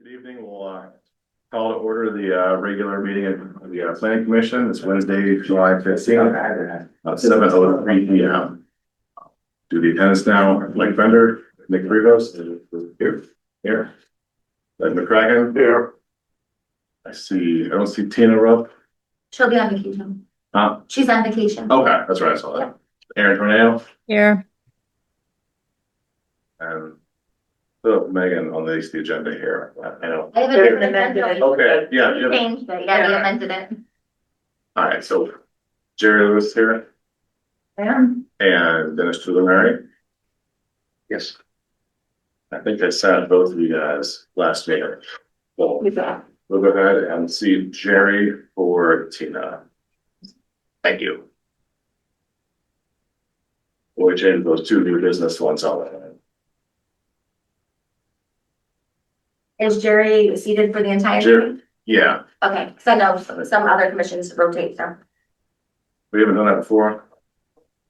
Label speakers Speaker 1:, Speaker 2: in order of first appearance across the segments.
Speaker 1: Good evening. We'll call to order the regular meeting of the planning commission. It's Wednesday, July 15th at 7:03 p.m. Do the attendance now. Mike Bender, Nick Rivos here. Doug McCracken here. I don't see Tina Rupp.
Speaker 2: She'll be on vacation. She's on vacation.
Speaker 1: Okay, that's right. I saw that. Aaron Tornado
Speaker 3: Here.
Speaker 1: and so Megan on the agenda here. I know.
Speaker 2: I have a different agenda.
Speaker 1: Okay, yeah.
Speaker 2: We changed it. Yeah, we amended it.
Speaker 1: All right, so Jerry Lewis here and Dennis Tulamari. Yes. I think I sat both of you guys last meeting. So we'll go ahead and see Jerry for Tina. Thank you. We'll change those two new business ones on.
Speaker 2: Is Jerry seated for the entire meeting?
Speaker 1: Yeah,
Speaker 2: Okay, because I know some other commissions rotate, so.
Speaker 1: we haven't done that before.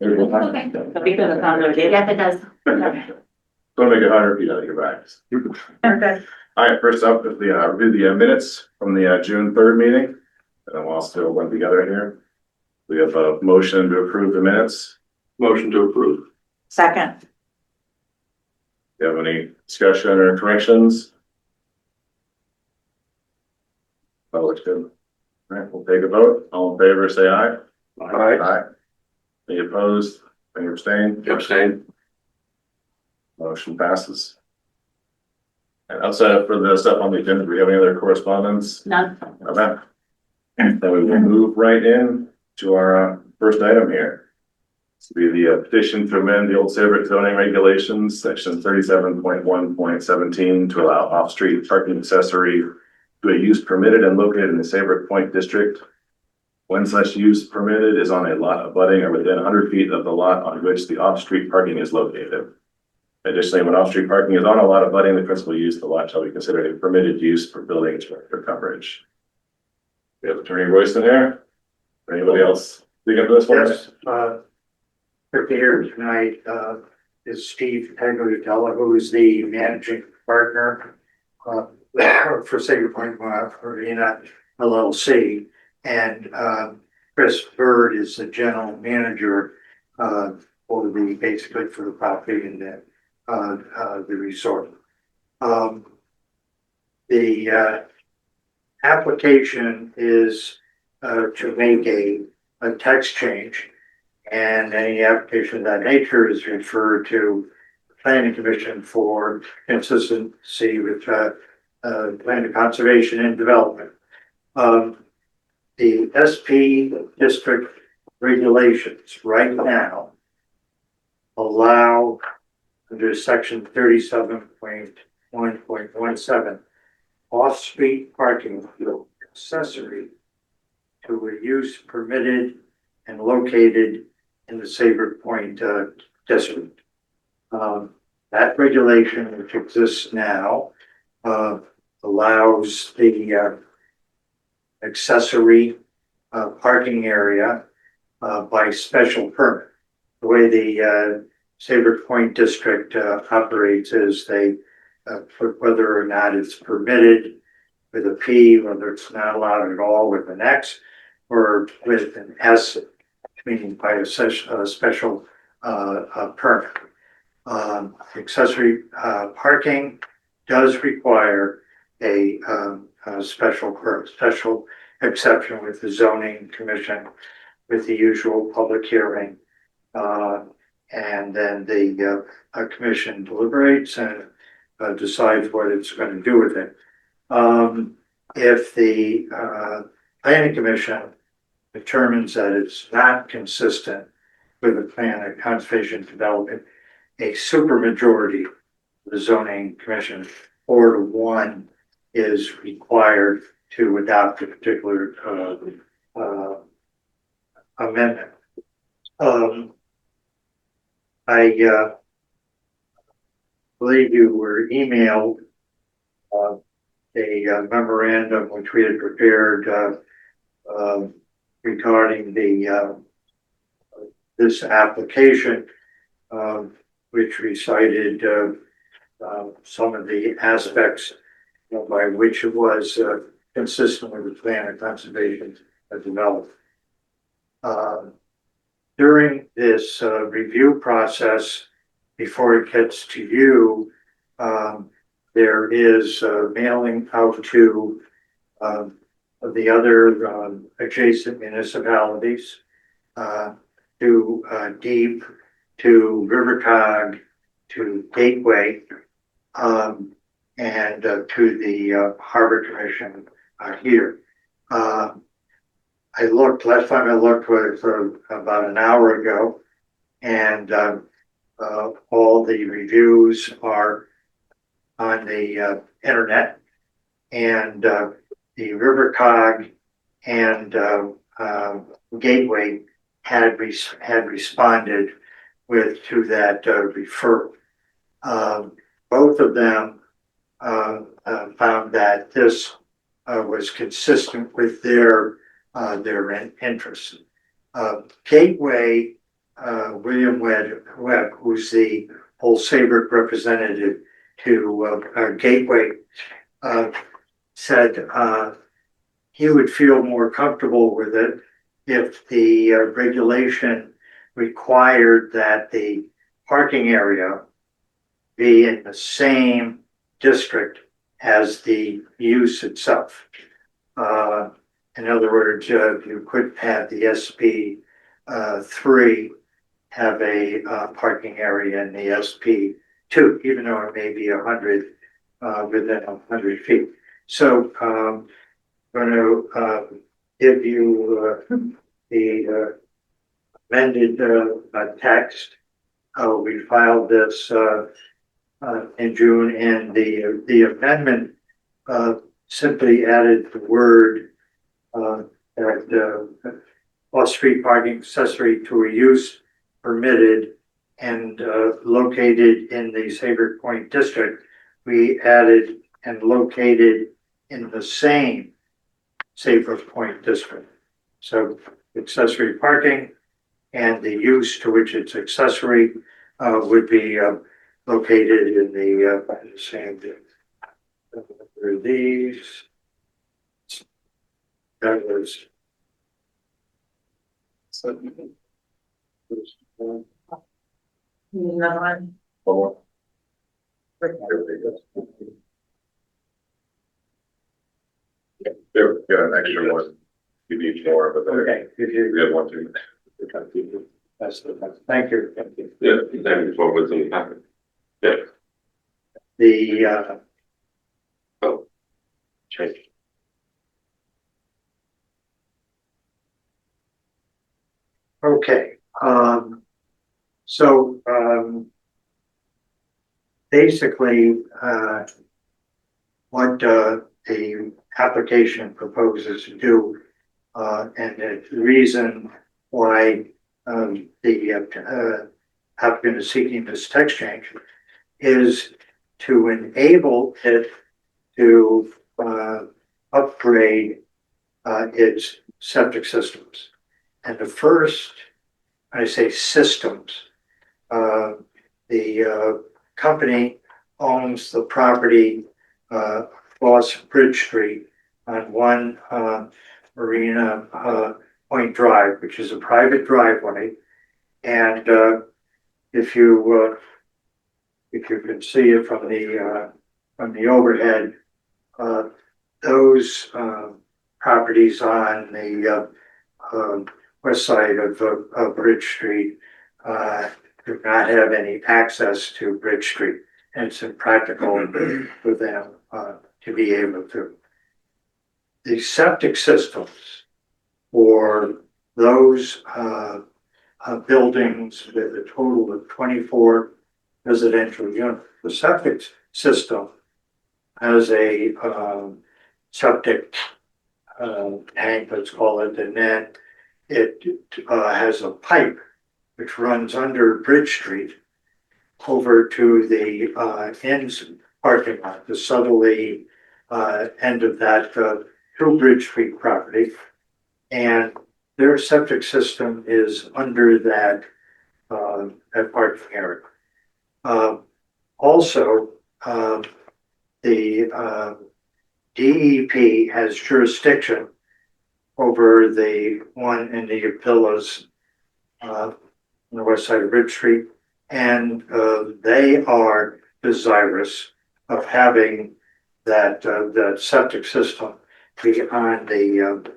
Speaker 2: Okay. Yes, it does.
Speaker 1: Gonna make it harder if you gotta get back.
Speaker 2: Okay.
Speaker 1: All right, first up is the review the minutes from the June 3rd meeting. And then we'll also one together here. We have a motion to approve the minutes. Motion to approve.
Speaker 3: Second.
Speaker 1: Do you have any discussion or corrections? That looks good. All right, we'll take a vote. All in favor, say aye. Aye. Aye. Any opposed? Any abstain? Abstain. Motion passes. And outside of for the stuff on the agenda, do we have any other correspondence?
Speaker 2: None.
Speaker 1: Okay. Then we will move right in to our first item here. This will be the petition to amend the old Saybrook zoning regulations, section 37.1.17 to allow off-street parking accessory to a use permitted and located in the Saybrook Point district. When such use permitted is on a lot abutting or within 100 feet of the lot on which the off-street parking is located. Additionally, when off-street parking is on a lot abutting the principal use, the lot shall be considered a permitted use for building structure coverage. We have Attorney Royston here. Or anybody else dig into this one?
Speaker 4: Yes, here tonight, is Steve Tagliatella, who is the managing partner, for Saybrook Point, Arena LLC. And, Chris Bird is the general manager, basically for the property and the resort. The application is to make a text change, and any application of that nature is referred to the Planning Commission for consistency with land of conservation and development. The SP district regulations right now allow under section 37.1.17 off-street parking accessory to a use permitted and located in the Saybrook Point district. That regulation, which exists now, allows the accessory parking area by special permit. The way the Saybrook Point district operates is they put whether or not it's permitted with a P, whether it's not allowed at all with an X, or with an S, meaning by a special permit. Accessory parking does require a special exception with the zoning commission, with the usual public hearing, and then the commission deliberates and decides what it's going to do with it. If the planning commission determines that it's not consistent with the plan of conservation development, a supermajority of the zoning commission, 4-1, is required to adopt a particular amendment. I believe you were emailed a memorandum which we had prepared regarding this application, which recited some of the aspects by which it was consistent with the plan of conservation developed. During this review process, before it gets to you, there is mailing out to the other adjacent municipalities, to Deep, to Rivercog, to Gateway, and to the Harbor Commission here. Last time I looked was about an hour ago, and all the reviews are on the internet, and the Rivercog and Gateway had responded to that referral. Both of them found that this was consistent with their interests. Gateway, William Webb, who's the whole Saybrook representative to Gateway, said he would feel more comfortable with it if the regulation required that the parking area be in the same district as the use itself. In other words, you could have the SB 3 have a parking area in the SP 2, even though it may be 100 within 100 feet. So I'm going to give you the amended text. We filed this in June, and the amendment simply added the word that off-street parking accessory to a use permitted and located in the Saybrook Point district. We added and located in the same Saybrook Point district. So accessory parking and the use to which it's accessory would be located in the same. These. That was.
Speaker 2: Another one.
Speaker 1: Oh, there, got an extra one. You need more, but there,
Speaker 4: Okay,
Speaker 1: we have one too.
Speaker 4: thank you. Thank you.
Speaker 1: Yeah, that is what was in the packet. Yeah.
Speaker 4: The
Speaker 1: Oh. Change.
Speaker 4: okay, so basically, what the application proposes to do, and the reason why the applicant is seeking this text change is to enable it to upgrade its septic systems. And the first, I say systems, the company owns the property across Bridge Street on one Marina Point Drive, which is a private driveway. And if you can see it from the overhead, those properties on the west side of Bridge Street do not have any access to Bridge Street, and it's impractical for them to be able to. The septic systems for those buildings with a total of 24 residential units, the septic system has a septic tank, let's call it, and then it has a pipe which runs under Bridge Street over to the ends parking lot, the southerly end of that through Bridge Street property, and their septic system is under that that parking area. Also, the DEP has jurisdiction over the one in the villas on the west side of Ridge Street, and they are desirous of having that septic system be on the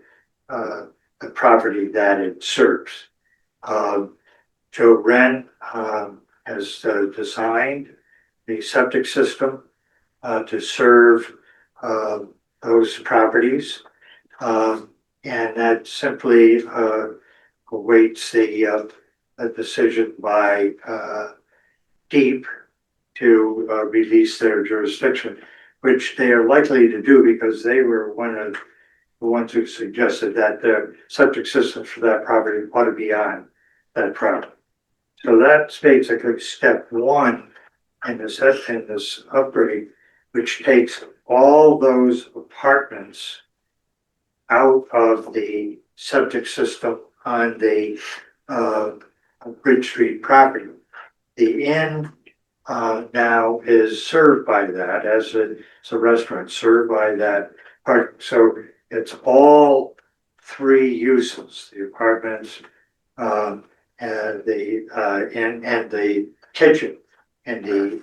Speaker 4: property that it serves. Joe Wren has designed the septic system to serve those properties. And that simply awaits the a decision by DEEP to release their jurisdiction, which they are likely to do because they were one of the ones who suggested that the septic system for that property ought to be on that property. So that's basically step one in this upgrade, which takes all those apartments out of the septic system on the Bridge Street property. The inn now is served by that as a restaurant served by that part. So it's all three uses: the apartments, and the kitchen, and the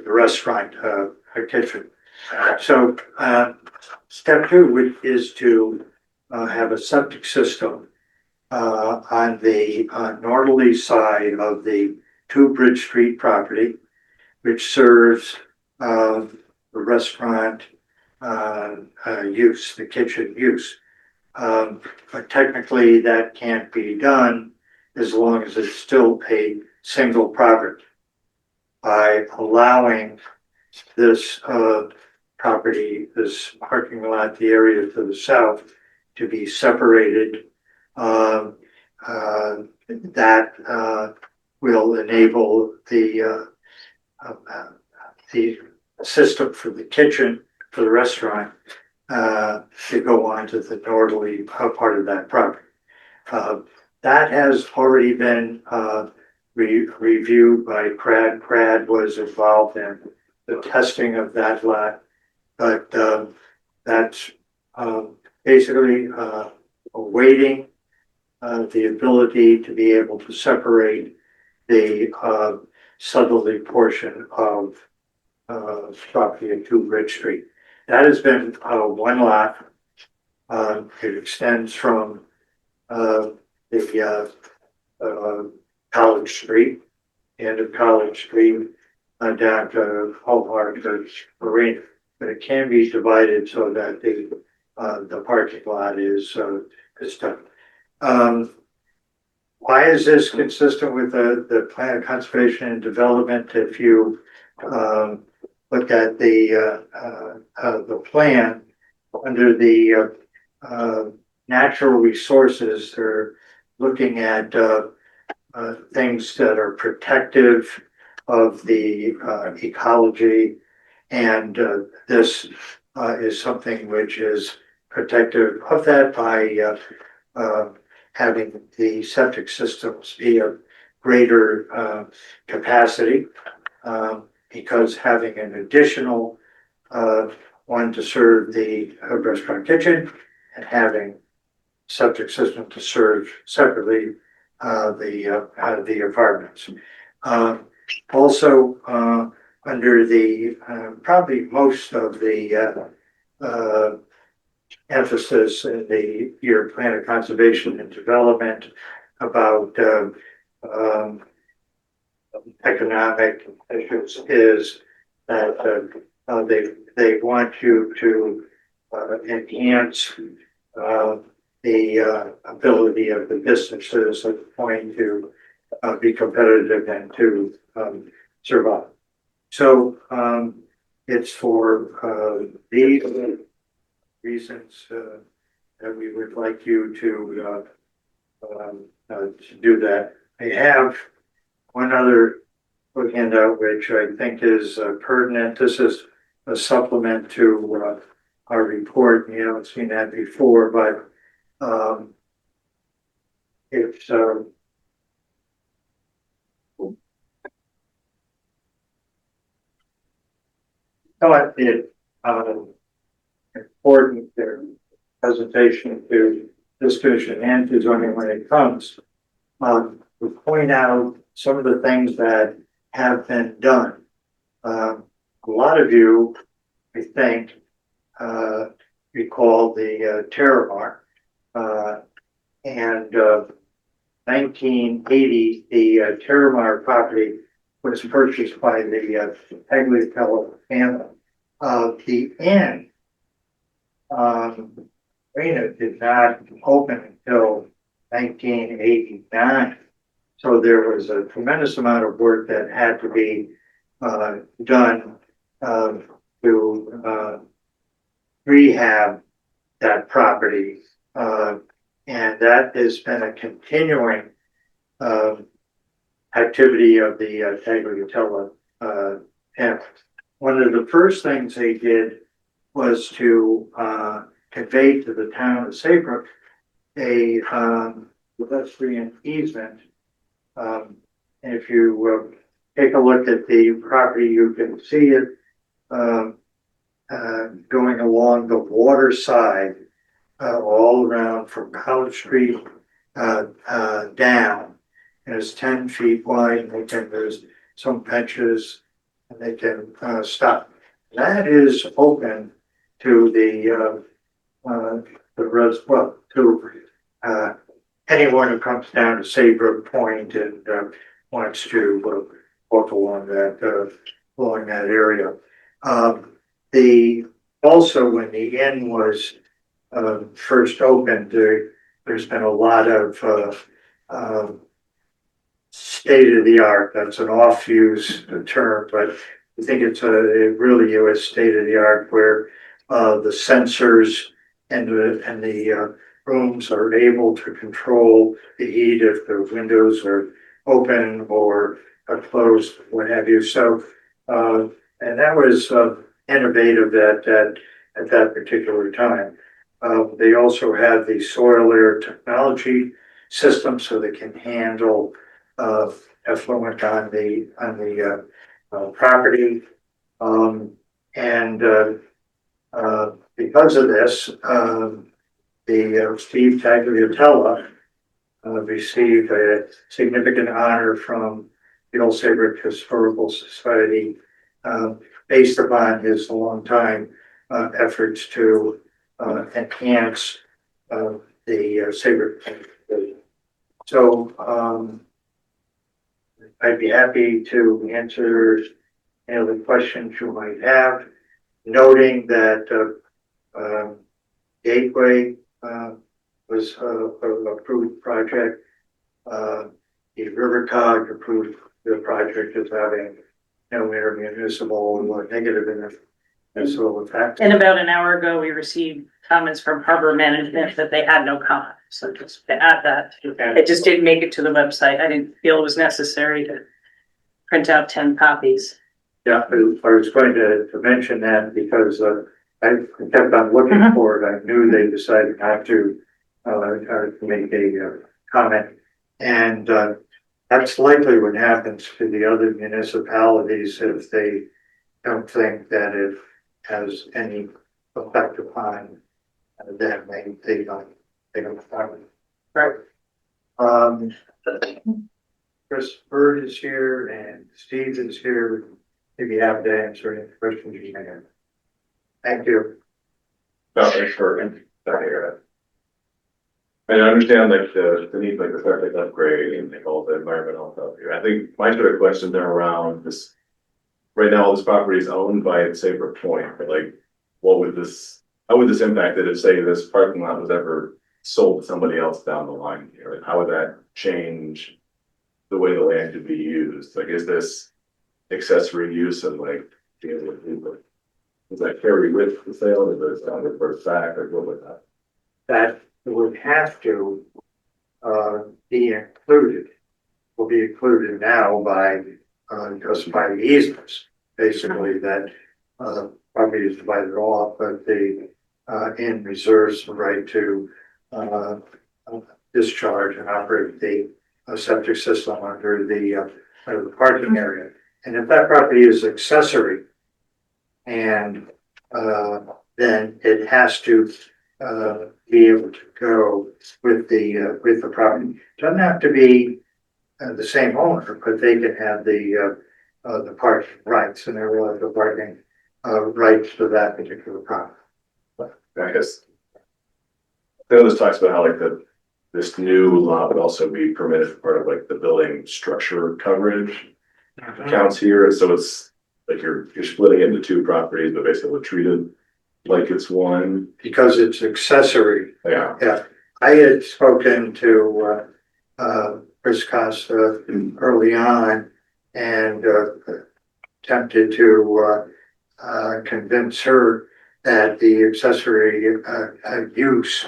Speaker 4: restaurant kitchen. So step two is to have a septic system on the northerly side of the 2 Bridge Street property, which serves the restaurant use, the kitchen use. But technically that can't be done as long as it's still a single property. By allowing this property, this parking lot, the area to the south, to be separated, that will enable the system for the kitchen, for the restaurant, to go on to the northerly part of that property. That has already been reviewed by Crad. Crad was involved in the testing of that lot, but that's basically awaiting the ability to be able to separate the southerly portion of property at 2 Bridge Street. That has been one lot. It extends from the College Street, end of College Street, down to Hallmark Marina. But it can be divided so that the parking lot is done. Why is this consistent with the plan of conservation and development? If you look at the plan under the natural resources, they're looking at things that are protective of the ecology, and this is something which is protective of that by having the septic systems be of greater capacity, because having an additional one to serve the restaurant kitchen and having septic system to serve separately the apartments. Also, under the probably most of the emphasis in your plan of conservation and development about economic issues is that they want you to enhance the ability of the businesses at the point to be competitive and to survive. So it's for these reasons that we would like you to do that. I have one other handout which I think is pertinent. This is a supplement to our report. You haven't seen that before, but it's important presentation to this commission and to zoning when it comes, to point out some of the things that have been done. A lot of you, I think, recall the Terramar, and 1980, the Terramar property was purchased by the Tagliatella family. The inn, arena did not open until 1989. So there was a tremendous amount of work that had to be done to rehab that property. And that has been a continuing activity of the Tagliatella family. One of the first things they did was to convey to the town of Saybrook a pedestrian easement. And if you take a look at the property, you can see it going along the water side, all around from College Street down. And it's 10 feet wide, and there's some benches, and they can stop. That is open to to anyone who comes down to Saybrook Point and wants to walk along that area. Also when the inn was first opened, there's been a lot of state of the art. That's an off-use term, but I think it really is state of the art, where the sensors and the rooms are able to control the heat if the windows are open or are closed, what have you. So, and that was innovative at that particular time. They also have the soil air technology system, so they can handle effluent on the property. Because of this, the Steve Tagliatella received a significant honor from the Old Saybrook Historical Society, based upon his long-time efforts to enhance the Saybrook. So I'd be happy to answer any of the questions you might have, noting that Gateway was an approved project. The Rivercog approved the project as having no intermunicipal or negative municipal effect.
Speaker 3: And about an hour ago, we received comments from Harbor Management that they had no comment. So just to add that, it just didn't make it to the website. I didn't feel it was necessary to print out 10 copies.
Speaker 4: Yeah, I was going to mention that because I kept on looking for it. I knew they decided not to make a comment. And that's likely what happens to the other municipalities if they don't think that it has any effect upon them. They don't comment.
Speaker 3: Right.
Speaker 4: Chris Bird is here and Steve is here. If you have to answer any questions you may have. Thank you.
Speaker 1: No, thanks for that. And I understand like the need like the septic upgrade and like all the environmental stuff here. I think my sort of questions are around this. Right now, all this property is owned by Saybrook Point, but like, how would this impact it if, say, this parking lot was ever sold to somebody else down the line here? Like, how would that change the way the land could be used? Like, is this accessory use of like being able to do like, does that carry with the sale, or does it reverse back, or what would that?
Speaker 4: That would have to be included, will be included now by just by the easements, basically, that property is divided off, but the inn reserves the right to discharge and operate the septic system under the parking area. And if that property is accessory and then it has to, be able to go with the property. Doesn't have to be the same owner, but they can have the parking rights and they're allowed the parking, rights for that particular property.
Speaker 1: I guess. I know this talks about how like this new law would also be permitted for part of like the building structure coverage counts here, so it's like you're splitting it into two properties, but basically treated like it's one.
Speaker 4: Because it's accessory.
Speaker 1: Yeah.
Speaker 4: Yeah, I had spoken to, Chris Costa early on and, attempted to, convince her that the accessory, use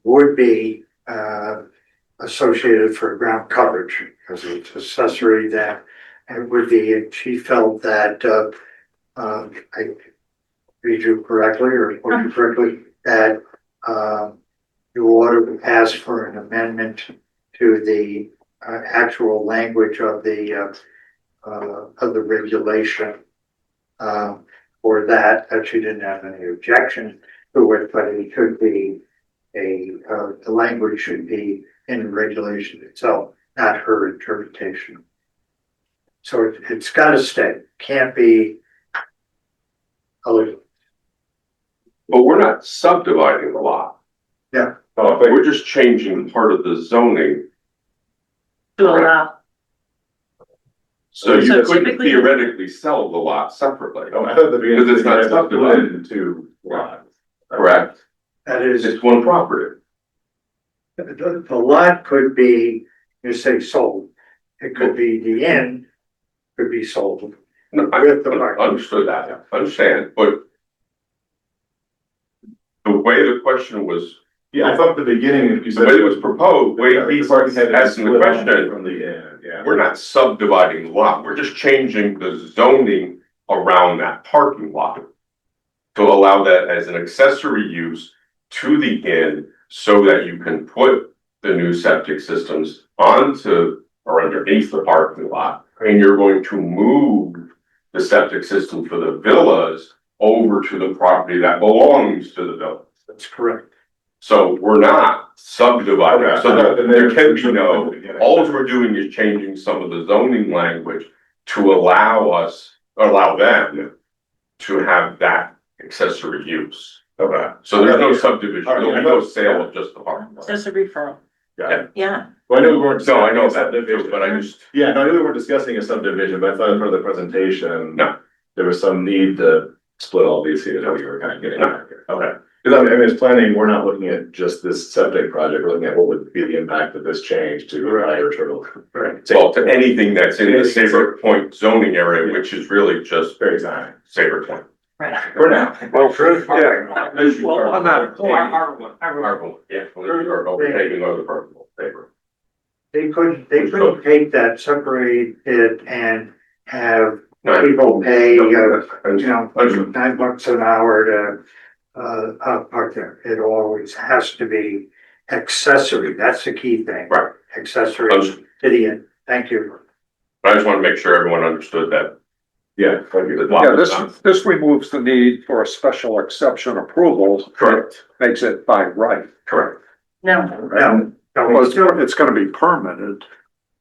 Speaker 4: would be, associated for ground coverage because it's accessory that it would be, and she felt that, I read you correctly or quote you correctly, that, you ought to ask for an amendment to the actual language of the regulation. For that she didn't have any objection to it, but it should be the language should be in the regulation itself, not her interpretation. So it's got to stay, can't be.
Speaker 5: But we're not subdividing the lot.
Speaker 4: Yeah.
Speaker 1: Oh,
Speaker 5: We're just changing part of the zoning.
Speaker 3: To allow,
Speaker 5: So you
Speaker 3: So
Speaker 5: couldn't
Speaker 3: typically-
Speaker 5: theoretically sell the lot separately,
Speaker 1: I thought the beginning.
Speaker 5: Because it's not subdivided.
Speaker 1: Into two lots.
Speaker 5: correct?
Speaker 4: That is,
Speaker 5: It's one property.
Speaker 4: the lot could be, you say sold, it could be the inn, could be sold.
Speaker 5: No, I
Speaker 4: With the parking.
Speaker 5: understood that, I understand, but the way the question was,
Speaker 1: Yeah, I thought the beginning, you
Speaker 5: the
Speaker 1: said.
Speaker 5: way it was proposed, the way he's
Speaker 1: parking had to be
Speaker 5: asking the
Speaker 1: split off
Speaker 5: question,
Speaker 1: from the end, yeah.
Speaker 5: we're not subdividing the lot, we're just changing the zoning around that parking lot to allow that as an accessory use to the inn so that you can put the new septic systems onto or underneath the parking lot. And you're going to move the septic system for the villas over to the property that belongs to the villa.
Speaker 4: That's correct.
Speaker 5: So we're not subdividing,
Speaker 1: Okay.
Speaker 5: so there can be no, all we're doing is changing some of the zoning language to allow them to have that accessory use.
Speaker 1: Okay.
Speaker 5: So there's no subdivision,
Speaker 1: All right,
Speaker 5: there'll
Speaker 1: I
Speaker 5: be no
Speaker 1: thought-
Speaker 5: sale of just the parking lot.
Speaker 3: just a referral.
Speaker 1: Got it.
Speaker 2: Yeah,
Speaker 1: Well, I know we weren't.
Speaker 5: No, I know
Speaker 1: discussing a
Speaker 5: that,
Speaker 1: subdivision.
Speaker 5: but I just,
Speaker 1: Yeah, no, I knew we weren't discussing a subdivision, but I thought for the presentation.
Speaker 5: No.
Speaker 1: There was some need to split all these here, that we were kind of getting
Speaker 5: No.
Speaker 1: at here. Okay. Because I mean, as planning, we're not looking at just this septic project, we're looking at what would be the impact of this change to higher turtle.
Speaker 4: Right.
Speaker 5: well, to anything that's in the Saybrook Point zoning area, which is really just
Speaker 1: Very exciting.
Speaker 5: Saybrook Point.
Speaker 3: Right.
Speaker 1: For now.
Speaker 5: Well, yeah.
Speaker 3: Well,
Speaker 5: I'm not.
Speaker 3: our one.
Speaker 5: Yeah, or overtaking other purple paper.
Speaker 4: They couldn't take that, separate it and have people pay, you know, $9 an hour to, park there. It always has to be accessory. That's the key thing.
Speaker 5: Right.
Speaker 4: Accessory to the inn. Thank you.
Speaker 5: But I just want to make sure everyone understood that.
Speaker 1: Yeah, thank you.
Speaker 6: Yeah, this removes the need for a special exception approval.
Speaker 5: Correct.
Speaker 6: Makes it by right.
Speaker 5: Correct.
Speaker 3: No,
Speaker 4: No,
Speaker 6: Well, it's gonna be permitted,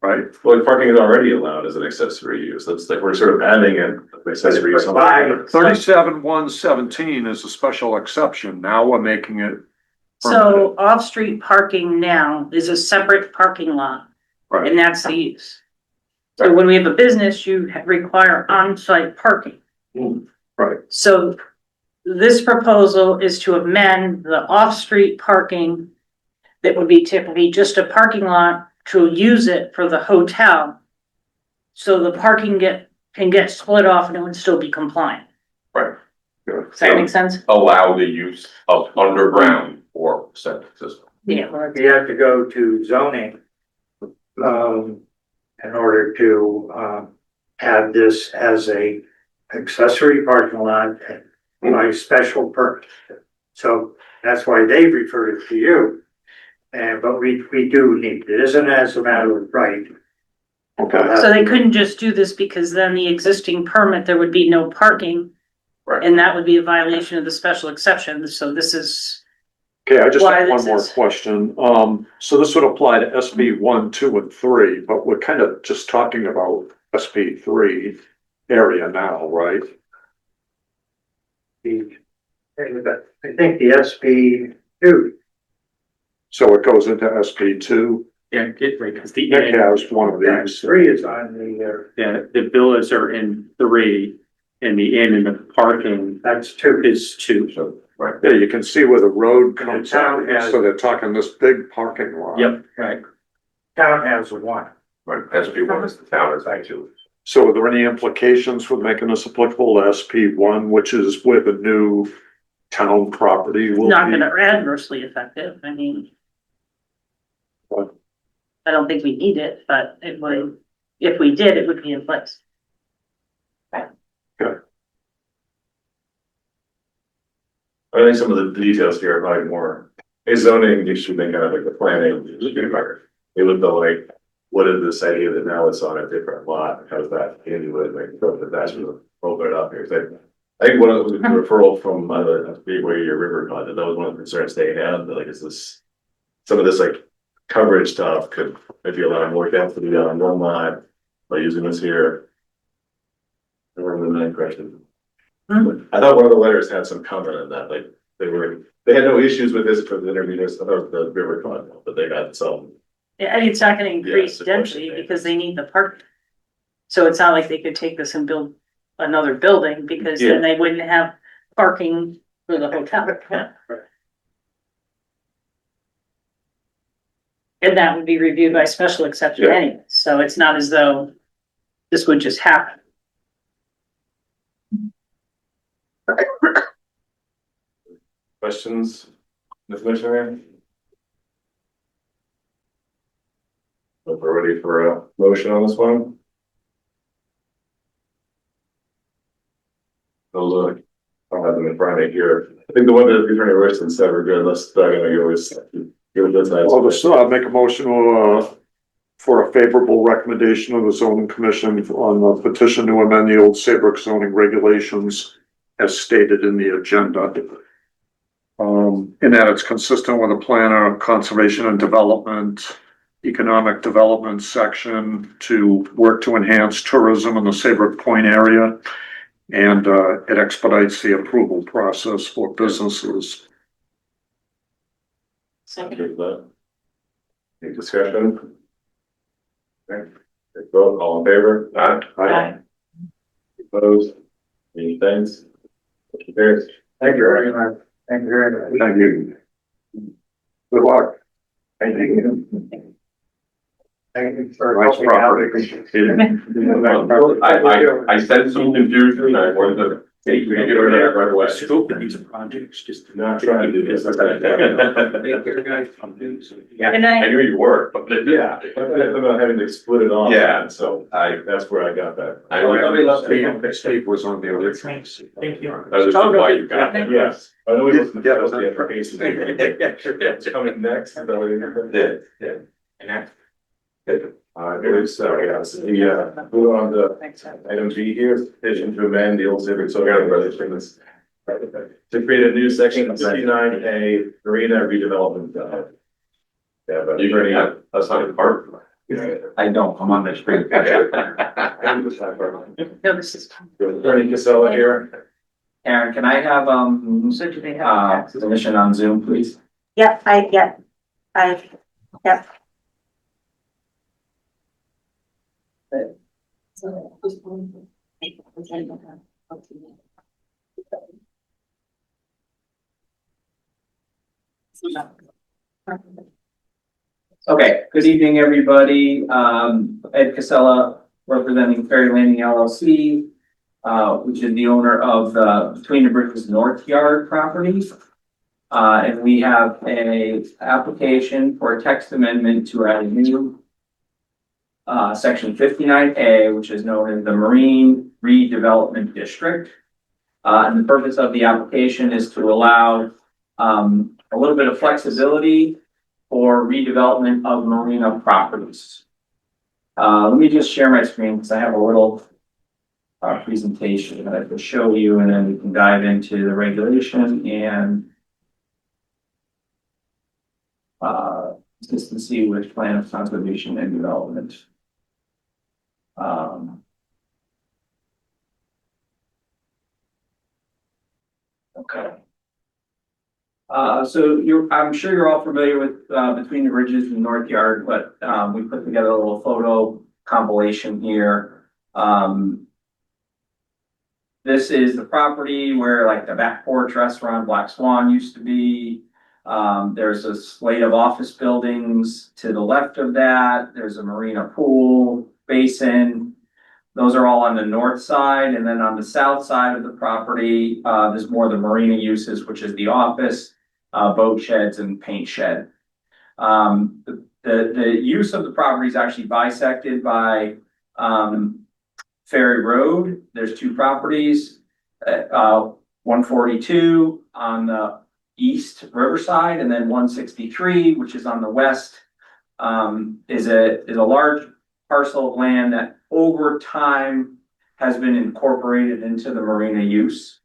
Speaker 6: right?
Speaker 1: Well, parking is already allowed as an accessory use, that's like, we're sort of adding an accessory use.
Speaker 4: By-
Speaker 6: 37-117 is a special exception. Now we're making it
Speaker 3: so off-street parking now is a separate parking lot,
Speaker 6: right.
Speaker 3: and that's the use. So when we have a business, you require on-site parking.
Speaker 6: Right.
Speaker 3: So this proposal is to amend the off-street parking that would be typically just a parking lot to use it for the hotel. So the parking can get split off and it would still be compliant.
Speaker 5: Right.
Speaker 3: Does that make sense?
Speaker 5: Allow the use of underground or septic system.
Speaker 3: Yeah.
Speaker 4: You have to go to zoning, in order to, have this as a accessory parking lot by special permit. So that's why they referred it to you. But we do need, it isn't as a matter of right.
Speaker 6: Okay.
Speaker 3: So they couldn't just do this because then the existing permit, there would be no parking
Speaker 5: Right.
Speaker 3: And that would be a violation of the special exception, so this is,
Speaker 6: Okay, I just
Speaker 3: Why
Speaker 6: have one
Speaker 3: this
Speaker 6: more
Speaker 3: is-
Speaker 6: question. So this would apply to SB 1, 2, and 3, but we're kind of just talking about SB 3 area now, right?
Speaker 4: I think the SB two,
Speaker 6: So it goes into SB 2.
Speaker 7: Yeah, get right, because the
Speaker 6: Nick
Speaker 7: inn,
Speaker 6: has one of
Speaker 4: that
Speaker 6: these.
Speaker 4: three is on the,
Speaker 7: the villas are in 3, and the inn and the parking
Speaker 4: that's two.
Speaker 7: is 2.
Speaker 5: So, right.
Speaker 6: Yeah, you can see where the road comes
Speaker 4: town
Speaker 6: out,
Speaker 4: has-
Speaker 6: so they're talking this big parking lot.
Speaker 7: Yep, right.
Speaker 4: Town has one.
Speaker 5: Right, SB one is the town is actually.
Speaker 6: So are there any implications for making this applicable to SP 1, which is where the new town property will
Speaker 3: not
Speaker 6: be?
Speaker 3: gonna adversely affect it, I mean.
Speaker 6: What?
Speaker 3: I don't think we need it, but it would, if we did, it would be in place.
Speaker 1: I think some of the details here are probably more, a zoning issue than kind of like the planning. They looked at like, what is this idea that now it's on a different lot, how's that into it, like, so that that's really open it up here. So I think one of the referral from, the Speedway or River Cottage, that was one of the concerns they had, that like, is this, some of this like coverage stuff could maybe allow more density on one lot by using this here. I remember the main question. I thought one of the letters had some comment on that, like, they had no issues with this for the intermediate, of the river front, but they had some.
Speaker 3: Yeah, I mean, it's not gonna increase
Speaker 1: Yeah,
Speaker 3: density
Speaker 1: supporting
Speaker 3: because they need the park. So it's not like they could take this and build another building, because then they wouldn't have parking for the hotel. And that would be reviewed by special exception
Speaker 1: Yeah.
Speaker 3: anyway, so it's not as though this would just happen.
Speaker 1: Questions, Ms. Commissioner? If we're ready for a motion on this one? I'll have them in front of me here. I think the one that Attorney Royston said were good, let's start and go with, give it this nice.
Speaker 6: Well, just, make a motion, for a favorable recommendation of the zoning commission on the petition to amend the old Saybrook zoning regulations as stated in the agenda. In that it's consistent with the plan of conservation and development, economic development section to work to enhance tourism in the Saybrook Point area. And, it expedites the approval process for businesses.
Speaker 1: Any discussion? Okay, take vote, all in favor?
Speaker 3: Aye.
Speaker 1: Opposed? Any thanks? Motion carries.
Speaker 4: Thank you very much. Thank you very much.
Speaker 6: Thank you. Good luck.
Speaker 4: Thank you. Thank you for
Speaker 6: Nice
Speaker 4: helping out.
Speaker 6: property.
Speaker 5: I sensed some confusion, I wanted to get rid of that right away.
Speaker 7: Scope of these projects, just.
Speaker 1: Not trying to do this.
Speaker 5: Yeah,
Speaker 3: Good night.
Speaker 5: I knew you were, but.
Speaker 1: Yeah, about having to split it off.
Speaker 5: Yeah.
Speaker 1: So that's where I got that.
Speaker 5: I know,
Speaker 6: Steve was on the other thing.
Speaker 7: Thank you.
Speaker 5: that's just why you got it.
Speaker 1: Yes. I know we listened to
Speaker 6: Yeah.
Speaker 1: the application. It's coming next. Is that what you're-
Speaker 5: Yeah.
Speaker 7: And that.
Speaker 1: I believe so, yes. Move on to item G here, petition to amend the old Civic Center regulations to create a new section 59A marina redevelopment. Yeah, but
Speaker 5: You already have, that's not in part.
Speaker 8: I don't, I'm on the street.
Speaker 3: No, this is,
Speaker 1: Attorney Casella here.
Speaker 8: Aaron, can I have,
Speaker 3: so do they have?
Speaker 8: permission on Zoom, please?
Speaker 2: Yep, yep.
Speaker 8: Okay, good evening, everybody. Ed Casella, representing Ferry Landing LLC, which is the owner of the Between the Bridges North Yard property. And we have a application for a text amendment to add a new section 59A, which is known as the Marine Redevelopment District. And the purpose of the application is to allow a little bit of flexibility for redevelopment of marina properties. Let me just share my screen because I have a little presentation that I could show you, and then we can dive into the regulation and consistency with plan of conservation and development. Okay. So I'm sure you're all familiar with, Between the Bridges and North Yard, but, we put together a little photo compilation here. This is the property where like the back porch restaurant Black Swan used to be. There's a slate of office buildings to the left of that. There's a marina pool basin. Those are all on the north side, and then on the south side of the property, there's more of the marina uses, which is the office, boat sheds and paint shed. The use of the property is actually bisected by Ferry Road. There's two properties, 142 on the east Riverside, and then 163, which is on the west, is a large parcel of land that over time has been incorporated into the marina use.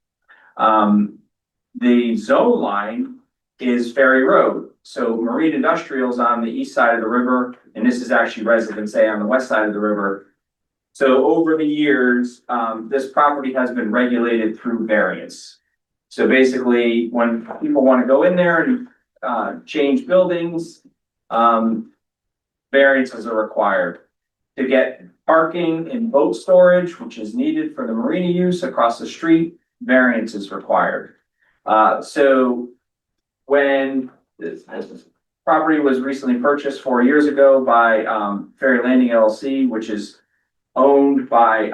Speaker 8: The zone line is Ferry Road. So marine industrial is on the east side of the river, and this is actually Residence A on the west side of the river. So over the years, this property has been regulated through variance. So basically, when people want to go in there and change buildings, variances are required. To get parking and boat storage, which is needed for the marina use across the street, variance is required. So when this property was recently purchased 4 years ago by Ferry Landing LLC, which is owned by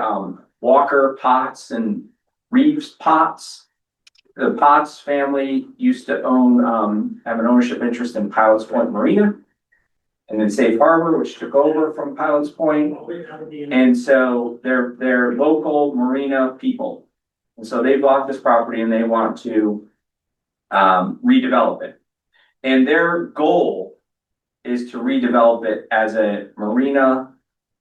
Speaker 8: Walker Potts and Reeves Potts. The Potts family used to own, have an ownership interest in Pilots Point Marina, and then Safe Harbor, which took over from Pilots Point. And so they're local marina people. And so they bought this property and they want to redevelop it. And their goal is to redevelop it as a marina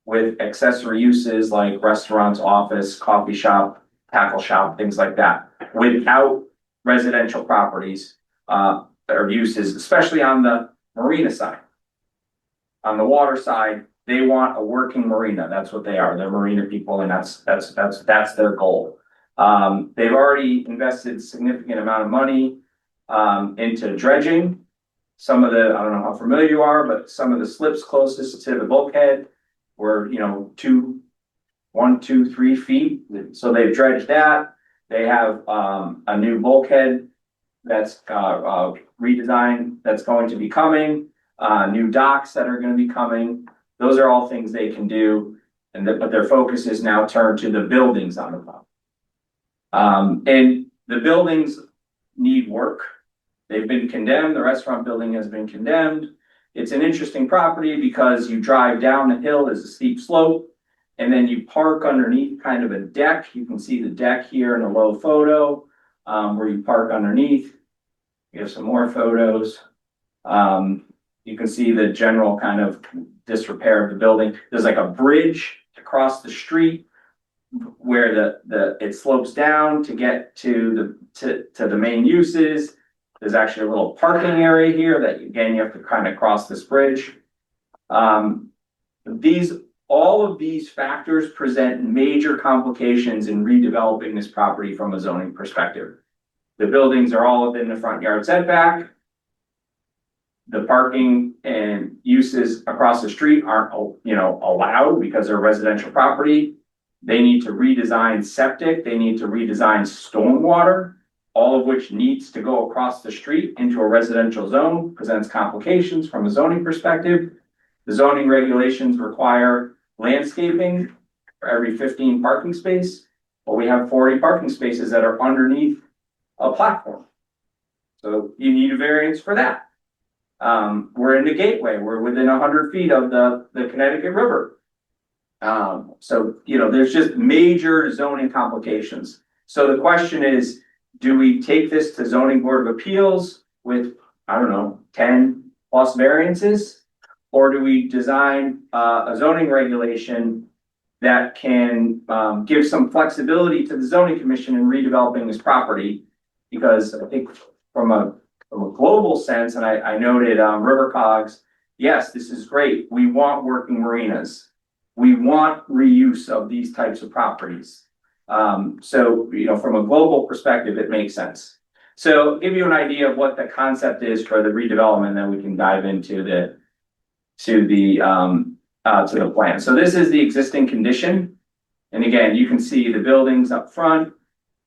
Speaker 8: with accessory uses like restaurants, office, coffee shop, tackle shop, things like that, without residential properties or uses, especially on the marina side. On the water side, they want a working marina. That's what they are. They're marina people, and that's their goal. They've already invested significant amount of money into dredging. Some of the, I don't know how familiar you are, but some of the slips closest to the bulkhead were, 1, 2, 3 feet. So they've dredged that. They have a new bulkhead that's redesigned that's going to be coming. New docks that are going to be coming. Those are all things they can do, but their focus is now turned to the buildings on the property. And the buildings need work. They've been condemned. The restaurant building has been condemned. It's an interesting property because you drive down the hill, there's a steep slope, and then you park underneath kind of a deck. You can see the deck here in a low photo where you park underneath. We have some more photos. You can see the general kind of disrepair of the building. There's like a bridge across the street where it slopes down to get to the main uses. There's actually a little parking area here that again you have to kind of cross this bridge. All of these factors present major complications in redeveloping this property from a zoning perspective. The buildings are all within the front yard setback. The parking and uses across the street aren't, allowed because they're residential property. They need to redesign septic. They need to redesign stormwater, all of which needs to go across the street into a residential zone, presents complications from a zoning perspective. The zoning regulations require landscaping for every 15 parking space, but we have 40 parking spaces that are underneath a platform. So you need a variance for that. We're in the gateway. We're within 100 feet of the Connecticut River. So, there's just major zoning complications. So the question is, do we take this to zoning board of appeals with, 10 plus variances? Or do we design a zoning regulation that can give some flexibility to the zoning commission in redeveloping this property. Because I think from a global sense, and I noted River Cogs, yes, this is great. We want working marinas. We want reuse of these types of properties. So, you know, from a global perspective, it makes sense. So give you an idea of what the concept is for the redevelopment, then we can dive into the plan. So this is the existing condition. And again, you can see the buildings up front.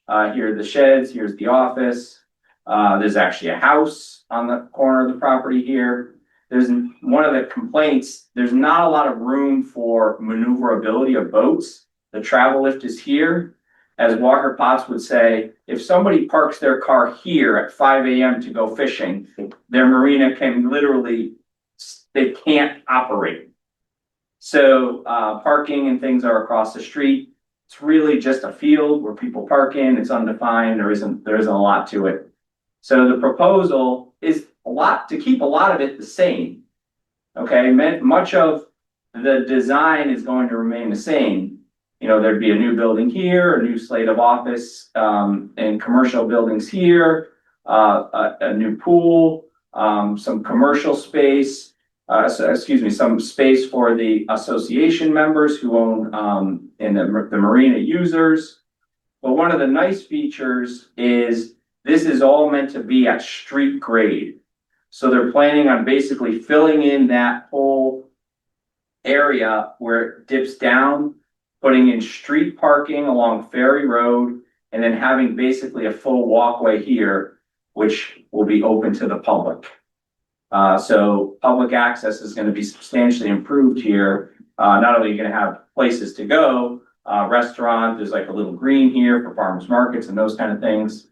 Speaker 8: Here are the sheds, here's the office. There's actually a house on the corner of the property here. There's one of the complaints, there's not a lot of room for maneuverability of boats. The travel lift is here. As Walker Potts would say, if somebody parks their car here at 5 a.m. to go fishing, their marina can literally, they can't operate. So parking and things are across the street. It's really just a field where people park in, it's undefined, there isn't a lot to it. So the proposal is to keep a lot of it the same. Okay, much of the design is going to remain the same. You know, there'd be a new building here, a new slate of office and commercial buildings here, a new pool, some commercial space, some space for the association members who own and the marina users. But one of the nice features is this is all meant to be at street grade. So they're planning on basically filling in that whole area where it dips down, putting in street parking along Ferry Road, and then having basically a full walkway here, which will be open to the public. So public access is going to be substantially improved here. Not only are you going to have places to go, restaurant, there's like a little green here for farmers markets and those kind of things.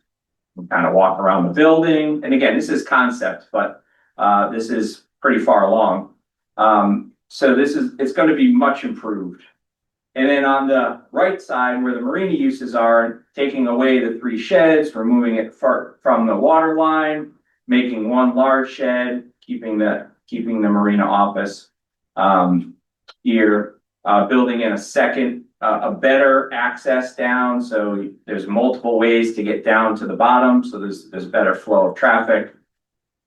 Speaker 8: You kind of walk around the building. And again, this is concept, but this is pretty far along. So it's going to be much improved. And then on the right side where the marina uses are, taking away the 3 sheds, removing it from the water line, making one large shed, keeping the marina office here, building in a second, a better access down. So there's multiple ways to get down to the bottom. So there's better flow of traffic.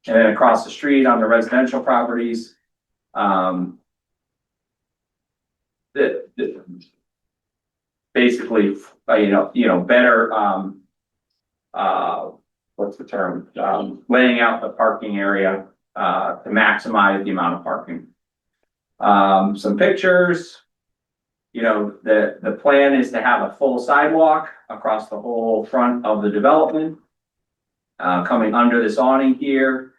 Speaker 8: And then across the street on the residential properties, basically, better, what's the term? Laying out the parking area to maximize the amount of parking. Some pictures. You know, the plan is to have a full sidewalk across the whole front of the development. Coming under this awning here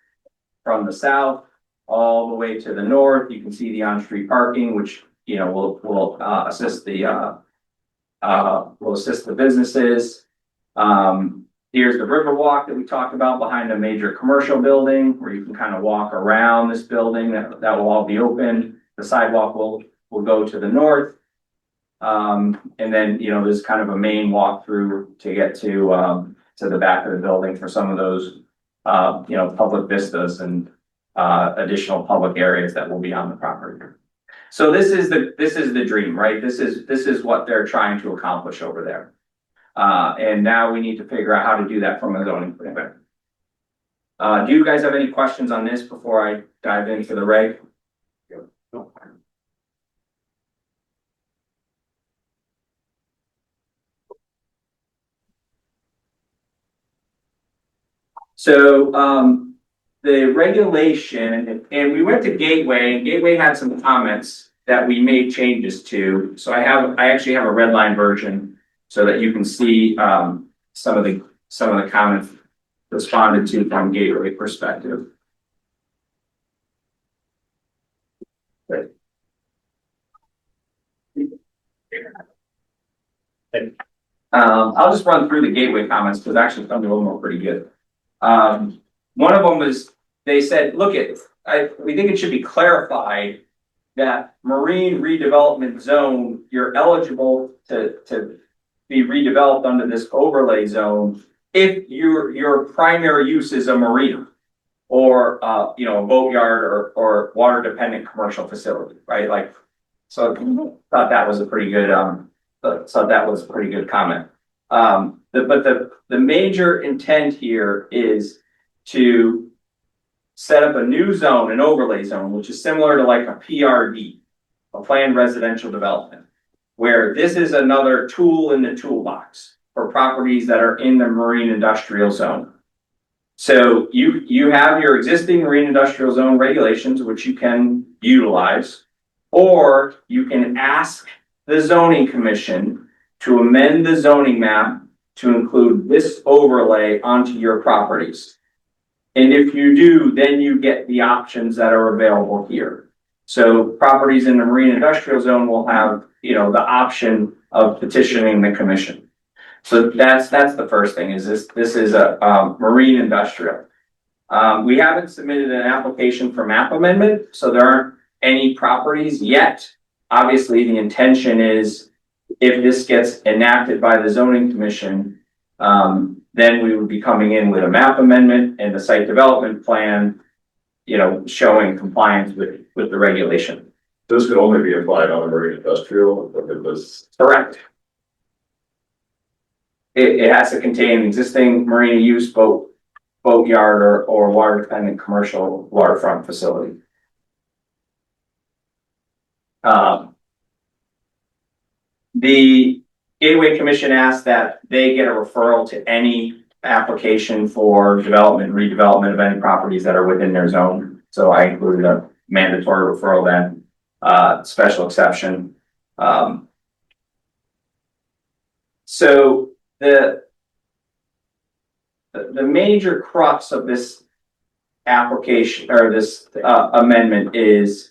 Speaker 8: from the south all the way to the north, you can see the on-street parking, which will assist the businesses. Here's the river walk that we talked about behind a major commercial building where you can kind of walk around this building. That will all be open. The sidewalk will go to the north. And then, there's kind of a main walkthrough to get to the back of the building for some of those, public vistas and additional public areas that will be on the property. So this is the dream, right? This is what they're trying to accomplish over there. And now we need to figure out how to do that from a zoning perspective. Do you guys have any questions on this before I dive into the reg?
Speaker 6: No.
Speaker 8: So the regulation, and we went to Gateway, and Gateway had some comments that we made changes to. So I actually have a red line version so that you can see some of the comments responded to from Gateway perspective. I'll just run through the Gateway comments because actually some of them are pretty good. One of them was, they said, we think it should be clarified that marine redevelopment zone, you're eligible to be redeveloped under this overlay zone if your primary use is a marina or a boatyard or water dependent commercial facility, right? Like So thought that was a pretty good, comment. The major intent here is to set up a new zone, an overlay zone, which is similar to like a PRD, a planned residential development, where this is another tool in the toolbox for properties that are in the marine industrial zone. So you have your existing marine industrial zone regulations, which you can utilize, or you can ask the zoning commission to amend the zoning map to include this overlay onto your properties. And if you do, then you get the options that are available here. So properties in the marine industrial zone will have, the option of petitioning the commission. So that's the first thing, is this is a marine industrial. We haven't submitted an application for map amendment, so there aren't any properties yet. Obviously, the intention is if this gets enacted by the zoning commission, then we would be coming in with a map amendment and the site development plan, showing compliance with the regulation.
Speaker 1: This could only be applied on a marine industrial, if it was.
Speaker 8: Correct. It has to contain existing marine use boatyard or water dependent commercial waterfront facility. The Gateway Commission asked that they get a referral to any application for development, redevelopment of any properties that are within their zone. So I included a mandatory referral then, special exception. So the major crux of this application or this amendment is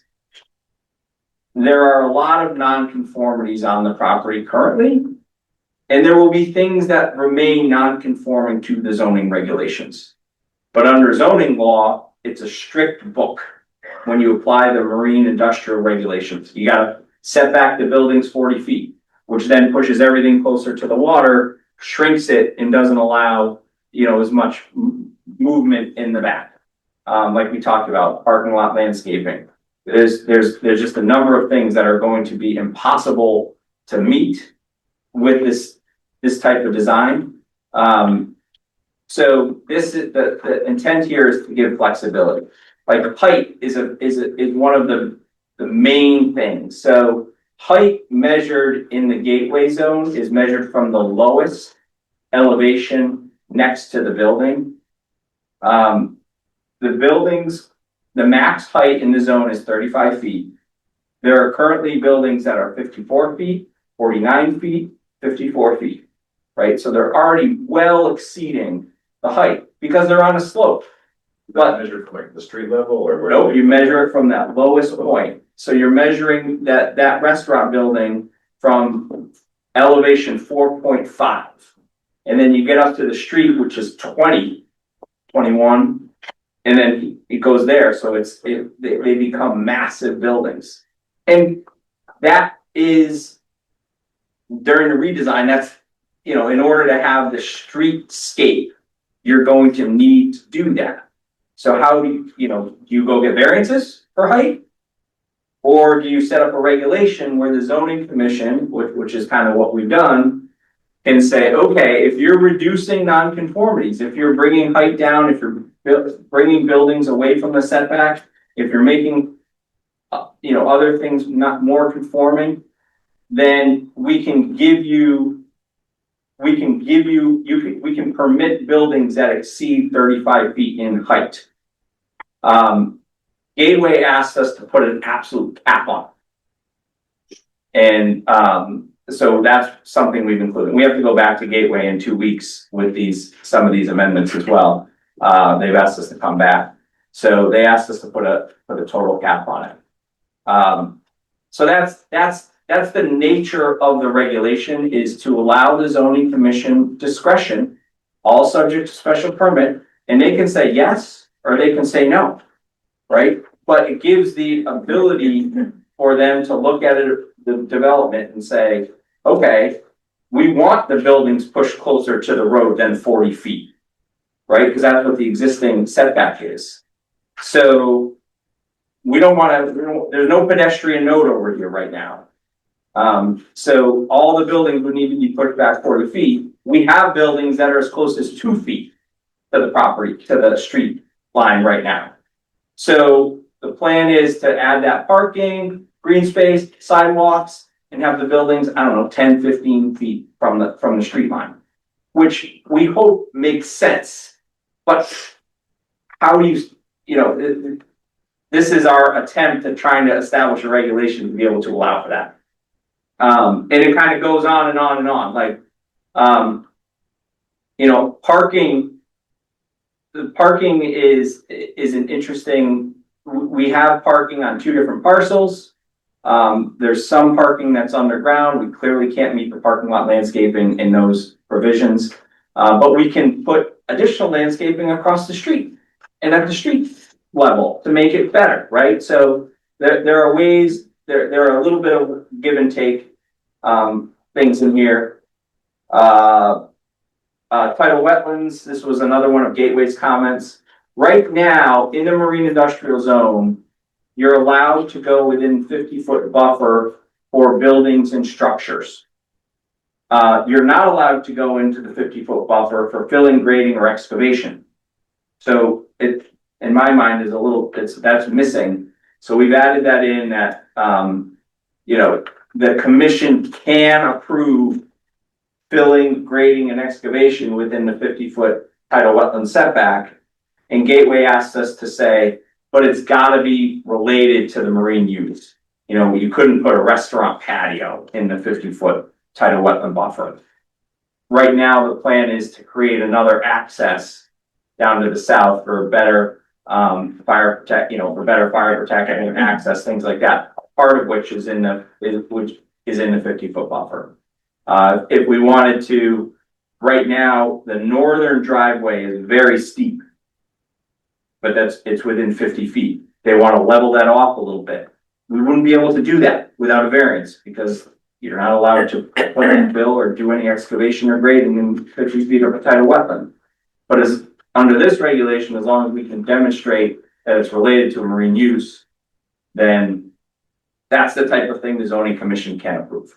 Speaker 8: there are a lot of nonconformities on the property currently, and there will be things that remain nonconforming to the zoning regulations. But under zoning law, it's a strict book when you apply the marine industrial regulations. You gotta set back the buildings 40 feet, which then pushes everything closer to the water, shrinks it, and doesn't allow, as much movement in the back. Like we talked about, parking lot landscaping. There's just a number of things that are going to be impossible to meet with this type of design. So this is the intent here is to give flexibility. Like the height is one of the main things. So height measured in the gateway zone is measured from the lowest elevation next to the building. The max height in the zone is 35 feet. There are currently buildings that are 54 feet, 49 feet, 54 feet, right? So they're already well exceeding the height because they're on a slope. But
Speaker 1: Measured from like the street level or where?
Speaker 8: no, you measure it from that lowest point. So you're measuring that restaurant building from elevation 4.5. And then you get up to the street, which is 20, 21, and then it goes there. So they become massive buildings. And that is during the redesign, that's, in order to have the streetscape, you're going to need to do that. So how do you go get variances for height? Or do you set up a regulation where the zoning commission, which is kind of what we've done, can say, okay, if you're reducing nonconformities, if you're bringing height down, if you're bringing buildings away from the setback, if you're making, other things not more conforming, then we can permit buildings that exceed 35 feet in height. Gateway asked us to put an absolute cap on it. And so that's something we've included. We have to go back to Gateway in 2 weeks with some of these amendments as well. They've asked us to come back. So they asked us to put a total cap on it. So that's the nature of the regulation, is to allow the zoning commission discretion, all subject to special permit, and they can say yes, or they can say no, right? But it gives the ability for them to look at it, the development, and say, okay, we want the buildings pushed closer to the road than 40 feet, right? Because that's what the existing setback is. So we don't wanna, there's no pedestrian node over here right now. So all the buildings would need to be pushed back 40 feet. We have buildings that are as close as 2 feet to the property, to the street line right now. So the plan is to add that parking, green space, sidewalks, and have the buildings, I don't know, 10, 15 feet from the street line. Which we hope makes sense, but how do this is our attempt at trying to establish a regulation to be able to allow for that. And it kind of goes on and on and on, like, parking. The parking is an interesting, we have parking on 2 different parcels. There's some parking that's underground. We clearly can't meet the parking lot landscaping in those provisions. But we can put additional landscaping across the street and at the street level to make it better, right? So there are ways, there are a little bit of give and take, things in here. Tidal wetlands, this was another one of Gateway's comments. Right now, in the marine industrial zone, you're allowed to go within 50-foot buffer for buildings and structures. You're not allowed to go into the 50-foot buffer for filling, grading, or excavation. So it, in my mind, is a little, that's missing. So we've added that in that, the commission can approve filling, grading, and excavation within the 50-foot tidal wetland setback. And Gateway asked us to say, but it's gotta be related to the marine use. You couldn't put a restaurant patio in the 50-foot tidal wetland buffer. Right now, the plan is to create another access down to the south for better fire protection and access, things like that. Part of which is in the 50-foot buffer. If we wanted to, right now, the northern driveway is very steep, but it's within 50 feet. They want to level that off a little bit. We wouldn't be able to do that without a variance because you're not allowed to put in fill or do any excavation or grading in 50 feet of a tidal wetland. But as under this regulation, as long as we can demonstrate that it's related to a marine use, then that's the type of thing the zoning commission can approve.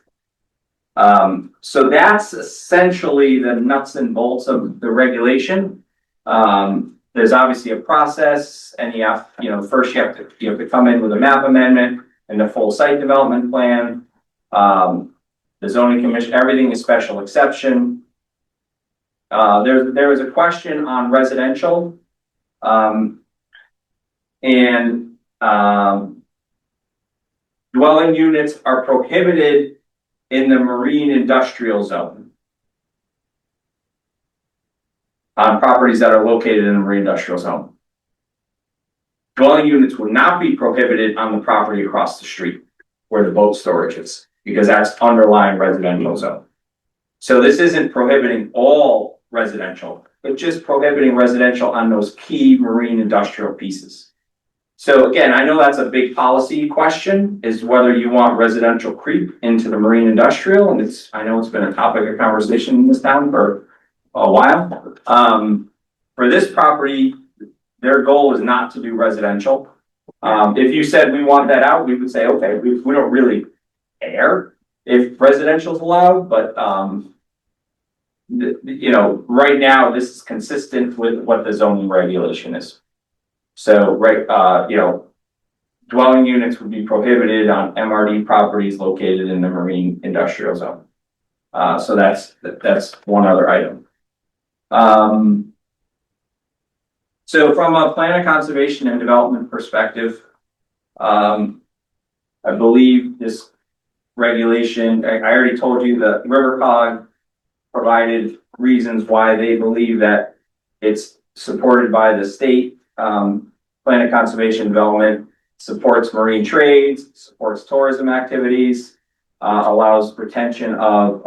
Speaker 8: So that's essentially the nuts and bolts of the regulation. There's obviously a process, and first you have to come in with a map amendment and the full site development plan. The zoning commission, everything is special exception. There was a question on residential, and dwelling units are prohibited in the marine industrial zone on properties that are located in the marine industrial zone. Dwelling units would not be prohibited on the property across the street where the boat storage is, because that's underlying residential zone. So this isn't prohibiting all residential, but just prohibiting residential on those key marine industrial pieces. So again, I know that's a big policy question, is whether you want residential creep into the marine industrial, and I know it's been a topic of conversation in this town for a while. For this property, their goal is not to do residential. If you said we want that out, we would say, okay, we don't really care if residential is allowed, but right now this is consistent with what the zoning regulation is. So, dwelling units would be prohibited on MRD properties located in the marine industrial zone. So that's one other item. So from a plan of conservation and development perspective, I believe this regulation, I already told you that RiverCog provided reasons why they believe that it's supported by the state. Plan of conservation development supports marine trades, supports tourism activities, allows retention of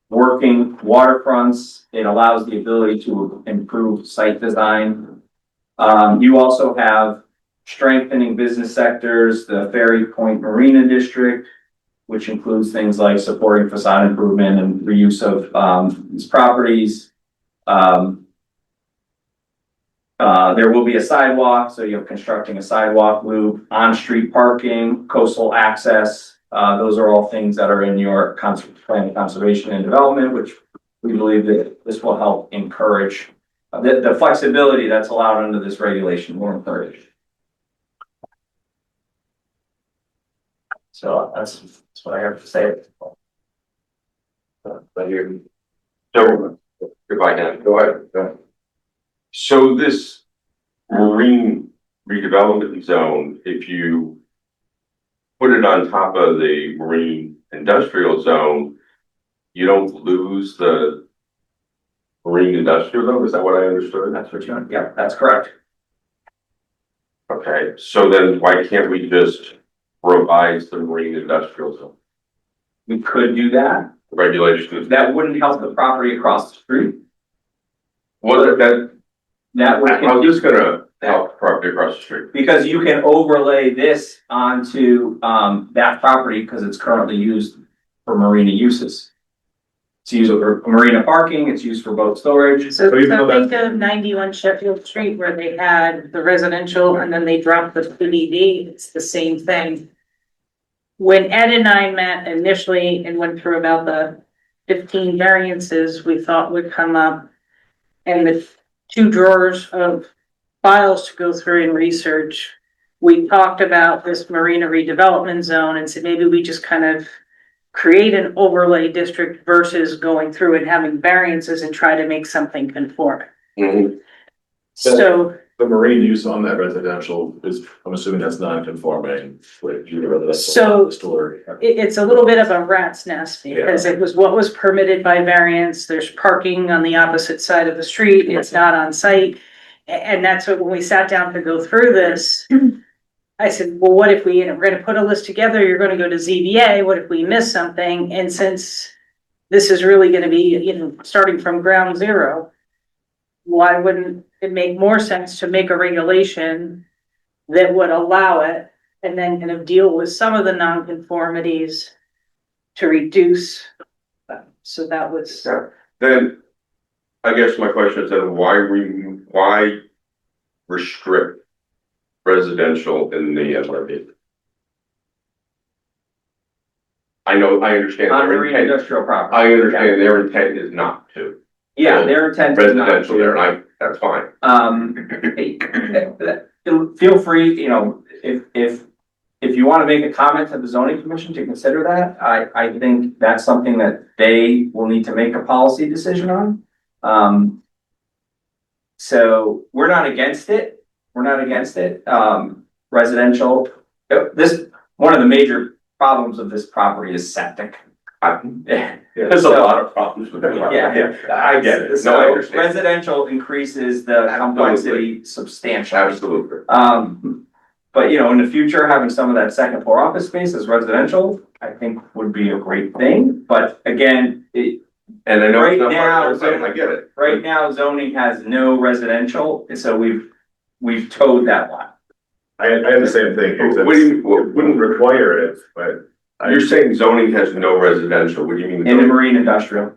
Speaker 8: working waterfronts. It allows the ability to improve site design. You also have strengthening business sectors, the Ferry Point Marina District, which includes things like supporting facade improvement and reuse of these properties. There will be a sidewalk, so you're constructing a sidewalk loop, on-street parking, coastal access. Those are all things that are in your plan of conservation and development, which we believe that this will help encourage the flexibility that's allowed under this regulation will encourage. So that's what I have to say.
Speaker 5: So, if I can, go ahead. So this marine redevelopment zone, if you put it on top of the marine industrial zone, you don't lose the marine industrial zone, is that what I understood?
Speaker 8: That's what you, yeah, that's correct.
Speaker 5: Okay, so then why can't we just revise the marine industrial zone
Speaker 8: We could do that.
Speaker 5: regulations?
Speaker 8: That wouldn't help the property across the street.
Speaker 5: Well, that,
Speaker 8: That would.
Speaker 5: I'm just gonna help property across the street.
Speaker 8: Because you can overlay this onto, that property because it's currently used for marina uses. It's used for marina parking, it's used for boat storage.
Speaker 3: So
Speaker 1: even though
Speaker 3: think of 91 Sheffield Street where they had the residential and then they dropped the PDD, it's the same thing. When Ed and I met initially and went through about the 15 variances we thought would come up and the 2 drawers of files to go through and research, we talked about this marina redevelopment zone and said maybe we just kind of create an overlay district versus going through and having variances and try to make something conform.
Speaker 5: Mhm.
Speaker 3: So
Speaker 1: The marine use on that residential is, I'm assuming that's non-conforming, with the
Speaker 3: So-
Speaker 1: story.
Speaker 3: it's a little bit of a rat's nest because it was what was permitted by variance. There's parking on the opposite side of the street. It's not on site. And that's what, when we sat down to go through this, I said, well, what if we, we're gonna put a list together, you're gonna go to ZBA, what if we miss something? And since this is really gonna be, starting from ground zero, why wouldn't it make more sense to make a regulation that would allow it and then kind of deal with some of the nonconformities to reduce them? So that was,
Speaker 5: Yeah. Then, I guess my question is then why restrict residential in the NRV? I understand.
Speaker 8: On
Speaker 5: their
Speaker 8: marine
Speaker 5: intent-
Speaker 8: industrial property.
Speaker 5: I understand their intent is not to.
Speaker 8: Yeah, their intent is not
Speaker 5: Residential
Speaker 8: to.
Speaker 5: there, and that's fine.
Speaker 8: Feel free, if you want to make a comment to the zoning commission to consider that, I think that's something that they will need to make a policy decision on. So we're not against it. Residential, one of the major problems of this property is septic.
Speaker 5: There's a lot of problems with it.
Speaker 8: Yeah,
Speaker 5: I get it. No, I
Speaker 8: So
Speaker 5: understand.
Speaker 8: residential increases the complexity substantially.
Speaker 5: Absolutely.
Speaker 8: But in the future, having some of that second floor office space as residential, I think would be a great thing. But again,
Speaker 5: And I know
Speaker 8: Right
Speaker 5: it's not
Speaker 8: now,
Speaker 5: part of their thing, I get it.
Speaker 8: right now zoning has no residential, and so we've towed that line.
Speaker 1: I had the same thing, except
Speaker 5: What do you-
Speaker 1: it wouldn't require it, but
Speaker 5: You're saying zoning has no residential, what do you mean?
Speaker 8: In the marine industrial.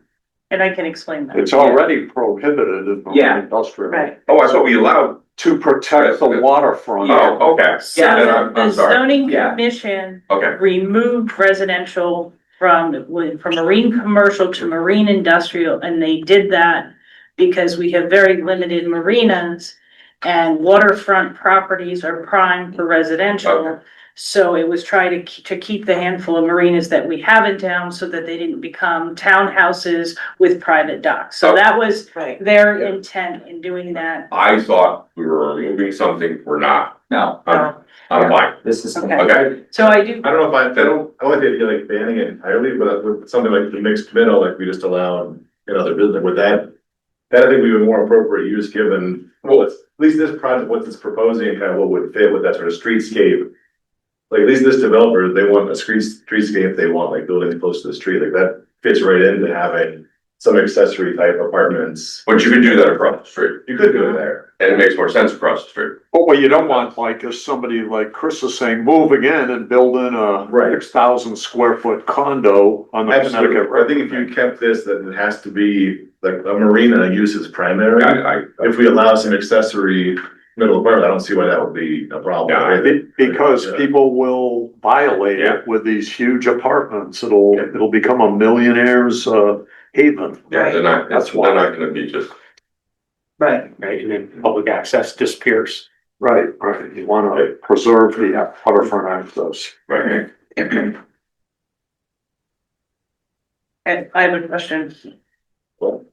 Speaker 3: and I can explain that.
Speaker 6: It's already prohibited in
Speaker 8: Yeah.
Speaker 6: industrial.
Speaker 3: Right.
Speaker 5: Oh, I thought we allowed,
Speaker 6: To protect the waterfront.
Speaker 5: oh, okay.
Speaker 3: So
Speaker 5: Then I'm
Speaker 3: the
Speaker 5: sorry.
Speaker 3: zoning
Speaker 8: Yeah.
Speaker 3: commission
Speaker 5: Okay,
Speaker 3: removed residential from marine commercial to marine industrial, and they did that because we have very limited marinas and waterfront properties are prime for residential.
Speaker 5: Okay.
Speaker 3: So it was trying to keep the handful of marinas that we have in town so that they didn't become townhouses with private docks. So that was their
Speaker 5: Yeah.
Speaker 3: intent in doing that.
Speaker 5: I thought we were removing something, we're not.
Speaker 8: No,
Speaker 5: I'm fine.
Speaker 8: this is.
Speaker 3: Okay.
Speaker 5: Okay.
Speaker 3: So I do,
Speaker 1: I don't know if I like the idea like banning it entirely, but with something like the mixed middle, like we just allowed in other business, with that I think we would more appropriate use given, well, at least this project, what it's proposing, and kind of what would fit with that sort of streetscape. Like at least this developer, they want a streetscape, they want like buildings close to the street, like that fits right into having some accessory type apartments.
Speaker 5: But you could do that across the street,
Speaker 1: You could do it there.
Speaker 5: and it makes more sense across the street.
Speaker 6: But what you don't want, like, is somebody like Chris is saying, moving in and building a
Speaker 1: Right.
Speaker 6: 6,000 square foot condo on the
Speaker 1: Absolutely.
Speaker 6: Connecticut
Speaker 1: I think
Speaker 6: River.
Speaker 1: if you kept this, that it has to be like a marina use is primary.
Speaker 5: I
Speaker 1: If we allow some accessory middle apartment, I don't see why that would be a problem.
Speaker 5: Yeah,
Speaker 6: Because
Speaker 1: Yeah.
Speaker 6: people will violate
Speaker 5: Yeah.
Speaker 6: it with these huge apartments. It'll become a millionaire's, haven.
Speaker 5: Yeah,
Speaker 6: That's
Speaker 5: they're
Speaker 6: why.
Speaker 5: not gonna be just,
Speaker 8: Right.
Speaker 7: Right, and then public access disappears.
Speaker 6: Right, right. You wanna preserve the waterfront access.
Speaker 5: right,
Speaker 3: And I have a question.
Speaker 1: Well,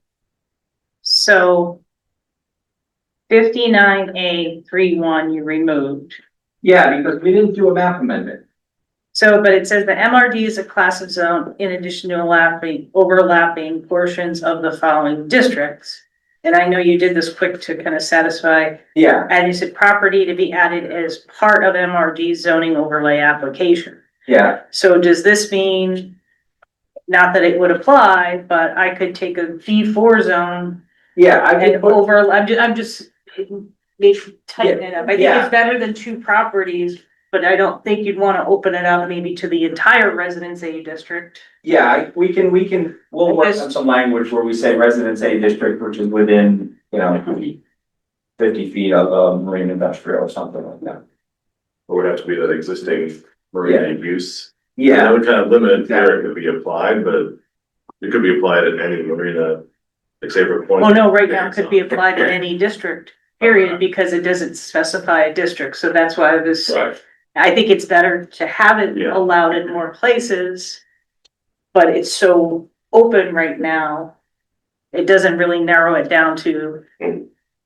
Speaker 3: So 59A31 you removed.
Speaker 8: Yeah, because we didn't do a map amendment.
Speaker 3: So, but it says the MRD is a class of zone in addition to overlapping portions of the following districts. And I know you did this quick to kind of satisfy,
Speaker 8: Yeah,
Speaker 3: and you said property to be added as part of MRD zoning overlay application.
Speaker 8: yeah,
Speaker 3: So does this mean, not that it would apply, but I could take a D4 zone
Speaker 8: yeah, I
Speaker 3: and
Speaker 8: did put,
Speaker 3: I'm just maybe tighten it up. I think
Speaker 8: Yeah.
Speaker 3: it's better than two properties, but I don't think you'd wanna open it up maybe to the entire Residence A district.
Speaker 8: yeah, we'll work on some language where we say Residence A district, which is within, 50 feet of a marine industrial or something like that.
Speaker 1: Or would have to be that existing marina use. That
Speaker 8: Yeah,
Speaker 1: would kind of limit where it could be applied, but it could be applied at any marina, like Saybrook Point.
Speaker 3: Oh, no, right now it could be applied to any district, period, because it doesn't specify a district, so that's why this,
Speaker 5: right.
Speaker 3: I think it's better to have it
Speaker 1: Yeah.
Speaker 3: allowed in more places. But it's so open right now, it doesn't really narrow it down to,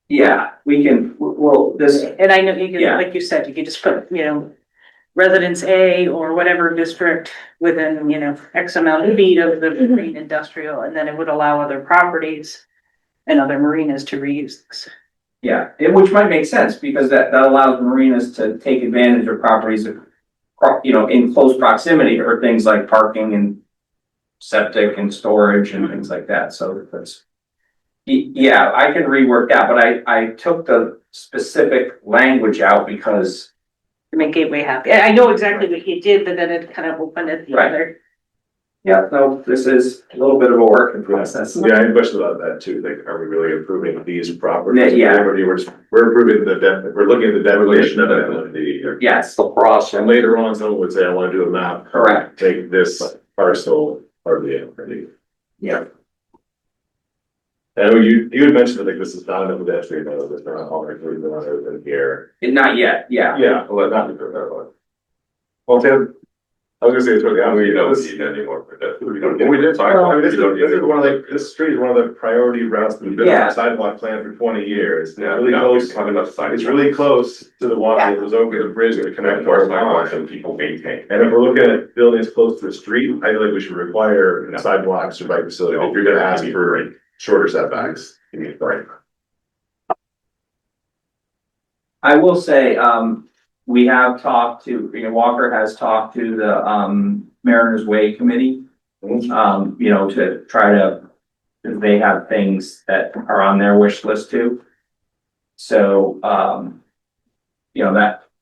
Speaker 8: yeah, this,
Speaker 3: and I know you can,
Speaker 8: Yeah.
Speaker 3: like you said, you could just put, Residence A or whatever district within, X amount of feet of the marine industrial, and then it would allow other properties and other marinas to reuse this.
Speaker 8: yeah, which might make sense because that allows marinas to take advantage of properties in close proximity or things like parking and septic and storage and things like that. So that's, yeah, I can rework that, but I took the specific language out because,
Speaker 3: To make Gateway happy. I know exactly what he did, but then it kind of opened it the
Speaker 8: Right.
Speaker 3: other.
Speaker 8: yeah, no, this is a little bit of a working process.
Speaker 1: Yeah, I had a question about that too, like, are we really improving these properties?
Speaker 8: Yeah.
Speaker 1: We're improving we're looking at the definition of it.
Speaker 8: Yes,
Speaker 6: The process.
Speaker 1: And later on, someone would say, I wanna do a map,
Speaker 8: correct.
Speaker 1: take this parcel part of the MRD.
Speaker 8: Yeah.
Speaker 1: I know you had mentioned that like this is not a pedestrian road, it's not all included in other than here.
Speaker 8: Not yet, yeah.
Speaker 1: Yeah, well, not to that one. Well, Tim, I was gonna say it's really,
Speaker 5: We don't
Speaker 1: this,
Speaker 5: need any more for that.
Speaker 1: we did, I mean, this is one of like, this street is one of the priority routes that we've been on
Speaker 8: Yeah.
Speaker 1: a sidewalk plan for 20 years. It's
Speaker 5: Yeah,
Speaker 1: really
Speaker 5: no, we
Speaker 1: close,
Speaker 5: have enough sidewalks.
Speaker 1: it's really close to the water, it was over the bridge that connects
Speaker 5: More
Speaker 1: our
Speaker 5: sidewalks
Speaker 1: lines.
Speaker 5: than people maintain.
Speaker 1: And if we're looking at buildings close to the street, I feel like we should require sidewalks or bike facility, if you're gonna ask for shorter setbacks. You need to write.
Speaker 8: I will say, we have talked to, Walker has talked to the, Mariners Way Committee. To try to, they have things that are on their wish list too. So,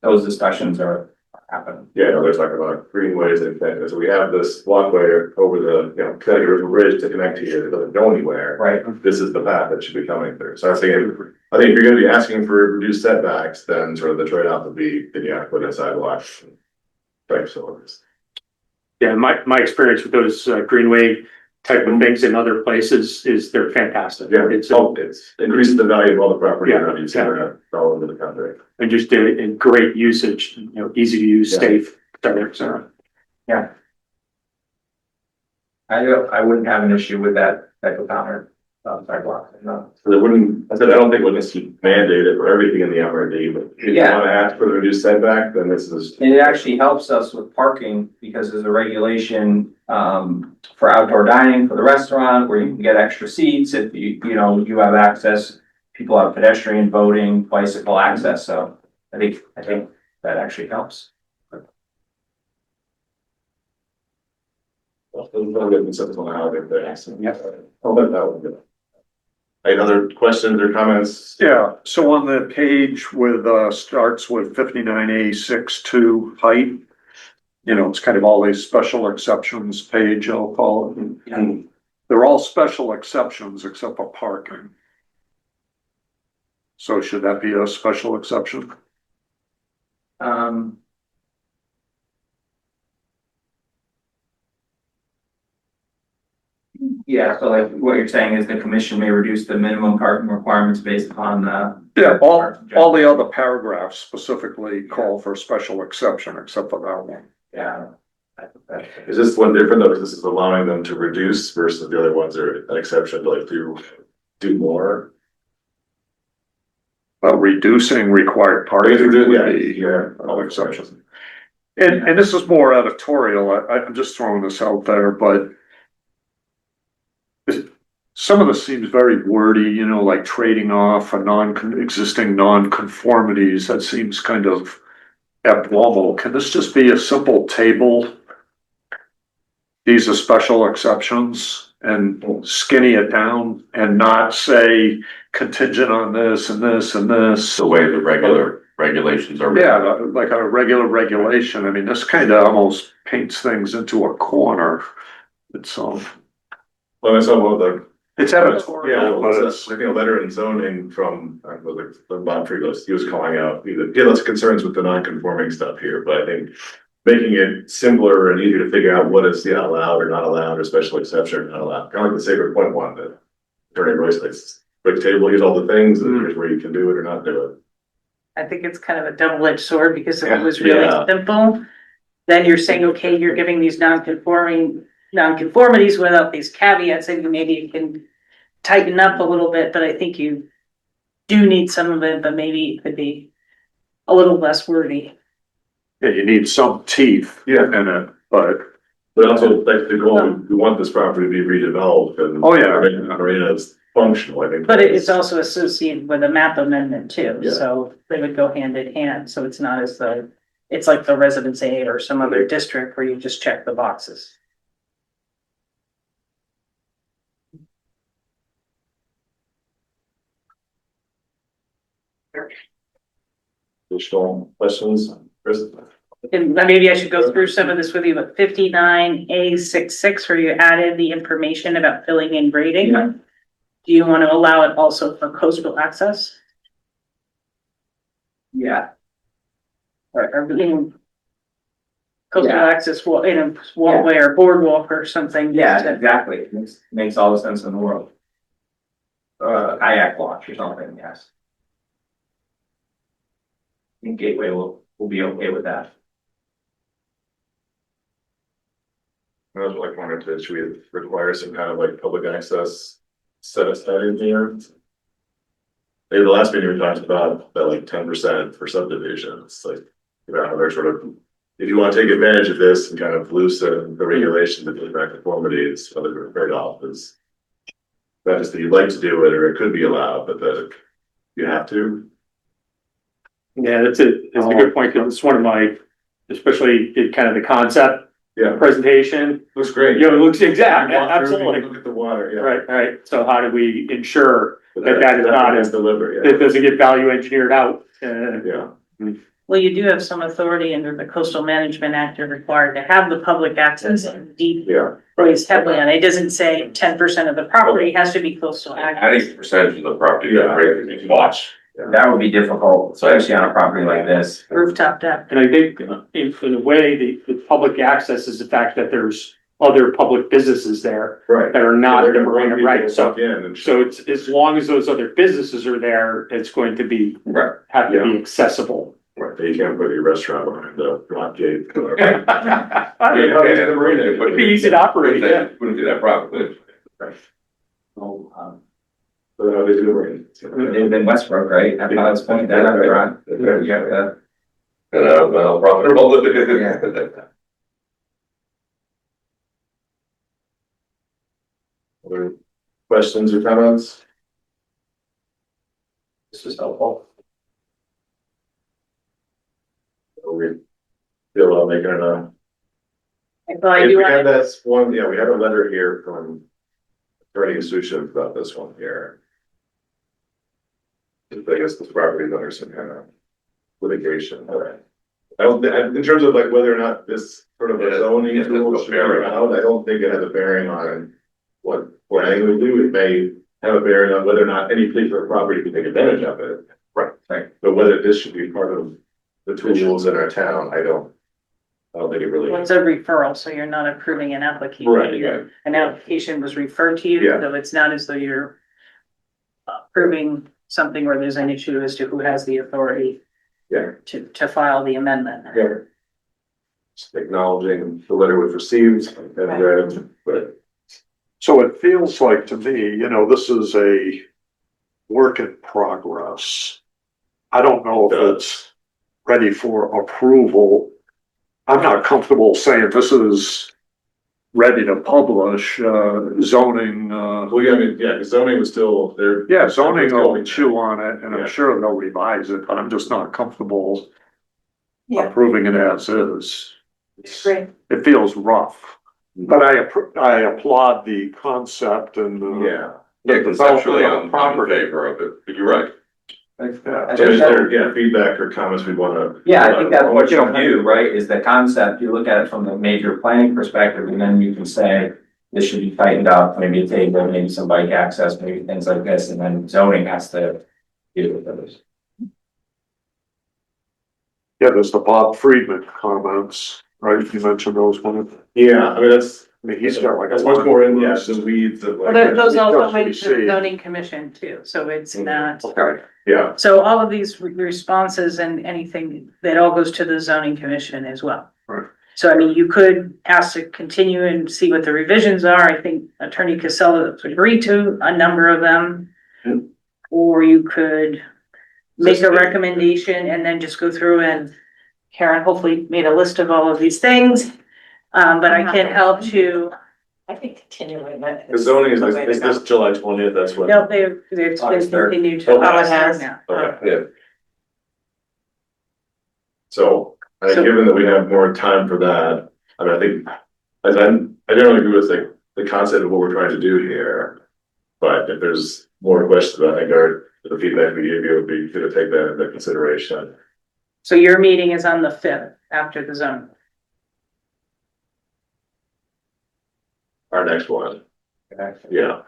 Speaker 8: those discussions are happening.
Speaker 1: Yeah, no, they're talking about greenways and things, so we have this walkway over the, Connecticut River Bridge to connect to here, that doesn't go anywhere.
Speaker 8: Right.
Speaker 1: This is the path that should be coming through, so I think if you're gonna be asking for reduced setbacks, then sort of the trade-off would be, then you have to put in sidewalks. Type facilities.
Speaker 7: Yeah, my experience with those Greenway type of things in other places is they're fantastic.
Speaker 1: Yeah,
Speaker 7: It's
Speaker 1: it's increases the value of all the property
Speaker 7: Yeah,
Speaker 1: around you, so all over the country.
Speaker 7: and just in great usage, easy to use,
Speaker 1: Yeah.
Speaker 7: safe, et cetera, et cetera.
Speaker 8: I wouldn't have an issue with that type of counter, sidewalk, no.
Speaker 1: So they wouldn't, I said, I don't think we'll necessarily mandate it for everything in the MRD, but if you
Speaker 8: Yeah.
Speaker 1: wanna ask for the reduced setback, then this is.
Speaker 8: And it actually helps us with parking because there's a regulation, for outdoor dining for the restaurant where you can get extra seats if you have access. People have pedestrian voting, bicycle access, so I think that actually helps.
Speaker 1: Well, we'll get consensus on how they're there. So,
Speaker 7: Yep.
Speaker 1: I'll let that one go. Any other questions or comments?
Speaker 6: Yeah, so on the page with, starts with 59A62 height. You know, it's kind of all these special exceptions page, I'll call it.
Speaker 1: Mm.
Speaker 6: They're all special exceptions except for parking. So should that be a special exception?
Speaker 8: Um. Yeah, so like what you're saying is the commission may reduce the minimum parking requirements based upon the.
Speaker 6: Yeah, all the other paragraphs specifically call for special exception except for that one.
Speaker 8: Yeah.
Speaker 1: Is this one different though? Because this is allowing them to reduce versus the other ones are an exception to like do more.
Speaker 6: But reducing required parking would be
Speaker 1: Yeah.
Speaker 6: an exception. And this is more editorial, I'm just throwing this out there, but some of this seems very wordy, you know, like trading off a existing non-conformities, that seems kind of abnormal. Can this just be a simple table? These are special exceptions and skinny it down and not say contingent on this and this and this.
Speaker 5: The way the regular regulations are.
Speaker 6: Yeah, like a regular regulation. I mean, this kind of almost paints things into a corner. It's,
Speaker 1: Well, that's not one of the,
Speaker 6: it's editorial, but
Speaker 1: it's, I think a letter in zoning from, the Bob Frigos, he was calling out, he had lots of concerns with the non-conforming stuff here, but I think making it simpler and easier to figure out what is allowed or not allowed, or special exception or not allowed, kind of like the Saybrook point one, that Attorney Royce likes, quick table, here's all the things, and here's where you can do it or not do it.
Speaker 3: I think it's kind of a double-edged sword, because if it
Speaker 1: Yeah.
Speaker 3: was really
Speaker 1: Yeah.
Speaker 3: simple, then you're saying, okay, you're giving these nonconformities without these caveats, and maybe you can tighten up a little bit, but I think you do need some of it, but maybe it could be a little less wordy.
Speaker 6: yeah, you need some teeth
Speaker 1: Yeah.
Speaker 6: in it, but
Speaker 1: But also, like, the goal, we want this property to be redeveloped and.
Speaker 6: Oh, yeah.
Speaker 1: Arenas functional, I think.
Speaker 3: But it's also associated with a map amendment too,
Speaker 1: Yeah.
Speaker 3: so they would go hand in hand, so it's not as though it's like the Residence A or some other district where you just check the boxes.
Speaker 1: Additional questions, Chris?
Speaker 3: And maybe I should go through some of this with you, but 59A66, where you added the information about filling and grading.
Speaker 8: Yeah.
Speaker 3: Do you want to allow it also for coastal access?
Speaker 8: Yeah,
Speaker 3: Or coastal
Speaker 8: Yeah.
Speaker 3: access in a walkway or boardwalk or something?
Speaker 8: yeah, exactly. It makes all the sense in the world. Kayak launch or something, yes. I think Gateway will be okay with that.
Speaker 1: I was like, wondering if should we require some kind of like public access set aside in here? Maybe the last meeting we talked about that like 10% for subdivisions, like, you know, they're sort of, if you want to take advantage of this and kind of loosen the regulation to the conformities, whether they're trade off is. Not just that you'd like to do it or it could be allowed, but that you have to.
Speaker 7: Yeah, that's a good point, because it's one of my, especially in kind of the concept
Speaker 1: Yeah,
Speaker 7: presentation.
Speaker 1: looks great.
Speaker 7: You know, it looks exact,
Speaker 1: Walk through,
Speaker 7: absolutely.
Speaker 1: Look at the water, yeah.
Speaker 7: Right. So how do we ensure that is
Speaker 1: That
Speaker 7: not,
Speaker 1: is delivered,
Speaker 7: it
Speaker 1: yeah.
Speaker 7: doesn't get value engineered out?
Speaker 1: Yeah.
Speaker 3: Well, you do have some authority under the Coastal Management Act, you're required to have the public access and deed
Speaker 1: Yeah.
Speaker 3: raised heavily on it. It doesn't say 10% of the property has to be coastal access.
Speaker 5: Adding percentage of the property,
Speaker 1: Yeah.
Speaker 5: that watch.
Speaker 8: That would be difficult, especially on a property like this.
Speaker 3: Rooftop deck.
Speaker 7: And I think in a way, the public access is the fact that there's other public businesses there
Speaker 1: Right.
Speaker 7: that are not in the marina,
Speaker 1: People
Speaker 7: right? So,
Speaker 1: walk in and
Speaker 7: so it's, as long as those other businesses are there, it's going to be,
Speaker 8: Right.
Speaker 7: have to be accessible.
Speaker 1: Right, but you can't put your restaurant behind the rock gate.
Speaker 7: It'd be easy to operate, yeah.
Speaker 5: Wouldn't do that properly.
Speaker 8: So,
Speaker 1: So how they do the rain.
Speaker 8: they've been Westbrook, right? At Pilot's Point, that restaurant. Yeah,
Speaker 5: Well, profitable.
Speaker 8: Yeah.
Speaker 1: Other questions or comments?
Speaker 8: this is helpful.
Speaker 1: We feel about making it a
Speaker 3: Well, I
Speaker 1: If
Speaker 3: do
Speaker 1: we had
Speaker 3: want,
Speaker 1: that one, yeah, we have a letter here from Attorney Susha about this one here. I guess the property is under some kind of litigation. I don't, in terms of like whether or not this sort of a
Speaker 5: Yeah,
Speaker 1: zoning
Speaker 5: yeah,
Speaker 1: tool
Speaker 5: there's
Speaker 1: should
Speaker 5: no
Speaker 1: be
Speaker 5: bearing.
Speaker 1: allowed, I don't think it has a bearing on what planning would do. It may have a bearing on whether or not any particular property can take advantage of it.
Speaker 5: Right.
Speaker 1: But whether this should be part of the tools in our town, I don't think it really.
Speaker 3: well, it's a referral, so you're not approving an application.
Speaker 1: Right, yeah.
Speaker 3: An application was referred to you,
Speaker 1: Yeah.
Speaker 3: so it's not as though you're approving something where there's an issue as to who has the authority
Speaker 1: Yeah.
Speaker 3: to file the amendment.
Speaker 1: Yeah. Just acknowledging the letter was received and read, but
Speaker 6: So it feels like to me, you know, this is a work in progress. I don't know if it's ready for approval. I'm not comfortable saying this is ready to publish, zoning,
Speaker 1: well, yeah, I mean, yeah, 'cause zoning was still there.
Speaker 6: yeah, zoning will
Speaker 1: Going.
Speaker 6: chew on it, and
Speaker 1: Yeah.
Speaker 6: I'm sure they'll revise it, but I'm just not comfortable
Speaker 2: Yeah.
Speaker 6: approving it as is.
Speaker 2: Great.
Speaker 6: It feels rough, but I applaud the concept and,
Speaker 1: Yeah.
Speaker 5: Yeah, conceptually,
Speaker 6: development of
Speaker 5: I'm in
Speaker 6: property.
Speaker 5: favor of it, but you're right.
Speaker 8: I
Speaker 1: So
Speaker 8: think
Speaker 1: is
Speaker 8: that-
Speaker 1: there, yeah, feedback or comments we wanna?
Speaker 8: Yeah, I think that's what you do, right, is the concept, you look at it from the major planning perspective, and then you can say, this should be tightened up, maybe a table, maybe some bike access, maybe things like this, and then zoning has to deal with those.
Speaker 6: Yeah, there's the Bob Friedman comments, right? You mentioned those ones.
Speaker 1: Yeah, I mean, that's,
Speaker 6: I mean, he's got like a
Speaker 1: that's much more in, yeah,
Speaker 6: list.
Speaker 1: the weeds of
Speaker 3: Well,
Speaker 1: like.
Speaker 3: those also
Speaker 6: Just
Speaker 3: went to the
Speaker 6: received.
Speaker 3: zoning commission too, so it's not.
Speaker 6: Okay,
Speaker 1: Yeah,
Speaker 3: So all of these responses and anything, that all goes to the zoning commission as well.
Speaker 6: Right.
Speaker 3: So I mean, you could ask to continue and see what the revisions are. I think Attorney Casella agreed to a number of them.
Speaker 1: Yeah.
Speaker 3: Or you could make a
Speaker 1: Just-
Speaker 3: recommendation and then just go through and Karen hopefully made a list of all of these things. But I can help to,
Speaker 2: I think continuing that.
Speaker 1: the zoning is this July 20th, that's what.
Speaker 3: no, they've been
Speaker 8: August third.
Speaker 3: continued to.
Speaker 1: Oh, it
Speaker 3: August
Speaker 2: has?
Speaker 3: third now.
Speaker 1: Okay, yeah. So, given that we have more time for that, I mean, I think, I generally agree with the concept of what we're trying to do here. But if there's more questions, I think the feedback we gave you would be good to take that into consideration.
Speaker 3: So your meeting is on the fifth after the zone.
Speaker 1: Our next one, yeah.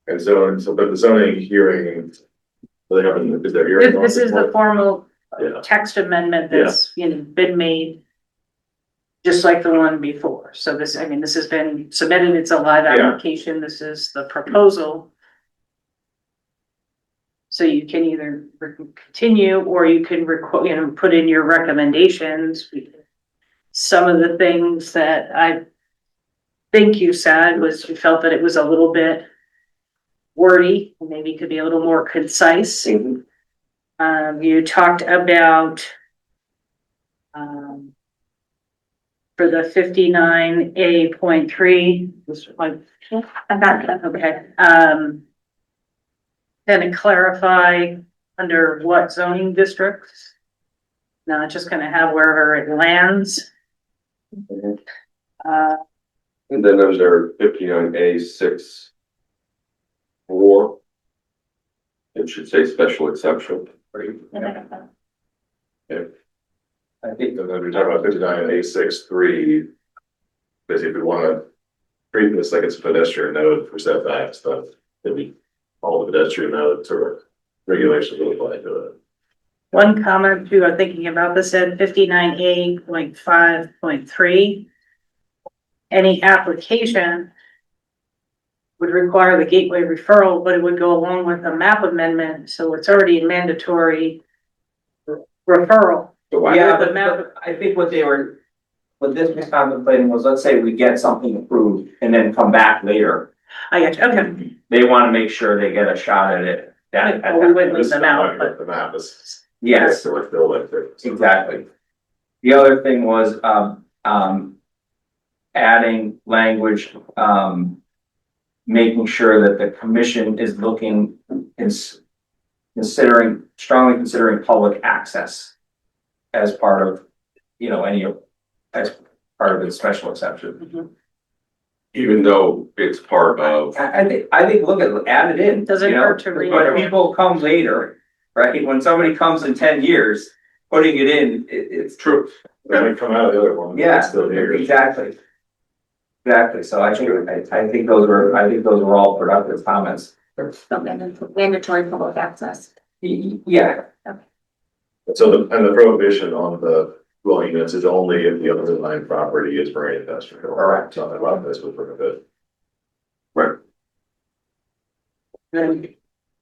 Speaker 1: And so, but the zoning hearing, they haven't, is there hearing?
Speaker 3: This is the formal
Speaker 1: Yeah.
Speaker 3: text amendment that's, been made. Just like the one before. So this, I mean, this has been submitted. It's a live
Speaker 1: Yeah.
Speaker 3: application. This is the proposal. So you can either continue or you can put in your recommendations. Some of the things that I think you said was you felt that it was a little bit wordy, maybe could be a little more concise. You talked about for the 59A.3,
Speaker 2: I got that.
Speaker 3: okay, then clarify under what zoning districts. Not just gonna have wherever it lands.
Speaker 5: And then there's our 59A.6.4. It should say special exception.
Speaker 8: I think
Speaker 1: And then we talk about 59A.6.3. Basically, if we wanna treat this like it's a pedestrian node for setbacks, then maybe all the pedestrian nodes or regulations will apply to it.
Speaker 3: One comment too, I'm thinking about this at 59A.5.3. Any application would require the gateway referral, but it would go along with a map amendment, so it's already a mandatory referral.
Speaker 5: So why?
Speaker 8: Yeah,
Speaker 3: the
Speaker 8: but
Speaker 3: map-
Speaker 8: I think what this was contemplating was, let's say we get something approved and then come back later.
Speaker 3: I got you, okay.
Speaker 8: They wanna make sure they get a shot at it.
Speaker 3: Well, we wouldn't
Speaker 1: This
Speaker 3: leave
Speaker 1: is
Speaker 3: them
Speaker 1: not
Speaker 3: out,
Speaker 1: talking
Speaker 3: but
Speaker 1: about the map, this is.
Speaker 8: Yes,
Speaker 1: So we're still like there.
Speaker 8: exactly. The other thing was, adding language, making sure that the commission is strongly considering public access as part of, any as part of the special exception.
Speaker 5: Even though it's part of,
Speaker 8: I think, look at, add it in.
Speaker 3: Doesn't
Speaker 8: you know?
Speaker 3: hurt to read
Speaker 8: When
Speaker 3: it.
Speaker 8: people come later, right, when somebody comes in 10 years, putting it in, it's.
Speaker 5: true,
Speaker 1: They might come out of the other one. but
Speaker 8: Yeah,
Speaker 1: it's still here.
Speaker 8: exactly. Exactly, so I think those were all productive comments.
Speaker 2: Mandatory public access.
Speaker 8: Yeah,
Speaker 1: So and the prohibition on the dwelling units is only if the underlying property is marine industrial.
Speaker 8: Correct.
Speaker 1: Something about this would prohibit.
Speaker 3: Then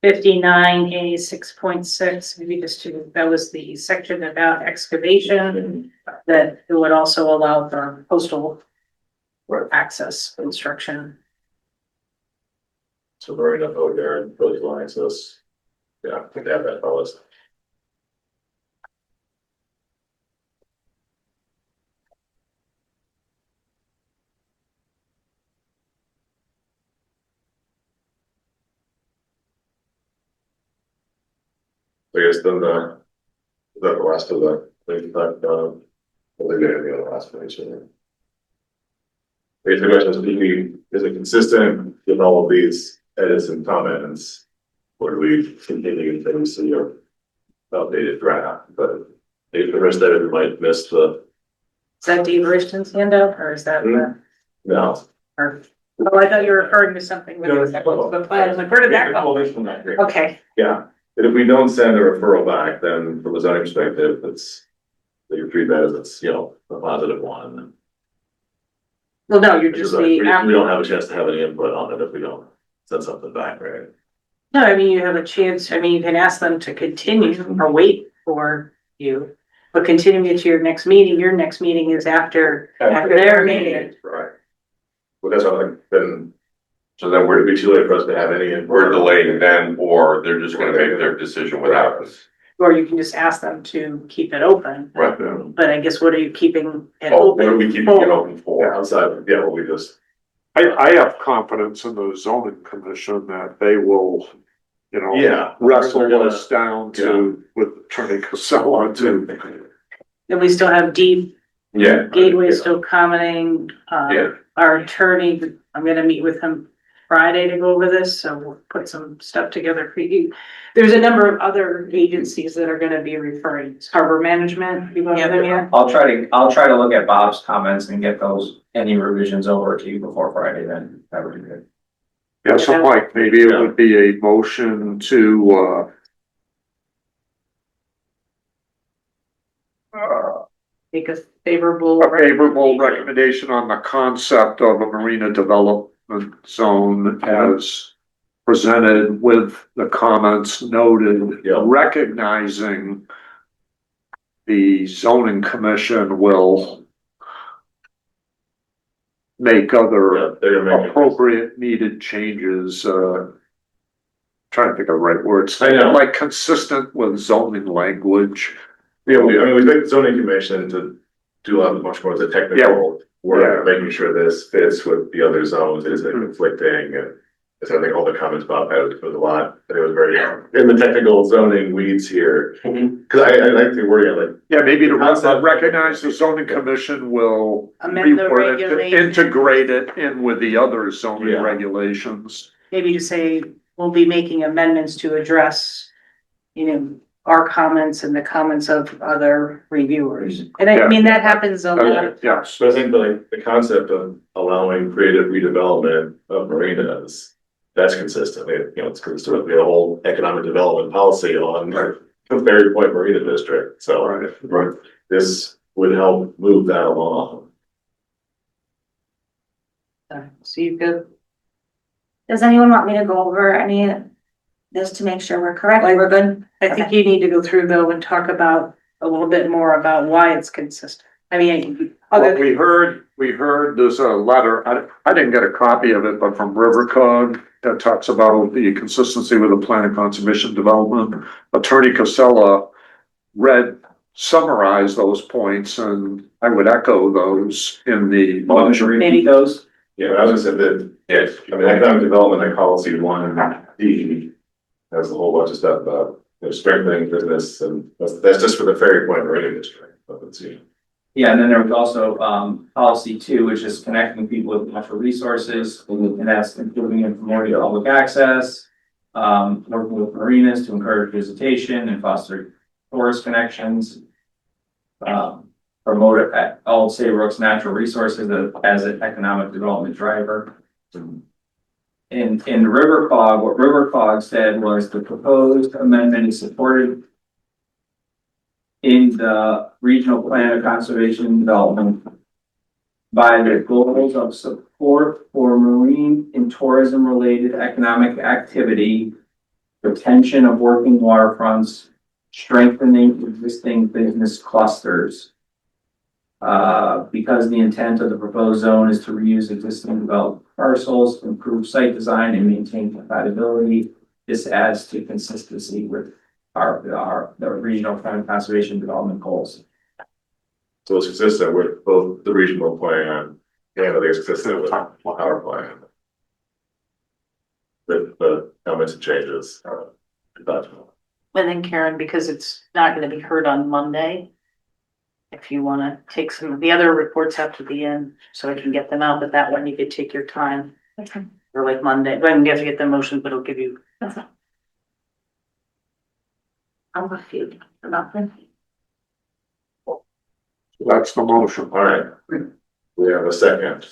Speaker 3: 59A 6.6, maybe just to, that was the section about excavation, that it would also allow for coastal
Speaker 1: Right.
Speaker 3: access construction.
Speaker 1: So marine up over there and coastal access. Yeah, I think they have that policy. So I guess then is that the last of the things that, what are they gonna do on the last page here? I guess the question is it consistent with all of these edits and comments? Or do we continue things to your updated draft, but maybe the rest of it might miss the,
Speaker 3: Is that Dave Richton's handout, or is that the,
Speaker 1: no.
Speaker 3: or, oh, I thought you were referring to something with the plan, I was like, where did that go? Okay,
Speaker 1: Yeah, and if we don't send a referral back, then from a zoning perspective, it's, you treat that as it's, you know, a positive one.
Speaker 3: well, no, you're
Speaker 1: Because
Speaker 3: just
Speaker 1: we
Speaker 3: the,
Speaker 1: don't have a chance to have any input on it if we don't send something back, right?
Speaker 3: no, I mean, you have a chance, I mean, you can ask them to continue or wait for you. But continuing it to your next meeting is after their meeting.
Speaker 1: Right. Well, that's what I've been,
Speaker 5: so then
Speaker 1: would it be too late for us to have any input?
Speaker 5: we're delaying them, or they're just gonna make their decision without us.
Speaker 3: Or you can just ask them to keep it open,
Speaker 5: Right.
Speaker 3: but I guess what are you keeping it
Speaker 5: Oh,
Speaker 3: open?
Speaker 5: what are we keeping
Speaker 3: for?
Speaker 5: it open
Speaker 1: Yeah,
Speaker 5: for?
Speaker 1: outside, yeah, well, we just,
Speaker 6: I have confidence in the zoning commission that they will, you know,
Speaker 1: yeah.
Speaker 6: wrestle
Speaker 1: We're gonna-
Speaker 6: us down to, with Attorney Casella to.
Speaker 3: And we still have deep
Speaker 5: Yeah,
Speaker 3: Gateway still commenting,
Speaker 5: Yeah.
Speaker 3: our attorney, I'm gonna meet with him Friday to go over this, so we'll put some stuff together for you. There's a number of other agencies that are gonna be referring, harbor management, you want them yet?
Speaker 8: I'll try to look at Bob's comments and get those, any revisions over to you before Friday, then that would be good.
Speaker 6: Yeah, so Mike, maybe it would be a motion to,
Speaker 3: Make a favorable.
Speaker 6: a favorable recommendation on the concept of a marina development zone as presented with the comments noted,
Speaker 1: Yeah.
Speaker 6: recognizing the zoning commission will make
Speaker 1: Yeah,
Speaker 6: other
Speaker 1: they're gonna make.
Speaker 6: appropriate needed changes, trying to think of the right words.
Speaker 1: I know.
Speaker 6: Like consistent with zoning language.
Speaker 1: Yeah, I mean, we think zoning commission to do a lot much more of the technical work, making sure this fits with the other zones, isn't conflicting, and so I think all the comments Bob had was a lot, and it was very, in the technical zoning weeds here. Cause I like the wording, like,
Speaker 6: Yeah, maybe to
Speaker 1: Concept.
Speaker 6: recognize the zoning commission will
Speaker 3: Amend the
Speaker 6: reword it to
Speaker 3: regulation.
Speaker 6: integrate it in with the other zoning
Speaker 1: Yeah.
Speaker 6: regulations.
Speaker 3: Maybe to say, we'll be making amendments to address, you know, our comments and the comments of other reviewers. And I mean, that happens a lot of.
Speaker 6: Yes.
Speaker 1: so I think like the concept of allowing creative redevelopment of marinas, that's consistent, you know, it's consistent with the whole economic development policy on the Ferry Point Marina District, so.
Speaker 6: Right.
Speaker 1: This would help move that along.
Speaker 3: So you could,
Speaker 2: Does anyone want me to go over any of this to make sure we're correct? We're good?
Speaker 3: I think you need to go through though and talk about a little bit more about why it's consistent. I mean,
Speaker 6: Well,
Speaker 3: other,
Speaker 6: we heard there's a letter, I didn't get a copy of it, but from River Code that talks about the consistency with the plan of conservation development. Attorney Casella summarized those points, and I would echo those in the motion.
Speaker 8: Maybe those,
Speaker 1: Yeah, but I was gonna say that,
Speaker 5: yes,
Speaker 1: I mean, economic development, like policy 1D, has a whole bunch of stuff about, you know, strengthening business, and that's just for the Ferry Point Marina District, but it's, you know.
Speaker 8: Yeah, and then there was also, policy two, which is connecting people with natural resources, and that's improving and promoting public access. Working with marinas to encourage visitation and foster tourist connections. Promote Old Saybrook's natural resources as an economic development driver. In River Cog, what River Cog said was the proposed amendment is supported in the regional plan of conservation and development by the goals of support for marine and tourism related economic activity, retention of working waterfronts, strengthening existing business clusters. Because the intent of the proposed zone is to reuse existing developed parcels, improve site design and maintain compatibility. This adds to consistency with the regional plan conservation development goals.
Speaker 1: So it's consistent with both the regional plan and it's consistent with our plan. With the comments and changes.
Speaker 3: And then Karen, because it's not gonna be heard on Monday. If you wanna take some of the other reports out to the end, so I can get them out, but that one you could take your time.
Speaker 2: Okay.
Speaker 3: Or like Monday, but I'm gonna get the motion, but it'll give you.
Speaker 2: I'm confused about this.
Speaker 6: That's the motion.
Speaker 1: All right. We have a second.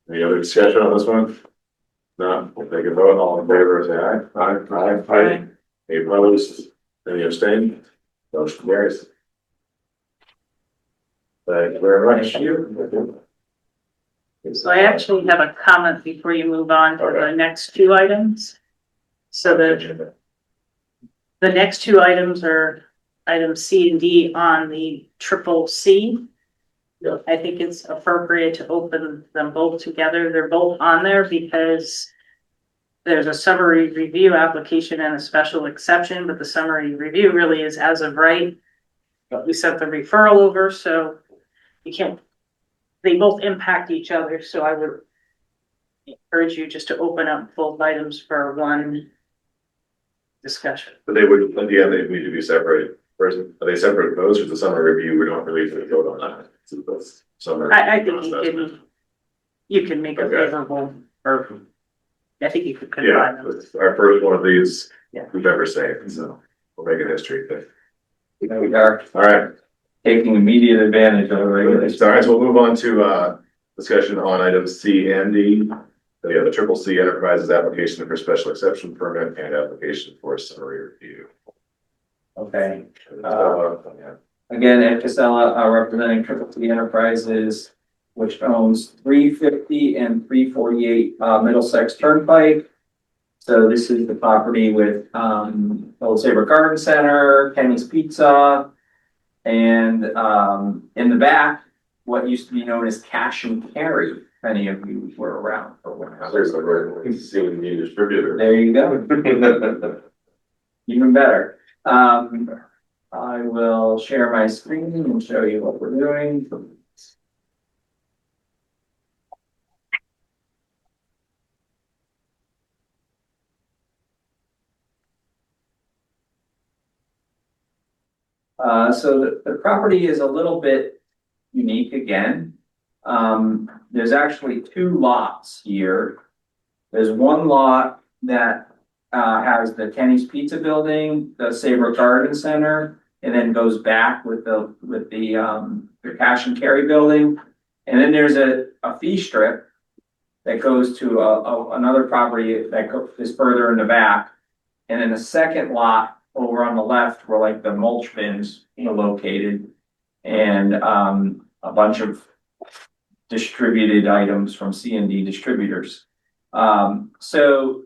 Speaker 1: Any other discussion on this one? No, we'll take a vote. All in favor, say aye. Aye. Any opposed? Any abstained? Motion carries. Thank you very much.
Speaker 3: So I actually have a comment before you move on to the next two items. So the next two items are items C and D on the triple C.
Speaker 1: Yeah.
Speaker 3: I think it's appropriate to open them both together. They're both on there because there's a summary review application and a special exception, but the summary review really is as of right. But we sent the referral over, so you can't, they both impact each other, so I would encourage you just to open up both items for one discussion.
Speaker 1: But they would, at the end, they need to be separate. First, are they separate votes or the summary review? We don't really vote on that. So that's summary.
Speaker 3: I think you can make a
Speaker 1: Okay.
Speaker 3: favorable, or I think you could
Speaker 1: Yeah,
Speaker 3: combine them.
Speaker 1: it's our first one of these
Speaker 3: Yeah.
Speaker 1: we've ever saved, so we'll make it history.
Speaker 8: There we are,
Speaker 1: All right.
Speaker 8: taking immediate advantage of the regulations.
Speaker 1: All right, so we'll move on to discussion on items C and D. We have the triple C Enterprises application for special exception permit and application for summary review.
Speaker 8: Okay.
Speaker 1: Yeah.
Speaker 8: Again, Ed Casella, representing Triple T Enterprises, which owns 350 and 348 Middlesex Turnpike. So this is the property with Old Saybrook Garden Center, Kenny's Pizza, and in the back, what used to be known as Cash and Carry. If any of you were around for one.
Speaker 1: There's a very seeing the distributor.
Speaker 8: There you go. Even better. I will share my screen and show you what we're doing. So the property is a little bit unique again. There's actually two lots here. There's one lot that has the Kenny's Pizza Building, the Saybrook Garden Center, and then goes back with the Cash and Carry Building. And then there's a fee strip that goes to another property that is further in the back. And then the second lot over on the left where like the mulch bins are located, and a bunch of distributed items from C&D distributors. So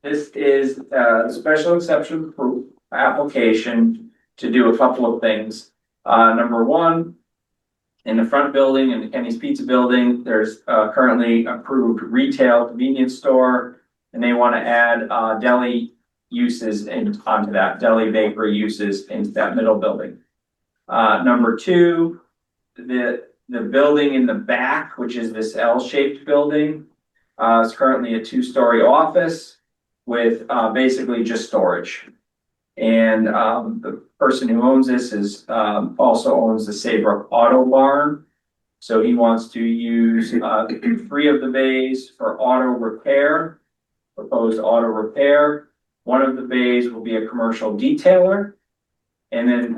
Speaker 8: this is a special exception for application to do a couple of things. Number one, in the front building, in the Kenny's Pizza Building, there's currently approved retail convenience store, and they want to add deli uses onto that, deli bakery uses into that middle building. Number two, the building in the back, which is this L-shaped building, is currently a 2-story office with basically just storage. And the person who owns this is also owns the Saybrook Auto Barn. So he wants to use 3 of the bays for auto repair, proposed auto repair. One of the bays will be a commercial detailer. And then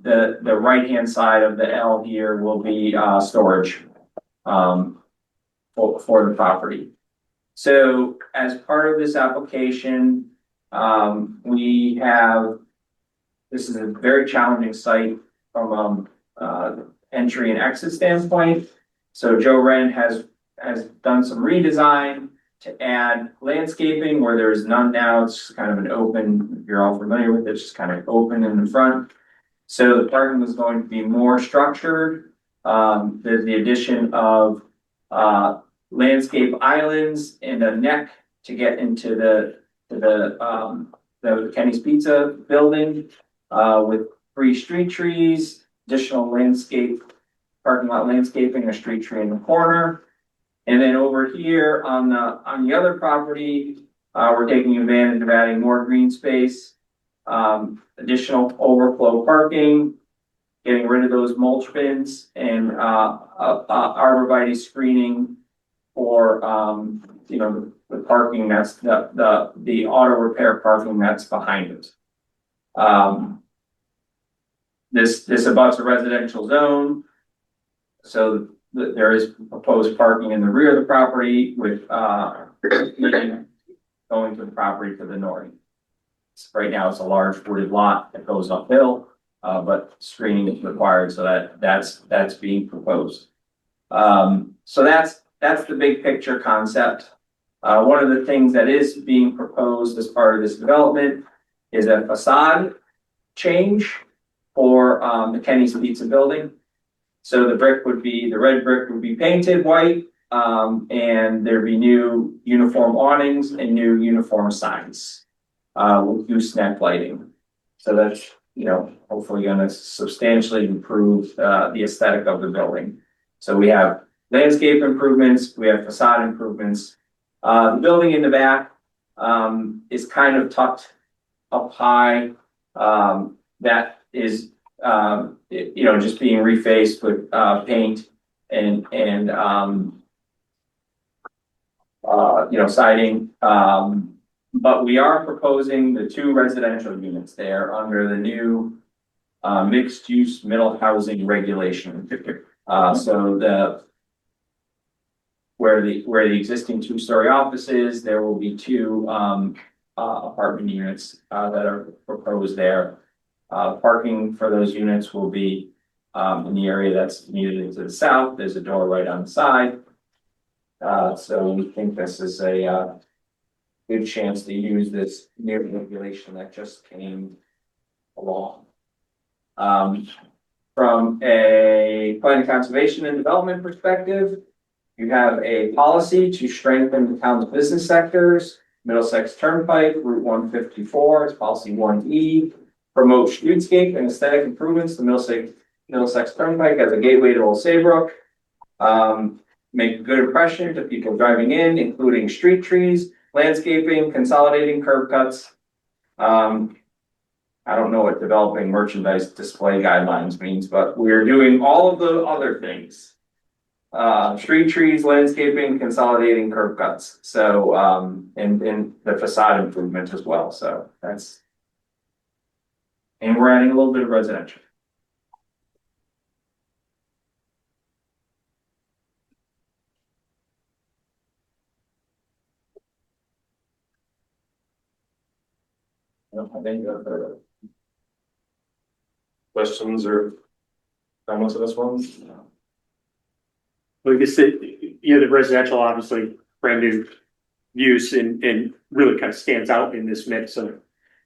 Speaker 8: the right-hand side of the L here will be storage for the property. So as part of this application, we have, this is a very challenging site from entry and exit standpoint. So Joe Wren has done some redesign to add landscaping where there's none now. It's kind of an open, if you're all familiar with it, it's just kind of open in the front. So the parking is going to be more structured. There's the addition of landscape islands and a neck to get into the Kenny's Pizza building with 3 street trees, additional landscape, parking lot landscaping, a street tree in the corner. And then over here on the other property, we're taking advantage of adding more green space, additional overflow parking, getting rid of those mulch bins, and arborvitae screening for the parking that's the auto repair parking that's behind it. This abuts a residential zone, so there is proposed parking in the rear of the property with going to the property to the north. Right now, it's a large wooded lot that goes uphill, but screening is required, so that's being proposed. So that's the big picture concept. One of the things that is being proposed as part of this development is a facade change for the Kenny's Pizza building. So the red brick would be painted white, and there'd be new uniform awnings and new uniform signs with gooseneck lighting. So that's, hopefully gonna substantially improve the aesthetic of the building. So we have landscape improvements, we have facade improvements. The building in the back is kind of tucked up high. That is, just being refaced with paint and siding. But we are proposing the 2 residential units there under the new mixed use middle housing regulation. So where the existing 2-story office is, there will be 2 apartment units that are proposed there. Parking for those units will be in the area that's immediately to the south. There's a door right on the side. So we think this is a good chance to use this new regulation that just came along. From a planning, conservation, and development perspective, you have a policy to strengthen the town's business sectors. Middlesex Turnpike, Route 154, it's policy 1E. Promote streetscape and aesthetic improvements to Middlesex Turnpike as a gateway to Old Saybrook. Make a good impression to people driving in, including street trees, landscaping, consolidating curb cuts. I don't know what developing merchandise display guidelines means, but we're doing all of the other things. Street trees, landscaping, consolidating curb cuts. So, and the facade improvement as well. So that's, and we're adding a little bit of residential. I think
Speaker 1: Questions or comments on this one?
Speaker 7: Like I said, the residential, obviously, brand new use and really kind of stands out in this mix of,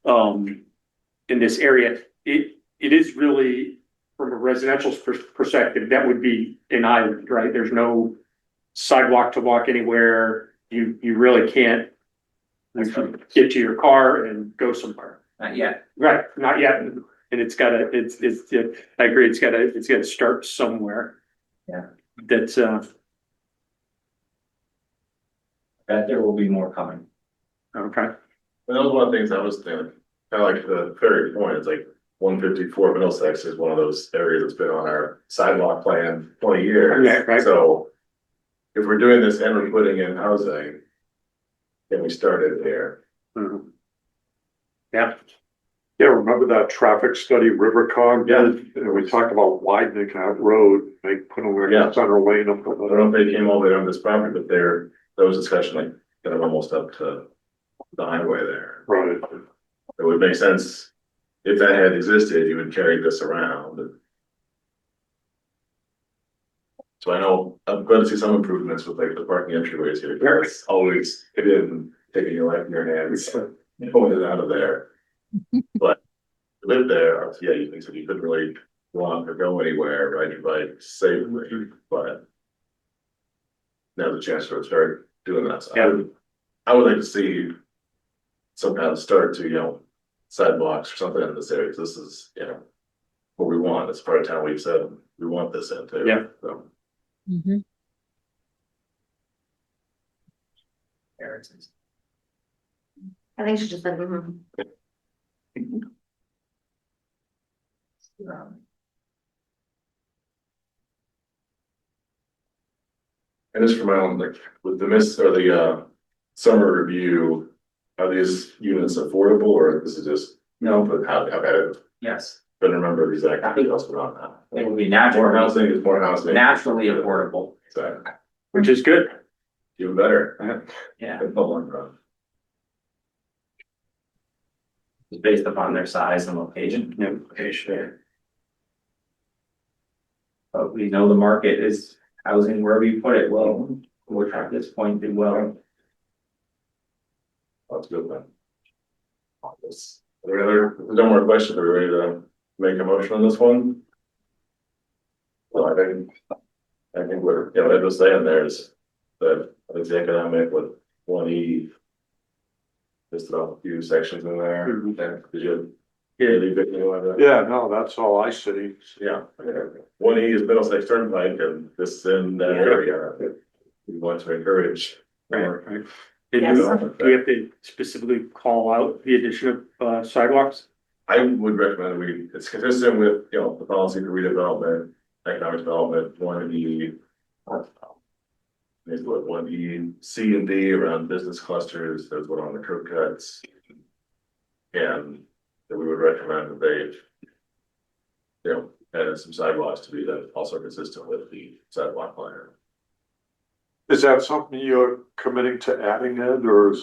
Speaker 7: in this area. It is really, from a residential perspective, that would be an island, right? There's no sidewalk to walk anywhere. You really can't get to your car and go somewhere.
Speaker 8: not yet.
Speaker 7: Right, not yet. And it's gotta, I agree, it's gotta start somewhere.
Speaker 8: Yeah.
Speaker 7: That's,
Speaker 8: Bet there will be more coming.
Speaker 7: okay.
Speaker 1: That was one of the things I was thinking. kind of like the Ferry Point, it's like 154 Middlesex is one of those areas that's been on our sidewalk plan 20 years.
Speaker 6: Yeah, right.
Speaker 1: So if we're doing this and we're putting in housing, then we started there.
Speaker 6: Mhm.
Speaker 7: Yeah.
Speaker 6: Yeah, remember that traffic study Rivercog
Speaker 1: Yeah.
Speaker 6: did? And we talked about widening that road, putting
Speaker 1: Yeah.
Speaker 6: a center lane up.
Speaker 1: I don't know if they came all the way down this property, but there was discussion like kind of almost up to the highway there.
Speaker 6: Right.
Speaker 1: It would make sense if that had existed, you would carry this around. So I know I'm going to see some improvements with like the parking entryways here. It's always get in, taking your life in your hands, pulling it out of there. But to live there, yeah, you think so you couldn't really walk or go anywhere, ride your bike safely, but now's a chance to start doing that. So I would like to see some kind of start to, sidewalks or something in this area, 'cause this is, what we want. It's part of town we've said we want this into.
Speaker 7: Yeah.
Speaker 1: So.
Speaker 2: I think she just said,
Speaker 1: And just for my own, like, with the summer review, are these units affordable or this is just, but how bad it,
Speaker 8: Yes,
Speaker 1: couldn't remember the exact details but on that.
Speaker 8: it would be
Speaker 1: More
Speaker 8: naturally,
Speaker 1: housing is more housing.
Speaker 8: naturally affordable.
Speaker 1: So,
Speaker 7: Which is good.
Speaker 1: even better.
Speaker 8: Yeah,
Speaker 1: In the long run.
Speaker 8: it's based upon their size and location.
Speaker 1: Sure.
Speaker 8: But we know the market is housing wherever you put it will, which at this point did well.
Speaker 1: That's good then. Are there no more questions? Are we ready to make a motion on this one? Well, I think we're, Ed was saying there's the economic with 1E. Just a few sections in there. Did you? Leave it,
Speaker 6: Yeah, no, that's all I see.
Speaker 1: Yeah. 1E is Middlesex Turnpike and this is in that area. We want to encourage. more.
Speaker 7: And
Speaker 2: Yes.
Speaker 7: do we have to specifically call out the addition of sidewalks?
Speaker 1: I would recommend it's consistent with, the policy for redevelopment, economic development, 1E. There's what 1E, C and D around business clusters, there's one on the curb cuts. And that we would recommend that they, add some sidewalks to be that also consistent with the sidewalk plan.
Speaker 6: Is that something you're committing to adding, Ed, or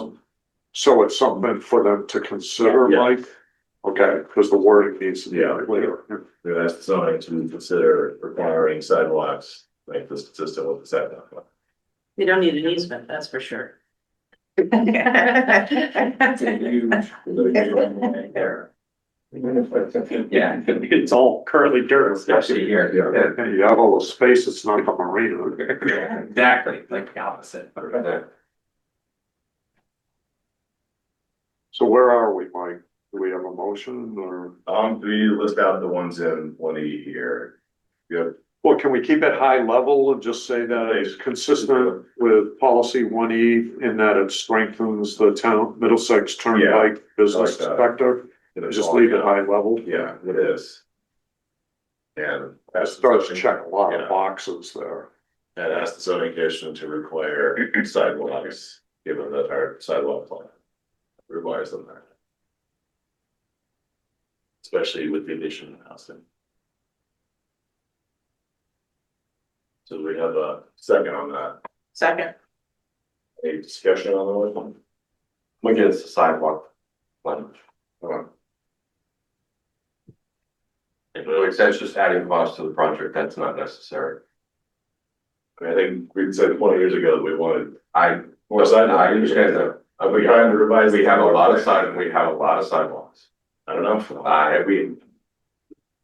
Speaker 6: so it's something for them to consider,
Speaker 1: Yeah.
Speaker 6: Mike? Okay, because the wording needs to be
Speaker 1: Yeah.
Speaker 6: clear.
Speaker 1: We asked zoning to consider requiring sidewalks, make this consistent with the sidewalk plan.
Speaker 3: You don't need an easement, that's for sure.
Speaker 8: It's a huge- Yeah,
Speaker 7: It's all currently dirt.
Speaker 8: especially here.
Speaker 6: And you have all the space, it's not the marina.
Speaker 8: Exactly, like the opposite.
Speaker 6: So where are we, Mike? Do we have a motion or?
Speaker 1: We list out the ones in 1E here. Good.
Speaker 6: Well, can we keep it high level and just say that it's consistent with policy 1E in that it strengthens the town Middlesex Turnpike business
Speaker 1: that.
Speaker 6: sector? Just leave it high level.
Speaker 1: Yeah, it is. And
Speaker 6: It starts to check a lot of boxes there.
Speaker 1: And ask the zoning commission to require sidewalks, given that our sidewalk plan requires them there. Especially with the addition of housing. So we have a second on that.
Speaker 3: Second.
Speaker 1: Any discussion on the one?
Speaker 5: Against the sidewalk plan. Like, that's just adding cost to the project, that's not necessary.
Speaker 1: I think we said 20 years ago that we wanted
Speaker 5: I
Speaker 1: more sidewalks.
Speaker 5: I understand that.
Speaker 1: We're trying to revise.
Speaker 5: We have a lot of sidewalks.
Speaker 1: I don't know.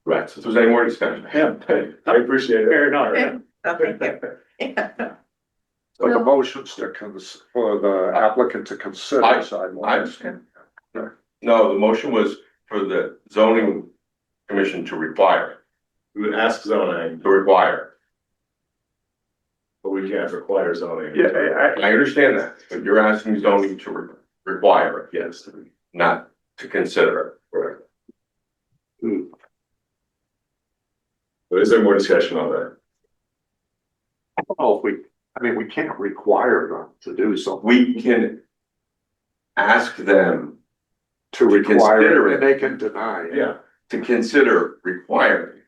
Speaker 5: Right, so if there's any more discussion.
Speaker 7: Yeah.
Speaker 1: I appreciate it.
Speaker 7: Fair enough.
Speaker 6: Like a motion for the applicant to consider
Speaker 5: I
Speaker 6: sidewalks.
Speaker 5: understand. No, the motion was for the zoning commission to require,
Speaker 1: We would ask zoning,
Speaker 5: to require.
Speaker 1: but we can't require zoning.
Speaker 6: Yeah,
Speaker 5: I understand that, but you're asking zoning to require it,
Speaker 1: Yes.
Speaker 5: not to consider.
Speaker 1: Right. But is there more discussion on that?
Speaker 6: I don't know if we can't require them to do something.
Speaker 5: We can ask them
Speaker 6: To require
Speaker 5: consider
Speaker 6: it,
Speaker 5: it.
Speaker 6: and they can deny it.
Speaker 1: Yeah.
Speaker 5: to consider requiring.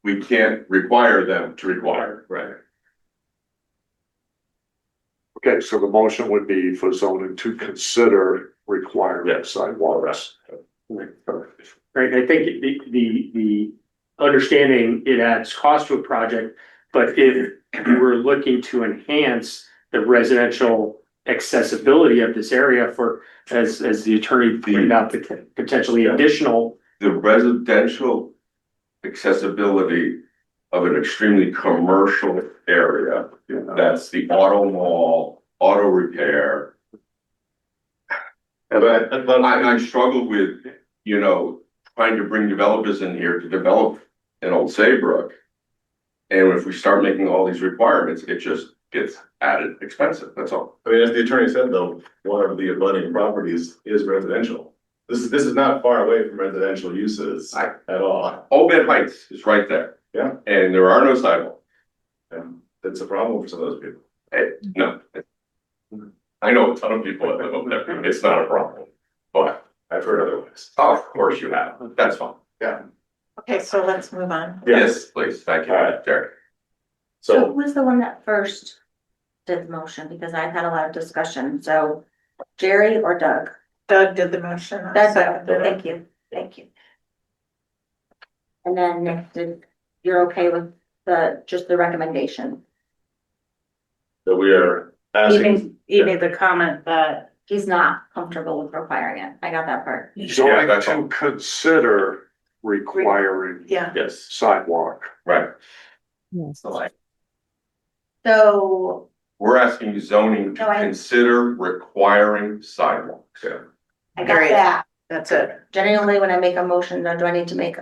Speaker 5: We can't require them to require.
Speaker 1: Right.
Speaker 6: Okay, so the motion would be for zoning to consider requiring
Speaker 1: Yes.
Speaker 6: sidewalks.
Speaker 7: Right, I think the understanding it adds cost to a project, but if you were looking to enhance the residential accessibility of this area for, as the attorney pointed out, potentially additional.
Speaker 5: The residential accessibility of an extremely commercial area, that's the auto mall, auto repair.
Speaker 1: But
Speaker 5: I struggle with, trying to bring developers in here to develop an old Saybrook. And if we start making all these requirements, it just gets added expensive, that's all.
Speaker 1: I mean, as the attorney said, though, one of the abutting properties is residential. This is not far away from residential uses at all.
Speaker 5: Obed Heights is right there.
Speaker 1: Yeah.
Speaker 5: And there are no sidewalks.
Speaker 1: And that's a problem for some of those people.
Speaker 5: No. I know a ton of people that live up there, it's not a problem, but
Speaker 1: I've heard otherwise.
Speaker 5: of course you have, that's fine.
Speaker 1: Yeah.
Speaker 2: Okay, so let's move on.
Speaker 5: Yes, please, thank you,
Speaker 1: All right.
Speaker 5: Jerry.
Speaker 2: So who
Speaker 1: So,
Speaker 2: was the one that first did the motion? Because I've had a lot of discussion, so Jerry or Doug?
Speaker 9: Doug did the motion.
Speaker 2: Doug, thank you. And then Nick, you're okay with just the recommendation?
Speaker 1: so we are asking,
Speaker 3: Even the comment that
Speaker 2: He's not comfortable with requiring it. I got that part.
Speaker 6: Zoning
Speaker 5: that's all.
Speaker 6: to consider requiring
Speaker 9: Yeah.
Speaker 1: yes,
Speaker 6: sidewalk.
Speaker 5: Right,
Speaker 2: So,
Speaker 5: we're asking zoning to
Speaker 2: No, I-
Speaker 5: consider requiring sidewalks.
Speaker 1: yeah.
Speaker 2: I got
Speaker 9: Period.
Speaker 2: that.
Speaker 9: That's it.
Speaker 2: Generally, when I make a motion, do I need to make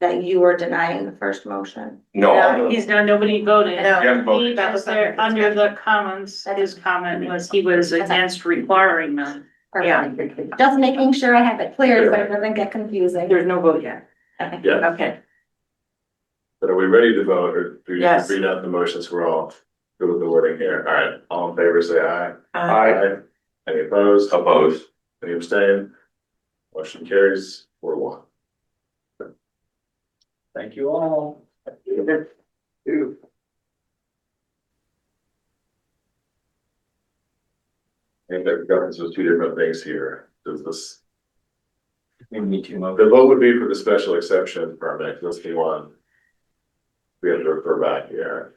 Speaker 2: that you are denying the first motion?
Speaker 5: No,
Speaker 3: he's not, nobody voted.
Speaker 9: No.
Speaker 5: Yeah, vote.
Speaker 3: He just there, under the comments, his comment was he was against requiring them.
Speaker 2: Perfect. Just making sure I have it clear so it doesn't get confusing.
Speaker 3: There's no vote yet.
Speaker 2: Okay.
Speaker 1: Yeah.
Speaker 9: Okay.
Speaker 1: But are we ready to vote, or do we
Speaker 9: Yes.
Speaker 1: read out the motions? We're all good with the wording here. All right, all in favor, say aye.
Speaker 6: Aye.
Speaker 1: Any opposed?
Speaker 5: opposed.
Speaker 1: Any abstain? Motion carries 4-1.
Speaker 8: Thank you all.
Speaker 1: I think that governs those two different things here. Does this,
Speaker 8: We need to move.
Speaker 1: the vote would be for the special exception permit, that's the one. We have to refer back here.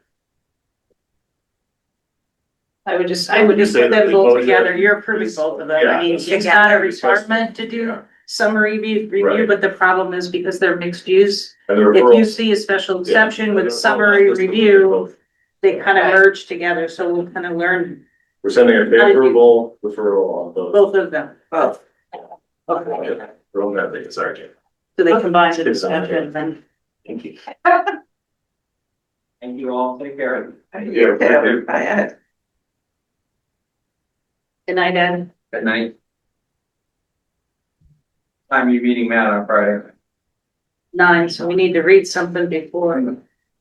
Speaker 3: I would just put them both together. You're approving both of them. I mean, it's not a requirement to do
Speaker 1: Yeah.
Speaker 3: summary review,
Speaker 1: Right.
Speaker 3: but the problem is because they're mixed use.
Speaker 1: And the
Speaker 3: If you
Speaker 1: referral.
Speaker 3: see a special
Speaker 1: Yeah.
Speaker 3: exception with
Speaker 1: The
Speaker 3: a
Speaker 1: referral
Speaker 3: summary
Speaker 1: is
Speaker 3: review, they kind of merge together, so we'll kind of learn
Speaker 1: We're sending a favorable referral on both.
Speaker 3: both of them.
Speaker 9: Both.
Speaker 1: Yeah, we're on that thing, sorry, Jim.
Speaker 3: So they combine the discussion and.
Speaker 1: Thank you.
Speaker 8: Thank you all. Take care.
Speaker 1: Yeah, thank you.
Speaker 9: Bye.
Speaker 3: Good night, Ed.
Speaker 8: Good night. Time you meeting Matt on Friday?
Speaker 3: 9, so we need to read something before.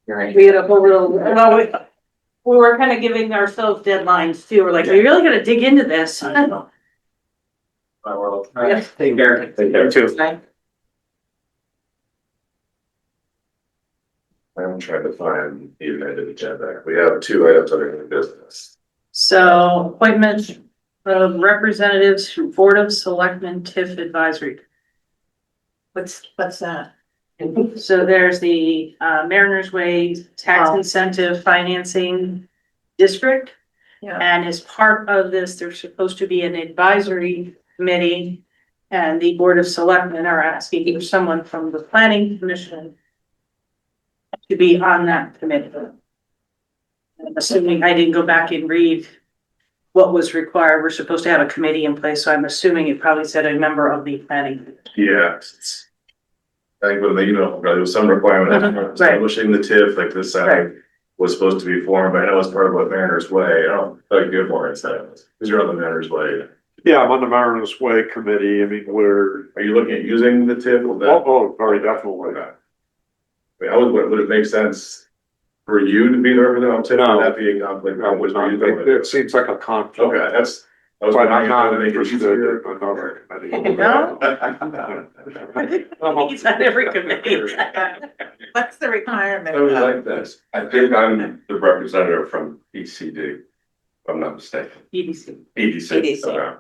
Speaker 8: Right.
Speaker 3: We had a whole little, well, we were kind of giving ourselves deadlines too. We're like, we really gotta dig into this.
Speaker 8: All right, take care.
Speaker 1: Take care.
Speaker 6: Too.
Speaker 1: I'm trying to find the amended agenda. We have 2 items under new business.
Speaker 3: So appointment of representatives to Board of Selectmen TIF Advisory.
Speaker 9: What's that?
Speaker 3: So there's the Mariners Way Tax
Speaker 9: Oh.
Speaker 3: Incentive Financing District.
Speaker 9: Yeah.
Speaker 3: And as part of this, there's supposed to be an advisory committee. And the Board of Selectmen are asking for someone from the Planning Commission to be on that committee. I'm assuming I didn't go back and read what was required. We're supposed to have a committee in place, so I'm assuming it probably said a member of the planning.
Speaker 1: Yeah. I think with the email, there was some requirement
Speaker 3: Right.
Speaker 1: establishing the TIF, like this was supposed to be formed, but I know it's part of what Mariners Way. I don't, like good more instead, because you're on the Mariners Way
Speaker 6: Yeah, I'm on the Mariners Way Committee. I mean,
Speaker 1: Are you looking at using the TIF? Will that-
Speaker 6: oh, very definitely.
Speaker 1: Okay. I mean, would it make sense for you to be the representative?
Speaker 6: No.
Speaker 1: Would that be a conflict?
Speaker 6: That was not, it seems like a conflict.
Speaker 1: Okay, I was
Speaker 6: But I'm
Speaker 1: wondering if that
Speaker 6: not
Speaker 1: would make it
Speaker 6: interested
Speaker 1: easier.
Speaker 6: in another committee.
Speaker 3: No? He's on every committee.
Speaker 9: What's the requirement?
Speaker 1: I would like this.
Speaker 5: I think I'm the representative from ECD, if I'm not mistaken.
Speaker 3: EDC.
Speaker 5: EDC.
Speaker 9: EDC.
Speaker 5: Okay.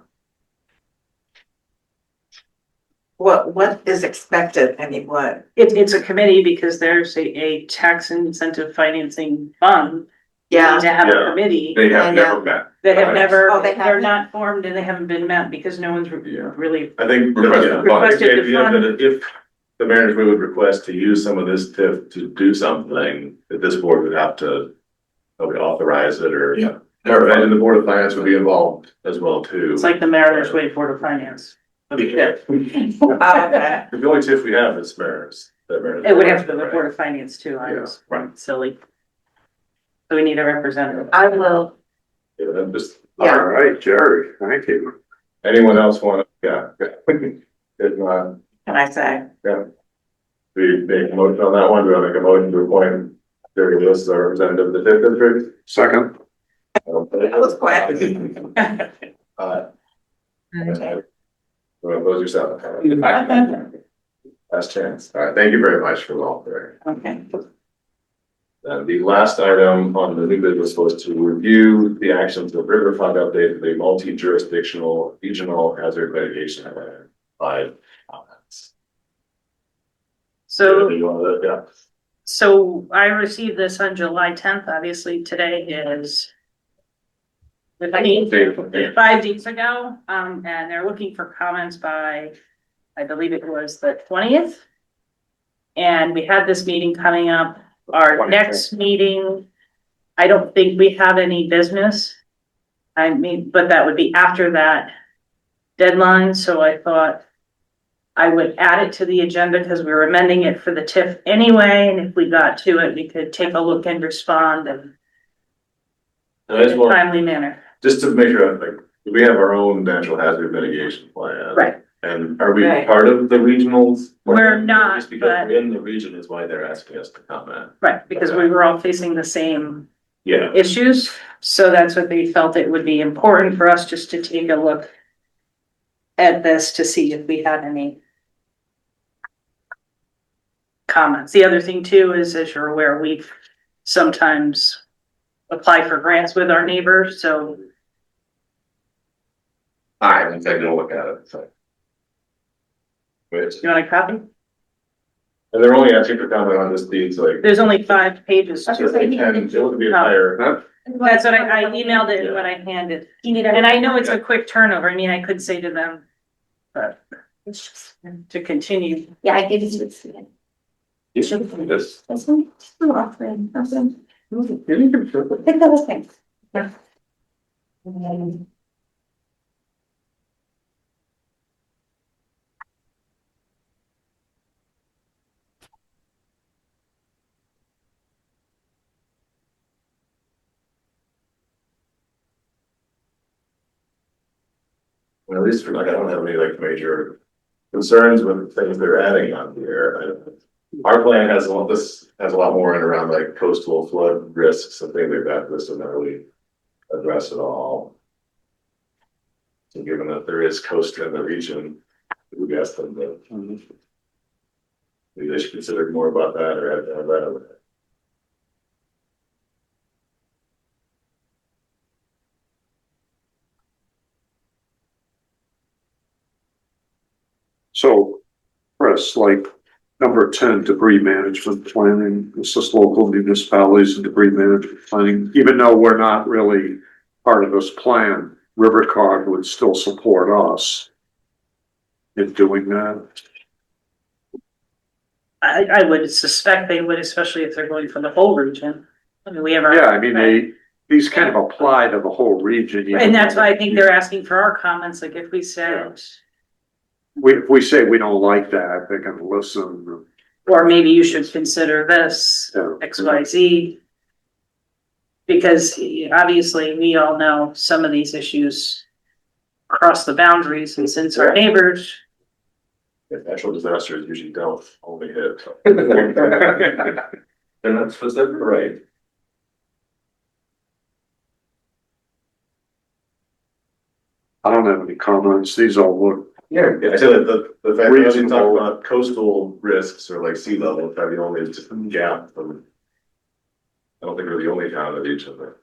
Speaker 9: What is expected, I mean, what?
Speaker 3: It's a committee because there's a tax incentive financing fund. You need to have a
Speaker 1: Yeah.
Speaker 3: committee.
Speaker 5: They have
Speaker 9: I
Speaker 5: never
Speaker 9: know.
Speaker 5: met.
Speaker 3: That have never,
Speaker 9: Oh, they
Speaker 3: they're
Speaker 9: haven't?
Speaker 3: not formed and they haven't been met because no one's
Speaker 1: Yeah.
Speaker 3: really,
Speaker 1: I think
Speaker 5: Requested
Speaker 1: yeah,
Speaker 5: funds.
Speaker 1: the idea that if the Mariners Way would request to use some of this TIF to do something, that this board would have to authorize it or.
Speaker 5: Yeah.
Speaker 1: And the Board of Finance would be involved as well too.
Speaker 3: it's like the Mariners Way Board of Finance.
Speaker 9: Oh, okay.
Speaker 1: The only TIF we have is Mariners.
Speaker 3: It would have to be the Board of Finance too, I was
Speaker 1: right.
Speaker 3: silly. So we need a representative.
Speaker 9: I will,
Speaker 1: Yeah, then just,
Speaker 9: Yeah.
Speaker 6: All right, Jerry, thank you.
Speaker 1: anyone else want to, yeah. If not,
Speaker 9: can I say?
Speaker 1: we make a motion on that one, do I make a motion to appoint Jerry Lewis as our representative of the TIF district?
Speaker 6: Second,
Speaker 9: That was quick.
Speaker 1: Oppose yourself. Last chance. All right, thank you very much for all there.
Speaker 9: Okay.
Speaker 1: The last item on the new business was to review the actions of River Fund update, the multi-jurisdictional regional hazard mitigation plan. Five comments.
Speaker 3: So,
Speaker 1: You want to, yeah.
Speaker 3: so I received this on July 10th, obviously today is 5 days ago, and they're looking for comments by, I believe it was the 20th. And we had this meeting coming up, our next meeting, I don't think we have any business. I mean, but that would be after that deadline, so I thought I would add it to the agenda because we were amending it for the TIF anyway, and if we got to it, we could take a look and respond in
Speaker 1: And I just
Speaker 3: a
Speaker 1: want,
Speaker 3: timely manner.
Speaker 1: just to make sure, like, we have our own natural hazard mitigation plan.
Speaker 3: Right.
Speaker 1: And are we
Speaker 9: Right.
Speaker 1: part of the regionals?
Speaker 3: We're not,
Speaker 1: Just because
Speaker 3: but-
Speaker 1: we're in the region is why they're asking us to comment.
Speaker 3: Right, because we were all facing the same
Speaker 1: Yeah.
Speaker 3: issues, so that's what they felt it would be important for us just to take a look at this to see if we had any comments. The other thing too is, as you're aware, we sometimes apply for grants with our neighbors, so
Speaker 5: I haven't taken a look at it, so.
Speaker 1: Which,
Speaker 3: you want a copy?
Speaker 1: and they're only asking for comment on this deed, so like.
Speaker 3: There's only 5 pages to it.
Speaker 1: It would be higher.
Speaker 3: That's what I emailed it and what I handed. And I know it's a quick turnover. I mean, I could say to them, but to continue.
Speaker 2: Yeah, I gave it to it.
Speaker 5: This,
Speaker 2: This one, offering, nothing. Take the whole thing. Yeah.
Speaker 1: At least for like, I don't have any like major concerns with things they're adding on here. Our plan has a lot, this has a lot more in around like coastal flood risks and things like that. This doesn't really address at all. So given that there is coast in the region, we asked them to. Maybe they should consider more about that or add that.
Speaker 6: so, Chris, like, number 10, debris management planning, this is local municipalities and debris management planning, even though we're not really part of this plan, Rivercog would still support us in doing that.
Speaker 3: I would suspect they would, especially if they're going for the whole region. I mean, we have our.
Speaker 6: Yeah, I mean, these kind of apply to the whole region.
Speaker 3: And that's why I think they're asking for our comments, like if we said,
Speaker 6: If we say we don't like that, they're gonna listen.
Speaker 3: or maybe you should consider this,
Speaker 6: Yeah.
Speaker 3: X, Y, Z. Because obviously, we all know some of these issues cross the boundaries, and since our neighbors,
Speaker 1: If natural disasters usually don't only hit.
Speaker 5: They're not specific, right?
Speaker 6: I don't have any comments. These all look,
Speaker 5: Yeah.
Speaker 1: Yeah, I say that the fact that we talk
Speaker 6: Reasonable.
Speaker 1: about coastal risks or like sea level, if that the only just a gap from. I don't think we're the only town that each of them.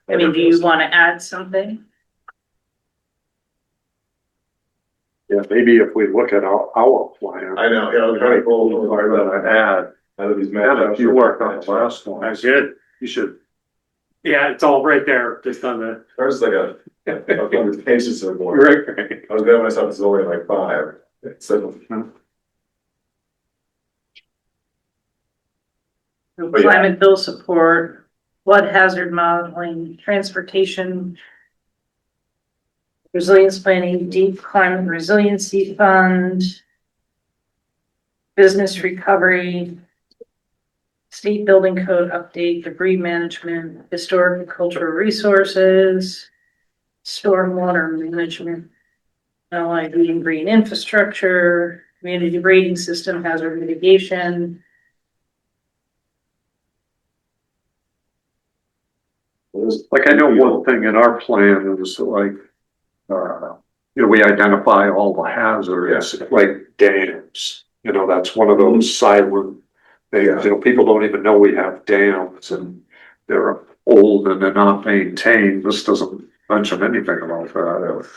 Speaker 3: I mean, do you wanna add something?
Speaker 6: yeah, maybe if we look at our plan.
Speaker 1: I know, yeah, I was trying to pull part of that
Speaker 6: Add,
Speaker 1: out of these
Speaker 6: yeah,
Speaker 1: maps.
Speaker 6: if you worked on the last one,
Speaker 7: That's good.
Speaker 6: you should,
Speaker 7: Yeah, it's all right there, just on the,
Speaker 1: Ours is like a hundred pages or more.
Speaker 7: right.
Speaker 1: I was glad myself, it's only like 5. So, But yeah.
Speaker 3: Climate bill support, flood hazard modeling, transportation. Resilience planning, deep climate resiliency fund. Business recovery. State building code update, debris management, historic and cultural resources. Stormwater management. Allied and green infrastructure, community rating system, hazard mitigation.
Speaker 6: like, I know one thing in our plan is like, we identify all the hazards, like dams. That's one of those silent things, people don't even know we have dams and they're old and they're not maintained. This doesn't mention anything about that.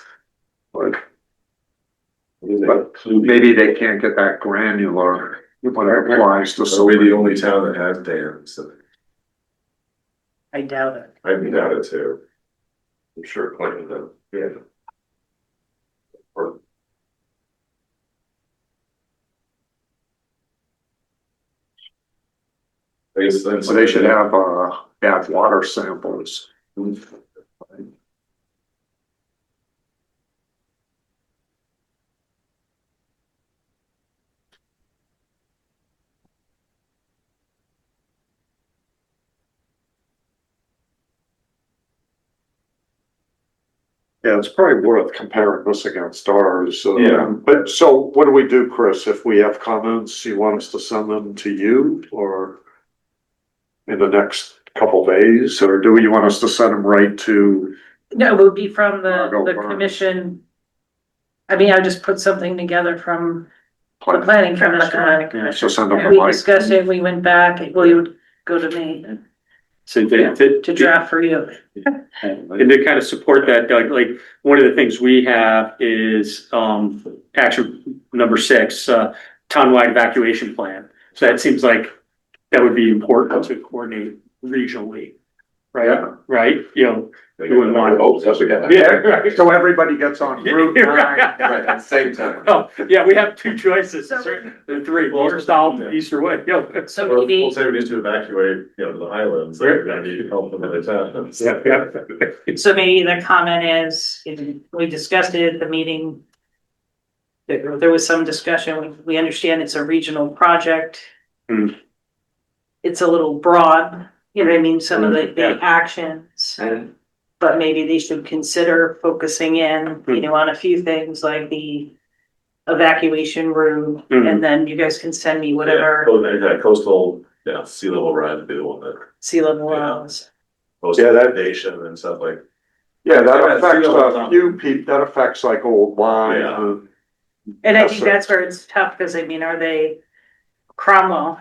Speaker 6: But maybe they can't get that granular when it applies to
Speaker 1: so
Speaker 6: so
Speaker 1: we're the
Speaker 6: many.
Speaker 1: only town that has dams.
Speaker 3: I doubt it.
Speaker 1: I doubt it too.
Speaker 5: I'm sure Clinton does, yeah. Or
Speaker 1: I guess then.
Speaker 6: So they should have, bad water samples. Yeah, it's probably worth comparing this against ours.
Speaker 1: Yeah.
Speaker 6: But so what do we do, Chris? If we have comments, you want us to send them to you or in the next couple days, or do you want us to send them right to?
Speaker 3: No, it would be from
Speaker 6: Margot
Speaker 3: the
Speaker 6: Burns.
Speaker 3: commission. I mean, I just put something together from the planning
Speaker 2: From the
Speaker 3: commission.
Speaker 2: planning
Speaker 6: So send them to
Speaker 3: We
Speaker 6: Mike.
Speaker 3: discussed it, we went back, well, you would go to me
Speaker 7: So
Speaker 3: to draft for you.
Speaker 7: And to kind of support that, Doug, like, one of the things we have is, action number 6, townwide evacuation plan. So that seems like that would be important to coordinate regionally, right?
Speaker 6: Yeah.
Speaker 7: Right,
Speaker 5: we wouldn't want to, that's what we got.
Speaker 7: Yeah, right.
Speaker 6: So everybody gets on Route 9.
Speaker 5: Right, at the same time.
Speaker 7: Oh, yeah, we have 2 choices,
Speaker 3: So-
Speaker 7: the 3, north, south, east, or west,
Speaker 3: So
Speaker 1: We'll
Speaker 3: maybe,
Speaker 1: say we need to evacuate, the highlands, so we're gonna need help from other towns.
Speaker 7: Yeah.
Speaker 3: so maybe the comment is, we discussed it at the meeting. There was some discussion, we understand it's a regional project.
Speaker 7: Hmm.
Speaker 3: It's a little broad, what I mean, some of the
Speaker 7: Yeah.
Speaker 3: actions. But maybe they should consider focusing in, on a few things like the evacuation route.
Speaker 7: Mhm.
Speaker 3: And then you guys can send me whatever
Speaker 1: Yeah, coastal, sea level rise would be the one that.
Speaker 3: sea level
Speaker 1: Yeah.
Speaker 3: allows.
Speaker 1: Coastal navigation and stuff like.
Speaker 6: Yeah, that
Speaker 1: Yeah,
Speaker 6: affects
Speaker 1: sea level
Speaker 6: a few people, that affects like Old Line.
Speaker 1: Yeah.
Speaker 3: And I
Speaker 6: Yes,
Speaker 3: think
Speaker 6: sir.
Speaker 3: that's where it's tough, because I mean, are they Cromwell?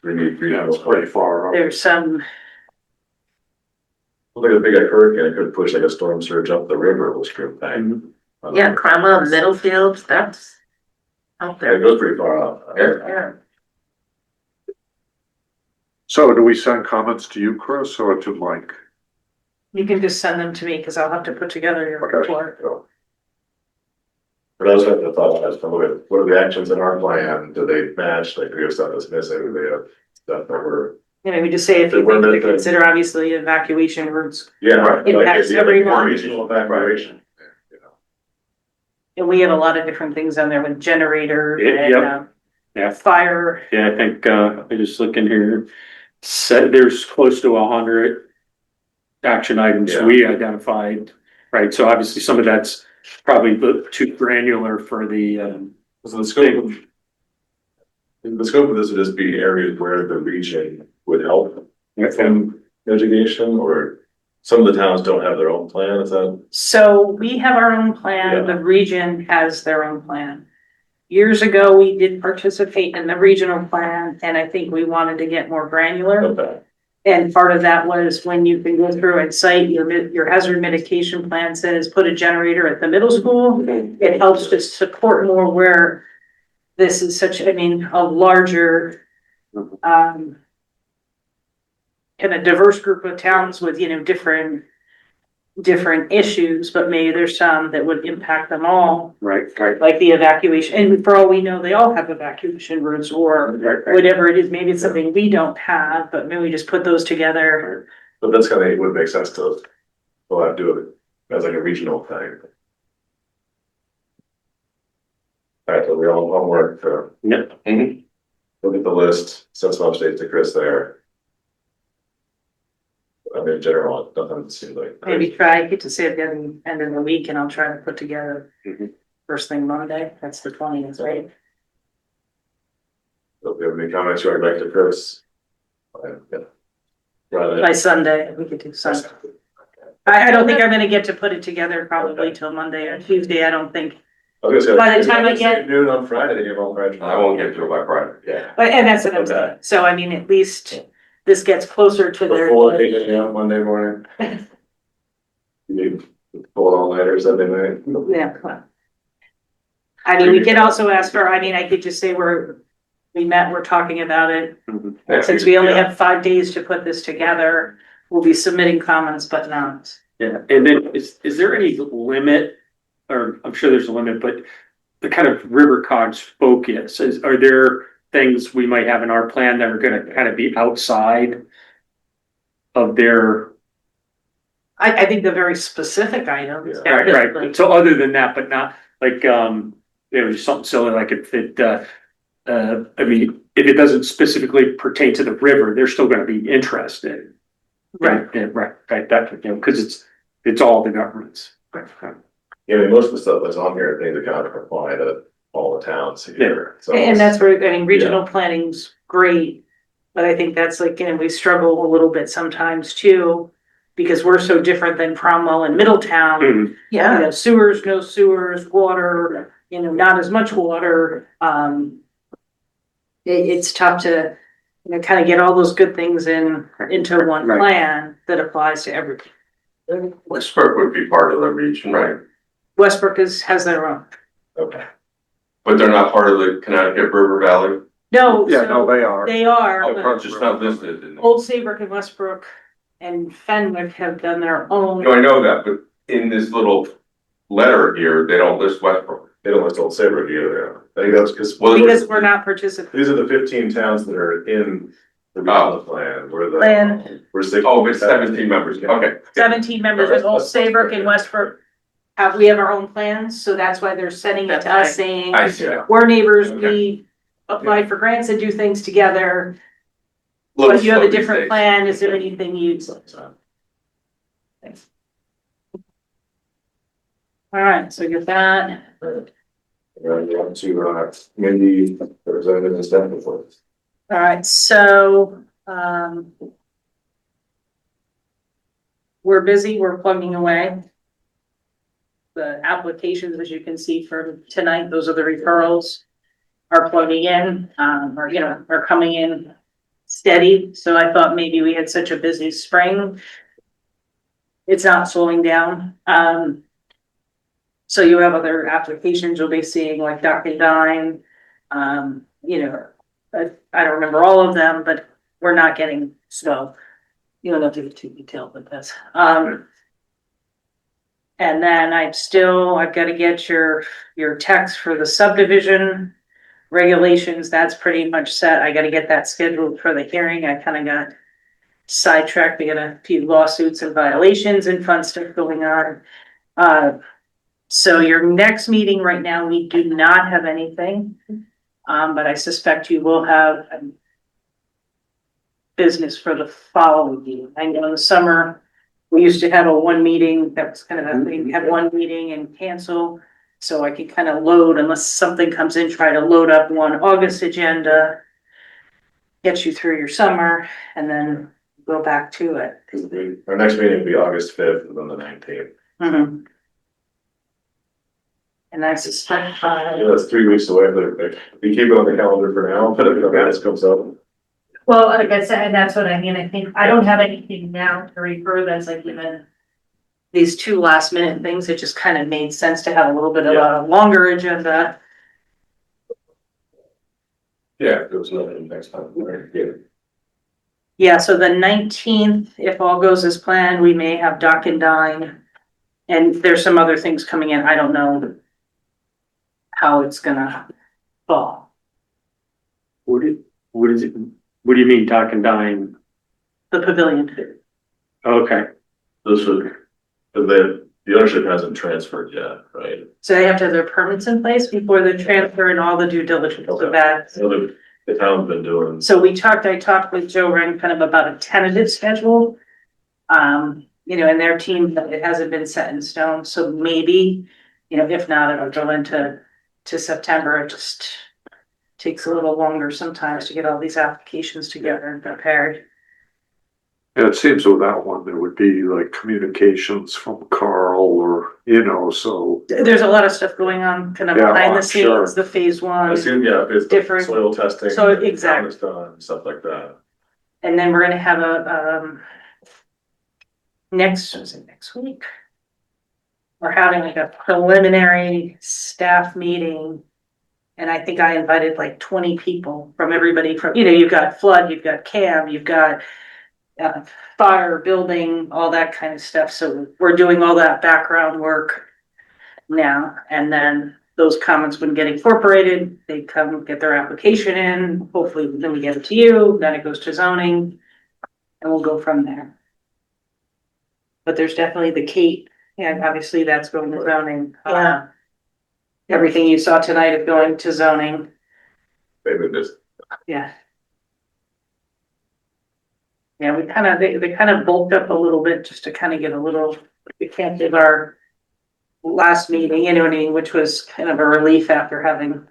Speaker 1: We need,
Speaker 6: Yeah, it's pretty far up.
Speaker 3: There's some,
Speaker 1: Look at a big hurricane, it could push like a storm surge up the river, it was pretty bang.
Speaker 9: Yeah, Cromwell, Middlefield, that's out
Speaker 1: It
Speaker 9: there.
Speaker 1: goes pretty far out.
Speaker 9: Yeah.
Speaker 6: So do we send comments to you, Chris, or to Mike?
Speaker 3: you can just send them to me, because I'll have to put together your
Speaker 6: Okay.
Speaker 3: report.
Speaker 1: But I was having the thought, I was gonna look at, what are the actions in our plan, do they match, like, do we have stuff that's missing, do they have stuff that we're.
Speaker 3: Maybe just say if you
Speaker 1: They were
Speaker 3: think to
Speaker 1: meant to-
Speaker 3: consider, obviously evacuation routes,
Speaker 1: Yeah. Right.
Speaker 3: Impacts everyone.
Speaker 1: Regional evacuation.
Speaker 3: and we have a lot of different things on there with generator
Speaker 7: Yeah,
Speaker 3: and,
Speaker 7: yep. Yeah.
Speaker 3: fire.
Speaker 7: Yeah, I think, I just look in here, there's close to 100 action items
Speaker 1: Yeah.
Speaker 7: we identified, right? So obviously some of that's probably too granular for the,
Speaker 1: So the scope of this would just be areas where the region would help from mitigation, or some of the towns don't have their own plan, is that?
Speaker 3: So we have our own plan, the region has their own plan. Years ago, we did participate in the regional plan, and I think we wanted to get more granular.
Speaker 1: Okay.
Speaker 3: And part of that was when you can go through and cite your hazard mitigation plan says, put a generator at the middle school. It helps to support more where this is such, I mean, a larger, kind of diverse group of towns with, you know, different issues, but maybe there's some that would impact them all,
Speaker 7: right.
Speaker 3: like the evacuation. And for all we know, they all have evacuation routes or whatever it is. Maybe it's something we don't have, but maybe we just put those together.
Speaker 1: But that's kind of, it would make sense to, we'll have to do it as like a regional thing. All right, so we're all homework to
Speaker 7: Yep.
Speaker 1: look at the list, send some updates to Chris there. I mean, in general, nothing seems like.
Speaker 3: Maybe try, get to see it at the end of the week and I'll try to put together first thing Monday. That's the 20th, right?
Speaker 1: So if you have any comments you would like to Chris? Rather
Speaker 3: By Sunday, we could do Sunday. I don't think I'm gonna get to put it together probably till Monday or Tuesday. I don't think. By the time I get-
Speaker 1: Noon on Friday, you're all right.
Speaker 5: I won't get to it by Friday.
Speaker 1: Yeah.
Speaker 3: But, and that's what I'm saying. So I mean, at least this gets closer to their.
Speaker 1: Before 8 AM Monday morning. You need pull it all nighter Sunday night.
Speaker 3: Yeah. Well. I mean, we could also ask for, I mean, I could just say we met, we're talking about it. Since we only have 5 days to put this together, we'll be submitting comments, but not.
Speaker 7: Yeah, and then is there any limit, or I'm sure there's a limit, but the kind of river cog's focus are there things we might have in our plan that are gonna kind of be outside of their,
Speaker 3: I think the very specific items.
Speaker 7: right, so other than that, but not like, something silly like if it, I mean, if it doesn't specifically pertain to the river, they're still gonna be interested.
Speaker 3: Right.
Speaker 7: Yeah, right, that, you know, cause it's all the governments.
Speaker 1: Yeah, I mean, most of the stuff that's on here, things that kind of apply to all the towns here. So
Speaker 3: And that's where, I mean, regional planning's great, but I think that's like, you know, we struggle a little bit sometimes too, because we're so different than Cromwell and Middletown. You
Speaker 9: Yeah,
Speaker 3: know, sewers, no sewers, water, you know, not as much water. It's tough to, you know, kind of get all those good things into one
Speaker 7: Right.
Speaker 3: plan that applies to everybody.
Speaker 5: Westbrook would be part of the region, right?
Speaker 3: Westbrook has their own.
Speaker 1: Okay.
Speaker 5: But they're not part of the Connecticut River Valley?
Speaker 3: No,
Speaker 6: Yeah, no,
Speaker 3: so
Speaker 6: they are.
Speaker 3: they are,
Speaker 5: Oh,
Speaker 3: but
Speaker 5: it's just not listed in.
Speaker 3: Old Saybrook and Westbrook and Fenwick have done their own.
Speaker 5: No, I know that, but in this little letter here, they don't list Westbrook.
Speaker 1: They don't list Old Saybrook either. I think that's because.
Speaker 3: Because we're not participating.
Speaker 1: These are the 15 towns that are in the regional plan, where the.
Speaker 3: Plan.
Speaker 1: We're 6.
Speaker 5: Oh, it's 17 members, okay.
Speaker 3: 17 members of Old Saybrook and Westbrook. We have our own plans, so that's why they're sending it to us saying,
Speaker 5: I see.
Speaker 3: we're neighbors,
Speaker 5: Okay.
Speaker 3: we apply for grants and do things together.
Speaker 5: Little
Speaker 3: But you have
Speaker 5: slow
Speaker 3: a
Speaker 5: these
Speaker 3: different
Speaker 5: days.
Speaker 3: plan, is there anything you? Thanks. All right, so get that.
Speaker 1: We're on to, Mindy, representative and staff reports.
Speaker 3: All right, so, we're busy, we're plugging away. The applications, as you can see from tonight, those are the referrals are plugging in, or, you know, are coming in steady. So I thought maybe we had such a busy spring. It's not slowing down. So you have other applications you'll be seeing like Duck and Dine. You know, I don't remember all of them, but we're not getting slow. You don't have to get too detailed with this. And then I've got to get your text for the subdivision regulations. That's pretty much set. I got to get that scheduled for the hearing. I kind of got sidetracked. We got a few lawsuits and violations and fun stuff going on. So your next meeting right now, we do not have anything. But I suspect you will have business for the following meeting. I know in the summer, We used to have a one meeting, that was kind of a thing, have one meeting and cancel. So I could kind of load, unless something comes in, try to load up one August agenda. Get you through your summer and then go back to it.
Speaker 1: Our next meeting will be August 5th and then the 19th.
Speaker 3: Mhm. And I suspect
Speaker 1: Yeah, that's 3 weeks away, but like, we keep it on the calendar for now, but if else comes up.
Speaker 10: Well, like I said, that's what I mean, I think, I don't have anything now to refer that's like even.
Speaker 3: these two last minute things, it just kind of made sense to have a little bit of a longer agenda.
Speaker 5: Yeah, there was nothing next time. Right? Yeah.
Speaker 3: Yeah, so the 19th, if all goes as planned, we may have Dock and Dine. And there's some other things coming in, I don't know how it's gonna fall.
Speaker 7: What do you mean, Dock and Dine?
Speaker 3: The pavilion.
Speaker 7: Okay,
Speaker 1: This would, the ownership hasn't transferred yet, right?
Speaker 3: So they have to have their permits in place before the transfer and all the due diligence of that.
Speaker 1: So the town's been doing.
Speaker 3: So I talked with Joe Ring kind of about a tentative schedule. And their team, but it hasn't been set in stone, so maybe, if not, it'll go into September. It just takes a little longer sometimes to get all these applications together and prepared.
Speaker 6: Yeah, it seems with that one, there would be like communications from Carl or, so.
Speaker 3: There's a lot of stuff going on kind of
Speaker 6: Yeah,
Speaker 3: behind the
Speaker 6: I'm sure.
Speaker 3: scenes, the phase
Speaker 1: I
Speaker 3: one,
Speaker 1: assume, yeah, it's
Speaker 3: different-
Speaker 1: soil testing.
Speaker 3: So,
Speaker 1: and
Speaker 3: exactly.
Speaker 1: it's done, stuff like that.
Speaker 3: and then we're gonna have next week. We're having like a preliminary staff meeting. And I think I invited like 20 people from everybody from, you've got flood, you've got CAM, you've got fire, building, all that kind of stuff. So we're doing all that background work now. And then those comments would get incorporated, they come get their application in, hopefully then we get it to you, then it goes to zoning, and we'll go from there. But there's definitely the Kate, and obviously that's going to zoning.
Speaker 9: Yeah.
Speaker 3: Everything you saw tonight is going to zoning.
Speaker 1: Maybe this,
Speaker 3: Yeah. Yeah, they kind of bulked up a little bit just to kind of get a little, we can't give our last meeting, which was kind of a relief after having,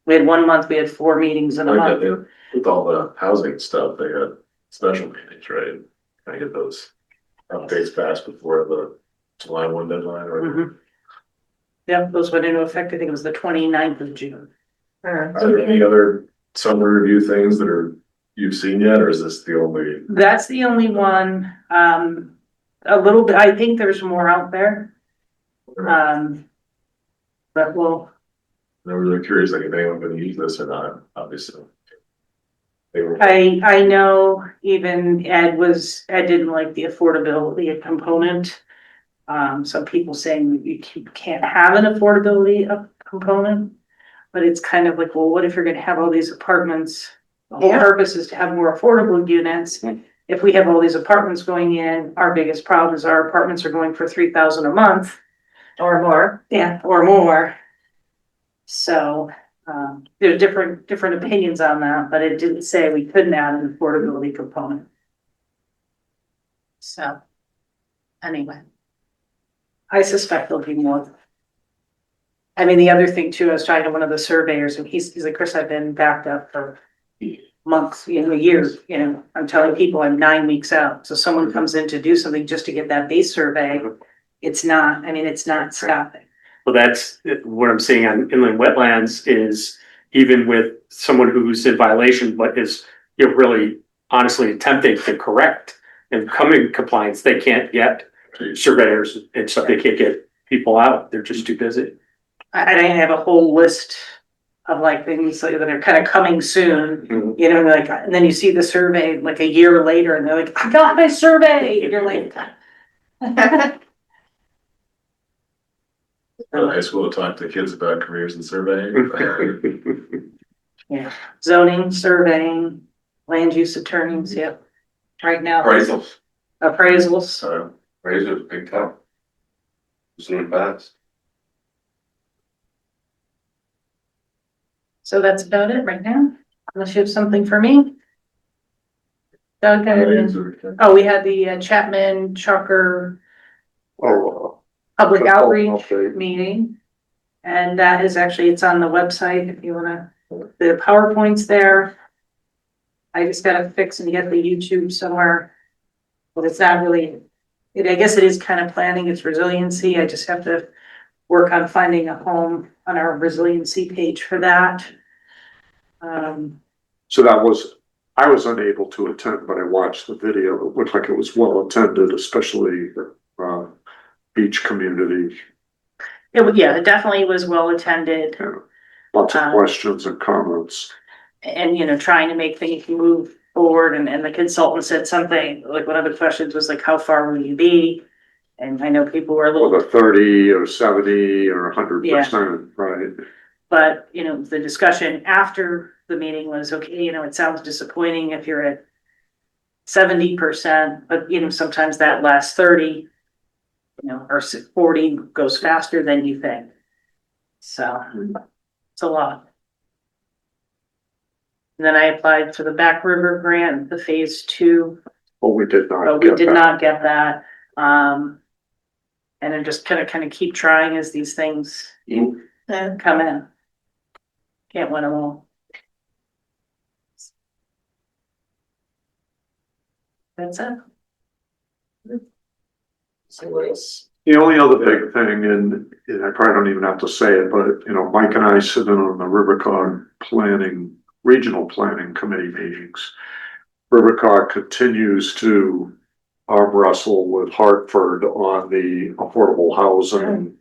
Speaker 3: we had 1 month, we had 4 meetings in a
Speaker 1: like that,
Speaker 3: month.
Speaker 1: with all the housing stuff, they got special meetings, right? Can I get those updates passed before the July 1 deadline or?
Speaker 3: Mhm. Yeah, those went into effect, I think it was the 29th of June.
Speaker 1: Are there any other summer review things that you've seen yet, or is this the only?
Speaker 3: That's the only one, a little bit, I think there's more out there. But we'll,
Speaker 1: I'm really curious, like, if anyone's gonna use this or not, obviously. They were.
Speaker 3: I know even Ed didn't like the affordability component. Some people saying you can't have an affordability component, but it's kind of like, well, what if you're gonna have all these apartments? The whole purpose is to have more affordable units. If we have all these apartments going in, our biggest problem is our apartments are going for $3,000 a month.
Speaker 2: Or more.
Speaker 3: Yeah, or more. So, there's different opinions on that, but it didn't say we couldn't add an affordability component. So, anyway. I suspect there'll be more. I mean, the other thing too, I was talking to one of the surveyors and he's like, Chris, I've been backed up for months, years, I'm telling people I'm 9 weeks out. So someone comes in to do something just to get that base survey. It's not stopping.
Speaker 7: well, that's what I'm seeing on inland wetlands is even with someone who's in violation, but is, really honestly attempting to correct and come in compliance, they can't get surveyors and stuff, they can't get people out, they're just too busy.
Speaker 3: I have a whole list of like things that are kind of coming soon, and then you see the survey like a year later and they're like, I got my survey. And you're like,
Speaker 1: In high school to talk to kids about careers and surveying.
Speaker 3: yeah, zoning, surveying, land use attorneys, yep. Right now,
Speaker 5: Appraisals,
Speaker 3: appraisals.
Speaker 1: So,
Speaker 5: appraisals, big time. Zoom fast.
Speaker 3: So that's about it right now, unless you have something for me. Doug, oh, we had the Chapman Chucker
Speaker 6: Oh,
Speaker 3: Public
Speaker 6: Consultant
Speaker 3: Outreach
Speaker 6: update.
Speaker 3: meeting. And that is actually, it's on the website if you wanna, the PowerPoint's there. I just gotta fix and get the YouTube somewhere. But it's not really, I guess it is kind of planning its resiliency. I just have to work on finding a home on our resiliency page for that.
Speaker 6: So I was unable to attend, but I watched the video. It looked like it was well attended, especially beach community.
Speaker 3: It definitely was well attended.
Speaker 6: Lots of questions and comments.
Speaker 3: And, trying to make things move forward. And the consultant said something, like one of the questions was like, how far will you be? And I know people were a little.
Speaker 6: Whether 30 or 70 or 100%, right?
Speaker 3: But, the discussion after the meeting was, okay, it sounds disappointing if you're at 70%, but, sometimes that last 30, or 40 goes faster than you think. So it's a lot. And then I applied for the Back River grant, the phase 2.
Speaker 6: But we did not.
Speaker 3: But we did not get that. And I'm just kind of keep trying as these things come in. Can't win them all. That's it.
Speaker 6: The only other big thing, and I probably don't even have to say it, but Mike and I sit in on the RiverCog regional planning committee meetings. RiverCog continues to arm wrestle with Hartford on the affordable housing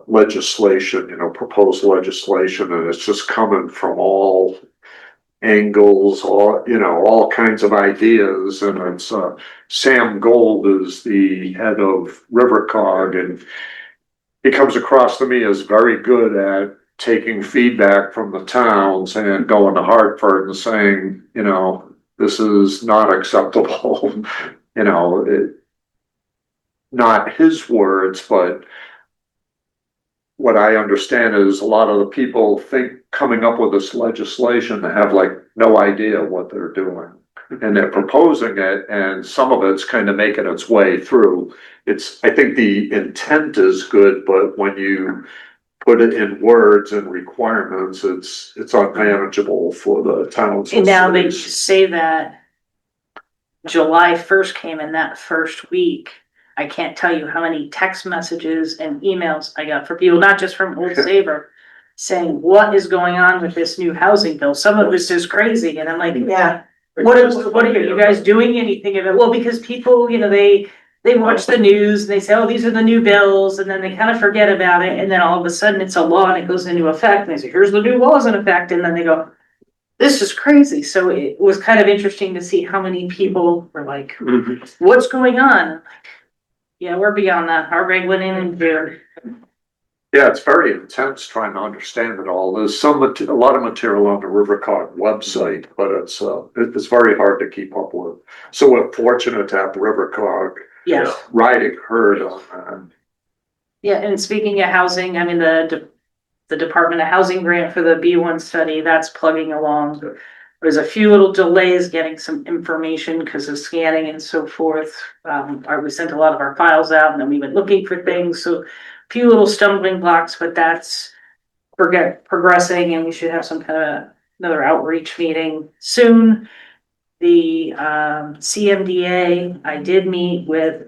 Speaker 6: legislation, proposed legislation, and it's just coming from all angles, all kinds of ideas. And it's Sam Gold is the head of RiverCog, and he comes across to me as very good at taking feedback from the towns and going to Hartford and saying, this is not acceptable. Not his words, but what I understand is a lot of the people think coming up with this legislation have like no idea what they're doing. And they're proposing it, and some of it's kind of making its way through. I think the intent is good, but when you put it in words and requirements, it's unmanageable for the towns.
Speaker 3: And now they say that July 1st came in that first week. I can't tell you how many text messages and emails I got for people, not just from Old Saybrook, saying, what is going on with this new housing bill? Some of this is crazy. And I'm like,
Speaker 9: Yeah.
Speaker 3: What are you guys doing anything of it? Well, because people, they watch the news and they say, oh, these are the new bills. And then they kind of forget about it. And then all of a sudden it's a law and it goes into effect. And they say, here's the new laws in effect. And then they go, this is crazy. So it was kind of interesting to see how many people were like, what's going on? Yeah, we're beyond that. Our reg went in June.
Speaker 6: Yeah, it's very intense trying to understand it all. There's a lot of material on the RiverCog website, but it's very hard to keep up with. So we're fortunate to have RiverCog riding herd on that.
Speaker 3: Yeah, and speaking of housing, I mean, the Department of Housing grant for the B1 study, that's plugging along. There's a few little delays getting some information because of scanning and so forth. We sent a lot of our files out and then we went looking for things. So a few little stumbling blocks, but that's progressing, and we should have some kind of another outreach meeting soon. The CMDA, I did meet with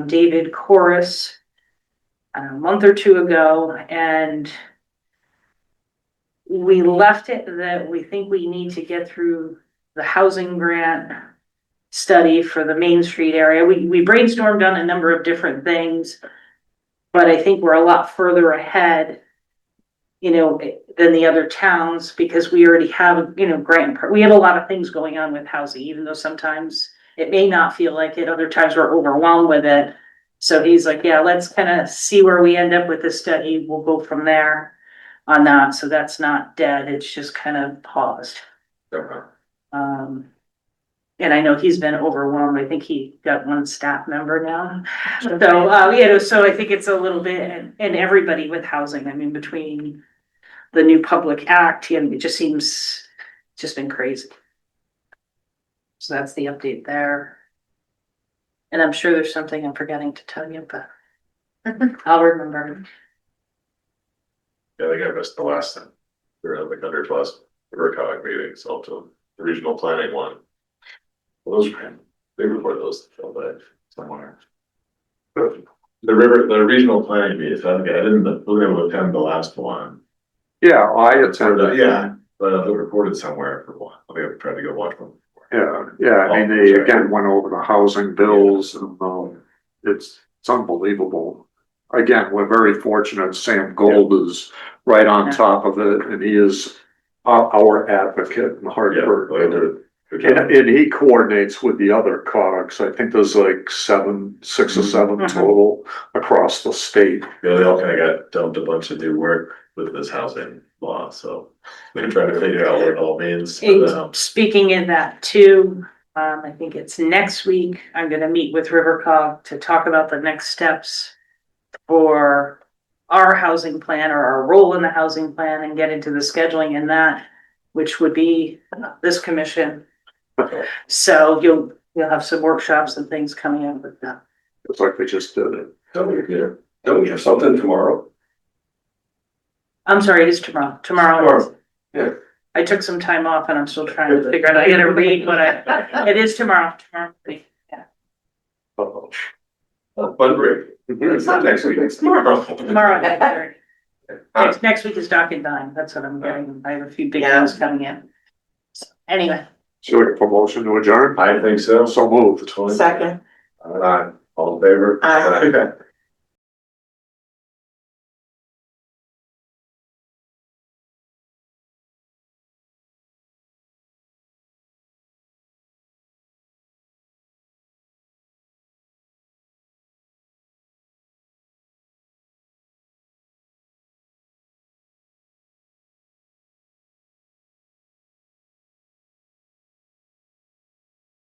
Speaker 3: David Corus a month or two ago, and we left it that we think we need to get through the housing grant study for the Main Street area. We brainstormed on a number of different things, but I think we're a lot further ahead, than the other towns, because we already have, grant. We have a lot of things going on with housing, even though sometimes it may not feel like it. Other times we're overwhelmed with it. So he's like, yeah, let's kind of see where we end up with this study. We'll go from there on that. So that's not dead. It's just kind of paused. And I know he's been overwhelmed. I think he got one staff member now. So, so I think it's a little bit, and everybody with housing, I mean, between the new public act, and it just seems just been crazy. So that's the update there. And I'm sure there's something I'm forgetting to tell you, but I'll remember.
Speaker 1: Yeah, I think I missed the last time. We were at like 100+ RIVERCOG meetings, also the regional planning one. Well, those were, they reported those filled out somewhere. The regional planning meetings, I think I didn't, we were able to attend the last one.
Speaker 6: Yeah, I attended.
Speaker 1: Yeah, but it reported somewhere for one. I think I tried to go watch one.
Speaker 6: Yeah, I mean, they again went over the housing bills and, it's unbelievable. Again, we're very fortunate Sam Gold is right on top of it and he is our advocate in
Speaker 1: Yeah,
Speaker 6: Hartford.
Speaker 1: well, they did a good
Speaker 6: And,
Speaker 1: job.
Speaker 6: and he coordinates with the other cogs. I think there's like 6 or 7
Speaker 3: Mhm.
Speaker 6: total across the state.
Speaker 1: Yeah, they all kind of got dumped a bunch of new work with this housing law, so they're trying to figure out what it all means. But,
Speaker 3: Speaking in that too, I think it's next week, I'm gonna meet with RiverCog to talk about the next steps for our housing plan or our role in the housing plan and get into the scheduling in that, which would be this commission. So you'll have some workshops and things coming up with that.
Speaker 6: It's like we just did it.
Speaker 5: Don't we have something tomorrow?
Speaker 3: I'm sorry, it is tomorrow. Tomorrow.
Speaker 5: Yeah.
Speaker 3: I took some time off and I'm still trying to figure out, I gotta read what it is tomorrow. Yeah.
Speaker 5: Oh, fundraising. It's not next week, it's tomorrow.
Speaker 3: Tomorrow, next week is Doc and Dime. That's what I'm getting. I have a few big
Speaker 9: Yeah.
Speaker 3: ones coming in. So, anyway.
Speaker 6: So we can motion to adjourn?
Speaker 1: I think so.
Speaker 6: So moved.
Speaker 1: The 20.
Speaker 9: Second,
Speaker 1: All in favor?
Speaker 9: Aye.